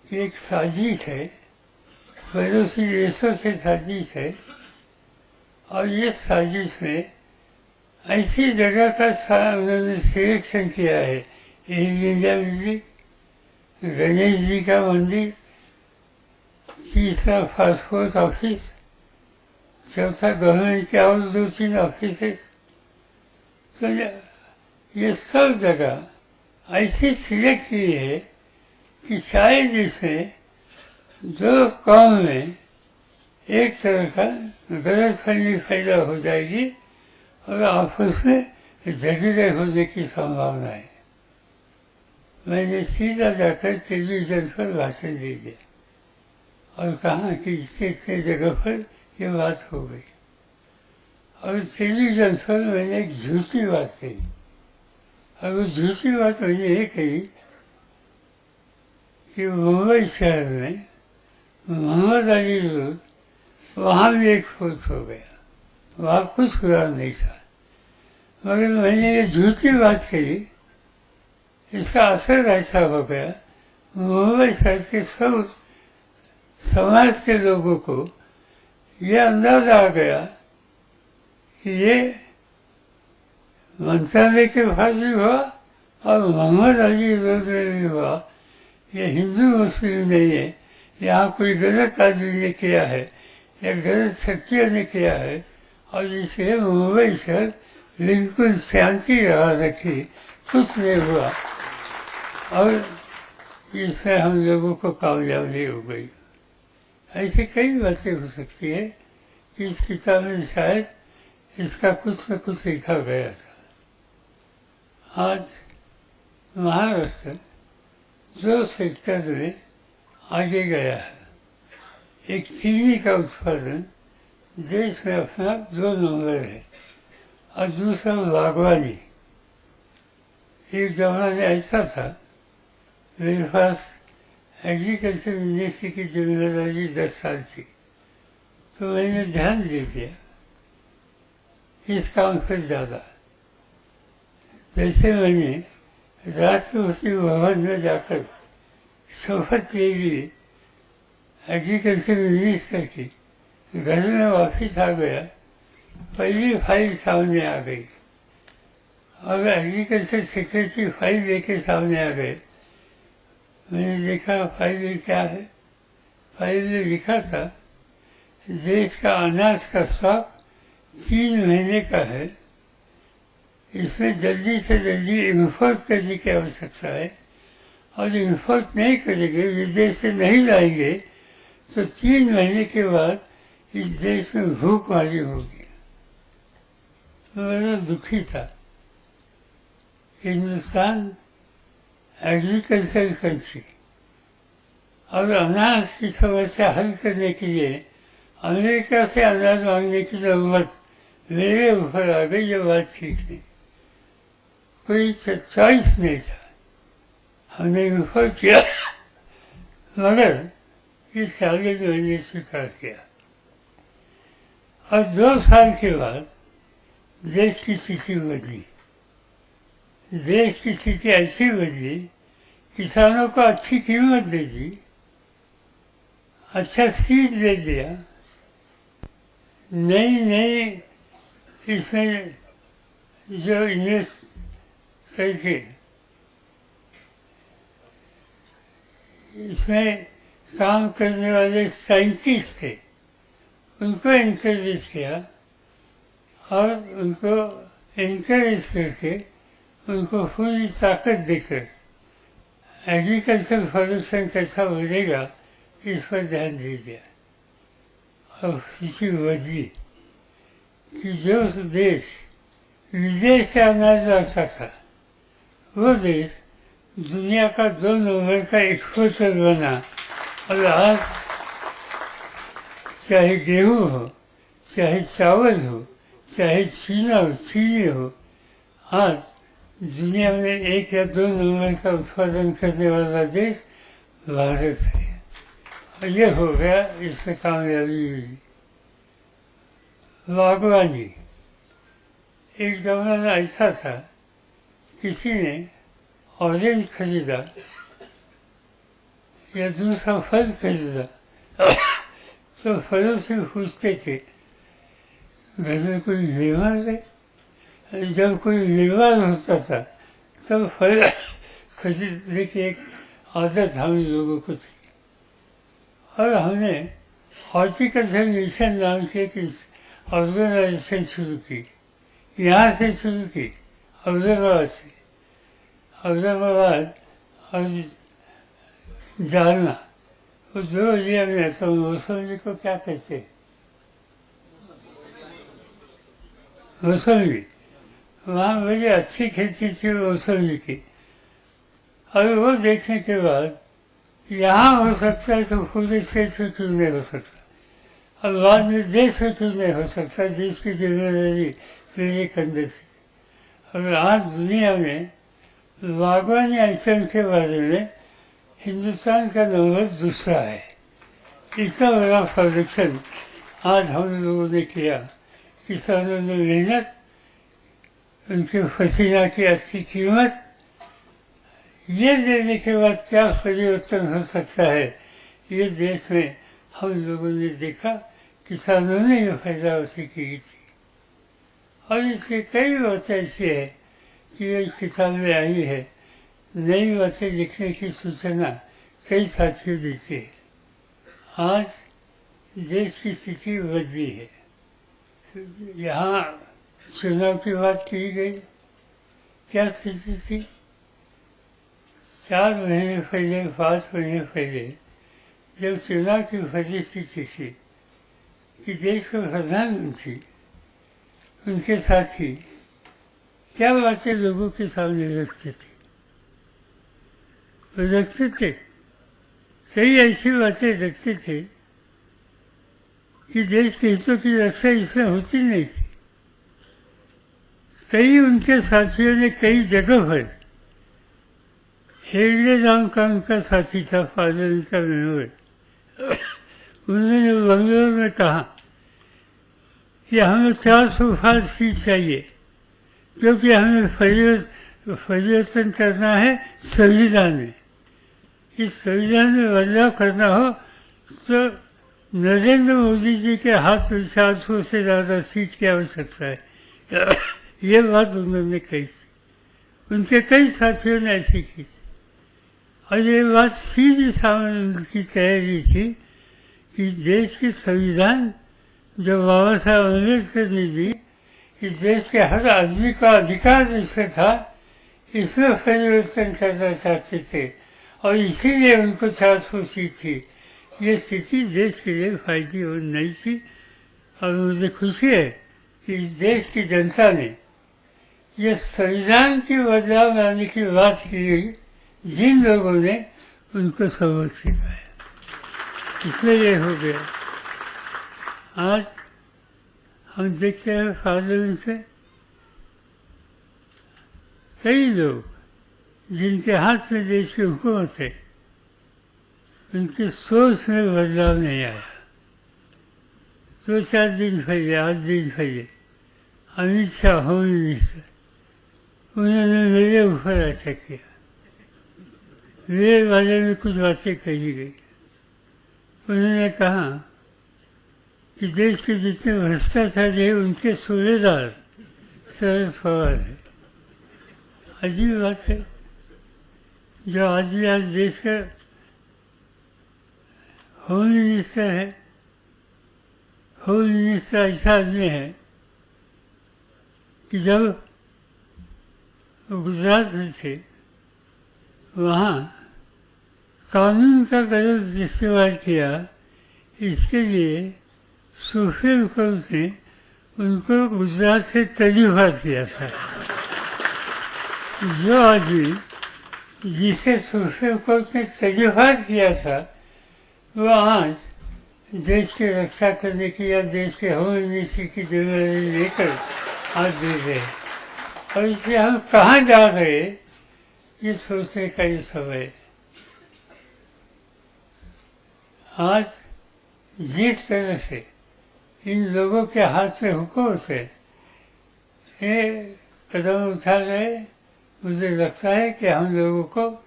[SPEAKER 8] कि एक साजिश है, पड़ोसी देशों से साजिश है, और ये साजिश में ऐसी जगह का उन्होंने सिलेक्शन किया है। Air India building, Ganesh ji का मंदिर, तीसरा पासपोर्ट ऑफिस, चौथा गवर्नमेंट के और 2-3 ऑफिसेस। तो ये सब जगह ऐसी सिलेक्ट की है कि शायद इसमें 2 काम में एक तरह का गलतफहमी पैदा हो जाएगी और आपस में झगड़े होने की संभावना है। मैंने सीधा जाकर टेलीविजन पर भाषण दे दिया और कहा कि इतने जगह पर ये बात हो गई। और टेलीविजन पर मैंने एक झूठी बात कही, और वो झूठी बात मैंने ये कही कि मुंबई शहर में मोहम्मद अली रोड, वहाँ भी एक फौत हो गया, वहाँ कुछ हुआ नहीं था। मगर मैंने ये झूठी बात कही, इसका असर ऐसा हो गया, मुंबई शहर के सब समाज के लोगों को ये अंदाजा आ गया कि ये मंत्रालय के पास भी हुआ और मोहम्मद अली रोड में भी हुआ। ये हिंदू मुस्लिम नहीं है, यहाँ कोई गलत आदमी ने किया है या गलत शक्तियों ने किया है, और इसलिए मुंबई शहर बिल्कुल शांति रहा रखी, कुछ नहीं हुआ, और इसमें हम लोगों को कामयाबी हो गई। ऐसी कई बातें हो सकती है कि इस किताब में शायद इसका कुछ न कुछ लिखा गया था। आज महाराष्ट्र 2 सेक्टर में आगे गया है। एक चीनी का उत्पादन देश में अपना 2 नंबर है, और दूसरा बागवानी। एक जमाना ऐसा था, मेरे पास एग्रीकल्चर मिनिस्ट्री की जिम्मेदारी 10 साल थी, तो मैंने ध्यान दे दिया इस काम पर ज़्यादा। जैसे मैंने राष्ट्रपति भवन में जाकर शपथ ले ली एग्रीकल्चर मिनिस्टर की, घर में वापस आ गया, पहली फाइल सामने आ गई, और एग्रीकल्चर सेक्रेटरी फाइल लेके सामने आ गए। मैंने देखा फाइल में क्या है। फाइल में लिखा था, देश का अनाज का स्टॉक 3 महीने का है, इसमें जल्दी से जल्दी इम्पोर्ट करने की आवश्यकता है, और इम्पोर्ट नहीं करेंगे, विदेश से नहीं लाएंगे, तो 3 महीने के बाद इस देश में भूखमारी होगी। मैं दुखी था। हिंदुस्तान एग्रीकल्चर कंट्री, और अनाज की समस्या हल करने के लिए अमेरिका से अनाज मांगने की जरूरत मेरे ऊपर आ गई। ये बात ठीक नहीं, कोई चॉइस नहीं था, हमने इम्पोर्ट किया, मगर इस चैलेंज मैंने स्वीकार किया। और 2 साल के बाद देश की स्थिति बदली। देश की स्थिति ऐसी बदली, किसानों को अच्छी कीमत दे दी, अच्छा सीड दे दिया, नई इसमें जो इन्वेस्ट करके इसमें काम करने वाले साइंटिस्ट थे, उनको इनकरेज किया, और उनको इनकरेज करके उनको पूरी ताकत देकर एग्रीकल्चर प्रोडक्शन कैसा बढ़ेगा इस पर ध्यान दे दिया। और स्थिति बदली कि जो देश विदेश से अनाज लाता था, वो देश दुनिया का 2 नंबर का एक्सपोर्टर बना। और आज चाहे गेहूँ हो, चाहे चावल हो, चाहे चीनी हो, आज दुनिया में 1 या 2 नंबर का उत्पादन करने वाला देश भारत है। और ये हो गया, इसमें कामयाबी हुई। बागवानी, एक जमाना ऐसा था, किसी ने ऑरेंज खरीदा या दूसरा फल खरीदा, तो फलों से पूछते थे घर में कोई बीमार है। जब कोई बीमार होता था तब फल खरीदने की एक आदत हम लोगों को थी, और हमने हॉर्टिकल्चर मिशन नाम की एक ऑर्गेनाइजेशन शुरू की। यहाँ से शुरू की, औरंगाबाद से, औरंगाबाद और जालना, वो 2 एरिया में आता हूँ। मौसमी को क्या कहते हैं? मौसमी, वहाँ बड़ी अच्छी खेती थी मौसमी की। और वो देखने के बाद यहाँ हो सकता है तो पूरे स्टेट में क्यों नहीं हो सकता। अब बाद में देश में क्यों नहीं हो सकता? देश की जिम्मेदारी मेरे कंधे से। और आज दुनिया में बागवानी आइटम के बारे में हिंदुस्तान का नंबर दूसरा है। इतना बड़ा प्रोडक्शन आज हम लोगों ने किया। किसानों ने मेहनत, उनके पसीना की अच्छी कीमत, ये देने के बाद क्या परिवर्तन हो सकता है, ये देश में हम लोगों ने देखा। किसानों ने ये फायदा उसे की थी। और इसके कई बातें ऐसी है कि ये किताबें आई है, नई बातें लिखने की सूचना कई साथियों देती है। आज देश की स्थिति बदली है। यहाँ चुनाव की बात की गई, क्या स्थिति थी? 4 महीने पहले, 5 महीने पहले जब चुनाव की परिस्थिति थी कि देश के प्रधानमंत्री, उनके साथी क्या बातें लोगों के सामने रखते थे? वो रखते थे, कई ऐसी बातें रखते थे कि देश के हितों की रक्षा इसमें होती नहीं थी। कई उनके साथियों ने कई जगह पर, हेगड़े नाम का उनका साथी था, पार्लियामेंट का मेंबर, उन्होंने बंगलोर में कहा कि हमें 400 सीट चाहिए क्योंकि हमें परिवर्तन करना है संविधान में। इस संविधान में बदलाव करना हो तो नरेंद्र मोदी जी के हाथ में 400 से ज़्यादा सीट की आवश्यकता है। ये बात उन्होंने कही थी। उनके कई साथियों ने ऐसी की थी। और ये बात सीधी सामने उनकी तैयारी थी कि देश की संविधान जो बाबा साहब अम्बेडकर ने दी, इस देश के हर आदमी का अधिकार इसमें था, इसमें परिवर्तन करना चाहते थे और इसीलिए उनको 400 सीट थी। ये स्थिति देश के लिए फायदे नहीं थी। और मुझे खुशी है कि इस देश की जनता ने ये संविधान की बदलाव लाने की बात की, जिन लोगों ने उनको सबक सिखाया, इसलिए ये हो गया। आज हम देखते हैं पार्लियामेंट से कई लोग जिनके हाथ में देश की हुकूमत है, उनकी सोच में बदलाव नहीं आया। 2-4 दिन पहले, 8 दिन पहले अमित शाह होम मिनिस्टर, उन्होंने मेरे ऊपर अटैक किया। मेरे बारे में कुछ बातें कही गई। उन्होंने कहा कि देश के जितने भ्रष्टाचारी हैं उनके सूबेदार शरद पवार है। अजीब बात है, जो आदमी आज देश का होम मिनिस्टर है, होम मिनिस्टर ऐसा आदमी है कि जब गुजरात में थे वहाँ कानून का गलत इस्तेमाल किया, इसके लिए सुप्रीम कोर्ट ने उनको गुजरात से तर्जीह किया था। जो आदमी जिसे सुप्रीम कोर्ट ने तर्जीह किया था, वो आज देश की रक्षा करने की या देश के होम मिनिस्ट्री की जिम्मेदारी लेकर आज दे रहे। और इसलिए हम कहाँ जा रहे, ये सोचने का ये समय। आज जिस तरह से इन लोगों के हाथ में हुकूमत है, ये कदम उठा रहे, मुझे लगता है कि हम लोगों को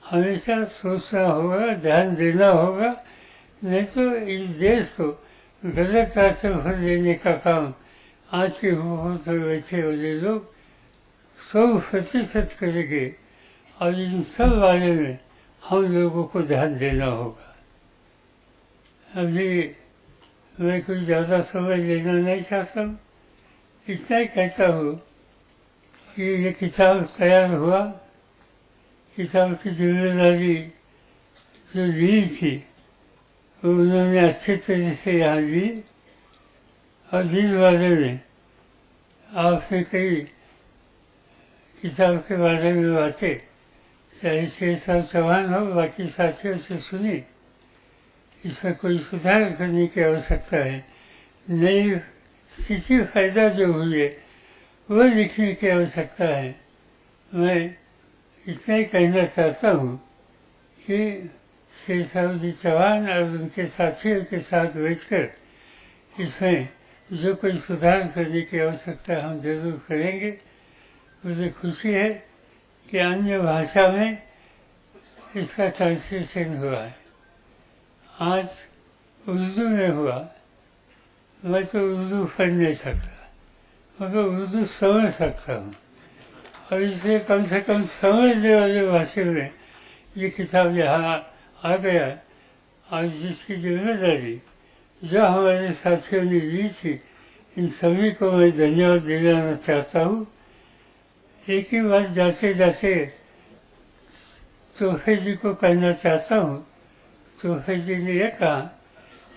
[SPEAKER 8] हमेशा सोचना होगा, ध्यान देना होगा, नहीं तो इस देश को गलत रास्ते भर देने का काम आज के हुकूमत में बैठे वाले लोग 100% करेंगे। और इन सब बारे में हम लोगों को ध्यान देना होगा। अभी मैं कोई ज़्यादा समय लेना नहीं चाहता हूँ, इतना ही कहता हूँ कि ये किताब तैयार हुआ, किताब की जिम्मेदारी जो ली थी वो उन्होंने अच्छे तरह से यहाँ ली। और जिस बारे में आपसे कई किताब के बारे में बातें, चाहे शेर साहब चौहान हो, बाकी साथियों से सुनी, इसमें कोई सुधार करने की आवश्यकता है। नई स्थिति फायदा जो हुई है वो लिखने की आवश्यकता है। मैं इतना ही कहना चाहता हूँ कि शेषावधि चौहान और उनके साथियों के साथ बैठकर इसमें जो कोई सुधार करने की आवश्यकता हम जरूर करेंगे। मुझे खुशी है कि अन्य भाषा में इसका ट्रांसलेशन हुआ है। आज उर्दू में हुआ। मैं तो उर्दू पढ़ नहीं सकता मगर उर्दू समझ सकता हूँ और इसलिए कम से कम समझने वाले भाषा में ये किताब यहाँ आ गया और जिसकी जिम्मेदारी जो हमारे साथियों ने ली थी इन सभी को मैं धन्यवाद दिलाना चाहता हूँ। एक ही बात जाते जाते तोहफे जी को कहना चाहता हूँ। तोहफे जी ने यह कहा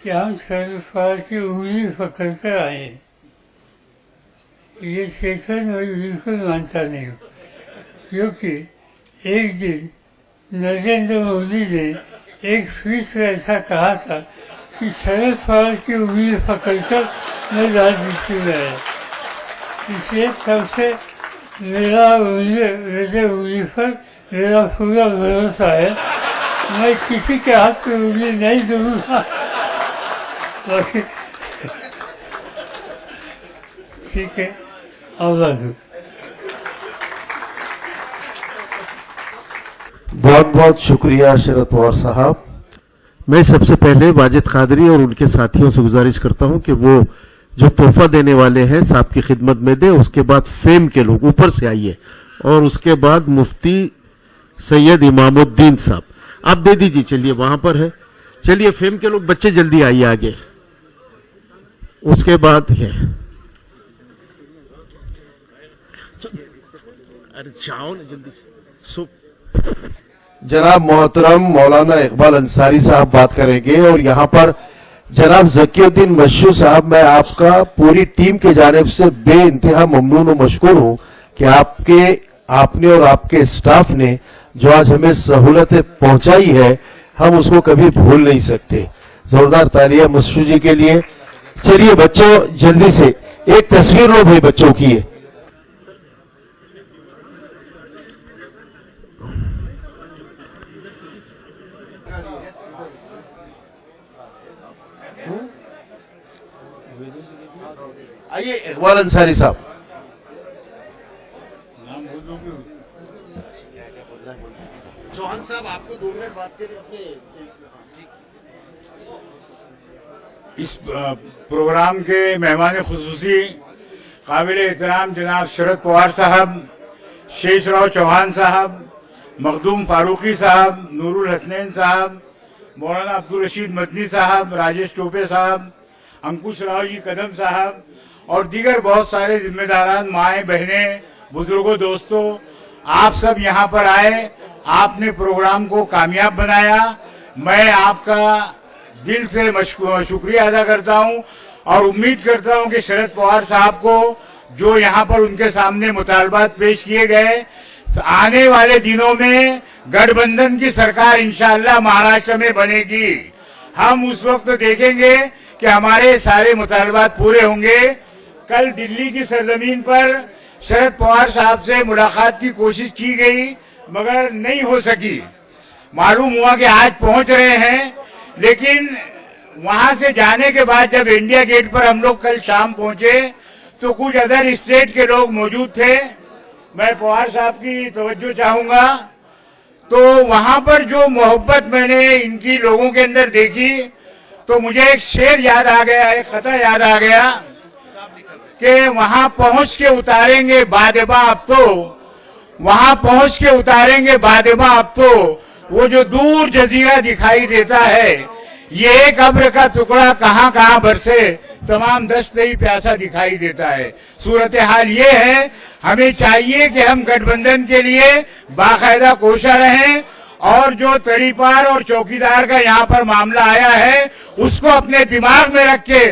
[SPEAKER 8] कि हम शरद पवार की उंगली पकड़ कर आए हैं। ये स्टेटमेंट मैं बिल्कुल मानता नहीं हूँ, क्योंकि एक दिन नरेंद्र मोदी ने एक स्पीच में ऐसा कहा था कि शरद पवार की उंगली पकड़कर मैं राजनीति में आया। इसलिए तब से मेरे उंगली पर मेरा पूरा भरोसा है। मैं किसी के हाथ से उंगली नहीं दूंगा। बाकी ठीक है, आभार।
[SPEAKER 1] बहुत बहुत शुक्रिया शरद पवार साहब। मैं सबसे पहले वाजिद कादरी और उनके साथियों से गुजारिश करता हूं कि वो जो तोहफा देने वाले हैं साहब की खिदमत में दे। उसके बाद फेम के लोग ऊपर से आइए और उसके बाद मुफ्ती सैयद इमामुद्दीन साहब आप दे दीजिए। चलिए वहां पर है। चलिए फेम के लोग बच्चे जल्दी आइए आगे। उसके बाद है अरे जाओ ना जल्दी से। जनाब मोहतरम मौलाना इकबाल अंसारी साहब बात करेंगे और यहाँ पर जनाब ज़कीउद्दीन मशहूर साहब, मैं आपका पूरी टीम के जानिब से बेइंतहा ममनून और मशकूर हूँ कि आपने और आपके स्टाफ ने जो आज हमें सहूलतें पहुंचाई है हम उसको कभी भूल नहीं सकते। जोरदार तालियां मशहूर जी के लिए। चलिए बच्चों जल्दी से एक तस्वीर लो भाई बच्चों की है। आइए इकबाल अंसारी साहब। चौहान साहब आपको 2 मिनट बात के लिए अपने
[SPEAKER 9] इस प्रोग्राम के मेहमान खुसूसी काबिल एहतराम जनाब शरद पवार साहब, शेषराव चौहान साहब, मखदूम फारूकी साहब, नूरुल हसनैन साहब, मौलाना अब्दुल रशीद मदनी साहब, राजेश टोपे साहब, अंकुश राव जी कदम साहब और दीगर बहुत सारे जिम्मेदारान, माएँ बहनें, बुजुर्गों, दोस्तों, आप सब यहाँ पर आए। आपने प्रोग्राम को कामयाब बनाया। मैं आपका दिल से शुक्रिया अदा करता हूँ और उम्मीद करता हूँ कि शरद पवार साहब को जो यहाँ पर उनके सामने मुतालबात पेश किए गए, आने वाले दिनों में गठबंधन की सरकार इंशाअल्लाह महाराष्ट्र में बनेगी। हम उस वक्त देखेंगे कि हमारे सारे मुतालबात पूरे होंगे। कल दिल्ली की सरजमीन पर शरद पवार साहब से मुलाकात की कोशिश की गई मगर नहीं हो सकी। मालूम हुआ कि आज पहुंच रहे हैं, लेकिन वहां से जाने के बाद जब इंडिया गेट पर हम लोग कल शाम पहुंचे तो कुछ अदर स्टेट के लोग मौजूद थे। मैं पवार साहब की तवज्जो चाहूंगा। तो वहां पर जो मोहब्बत मैंने इनकी लोगों के अंदर देखी तो मुझे एक शेर याद आ गया, एक खता याद आ गया कि वहां पहुंच के उतारेंगे बादबा अब तो, वहां पहुंच के उतारेंगे बादबा अब तो, वो जो दूर जजीरा दिखाई देता है, ये एक अब्र का टुकड़ा कहां कहां बरसे, तमाम दस्त ही प्यासा दिखाई देता है। सूरत हाल ये है, हमें चाहिए कि हम गठबंधन के लिए बाकायदा कोशा रहें और जो तड़ीपार और चौकीदार का यहाँ पर मामला आया है उसको अपने दिमाग में रख के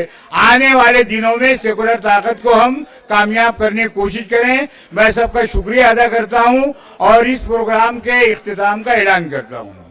[SPEAKER 9] आने वाले दिनों में सेकुलर ताकत को हम कामयाब करने की कोशिश करें। मैं सबका शुक्रिया अदा करता हूँ और इस प्रोग्राम के इख्तिताम का ऐलान करता हूँ।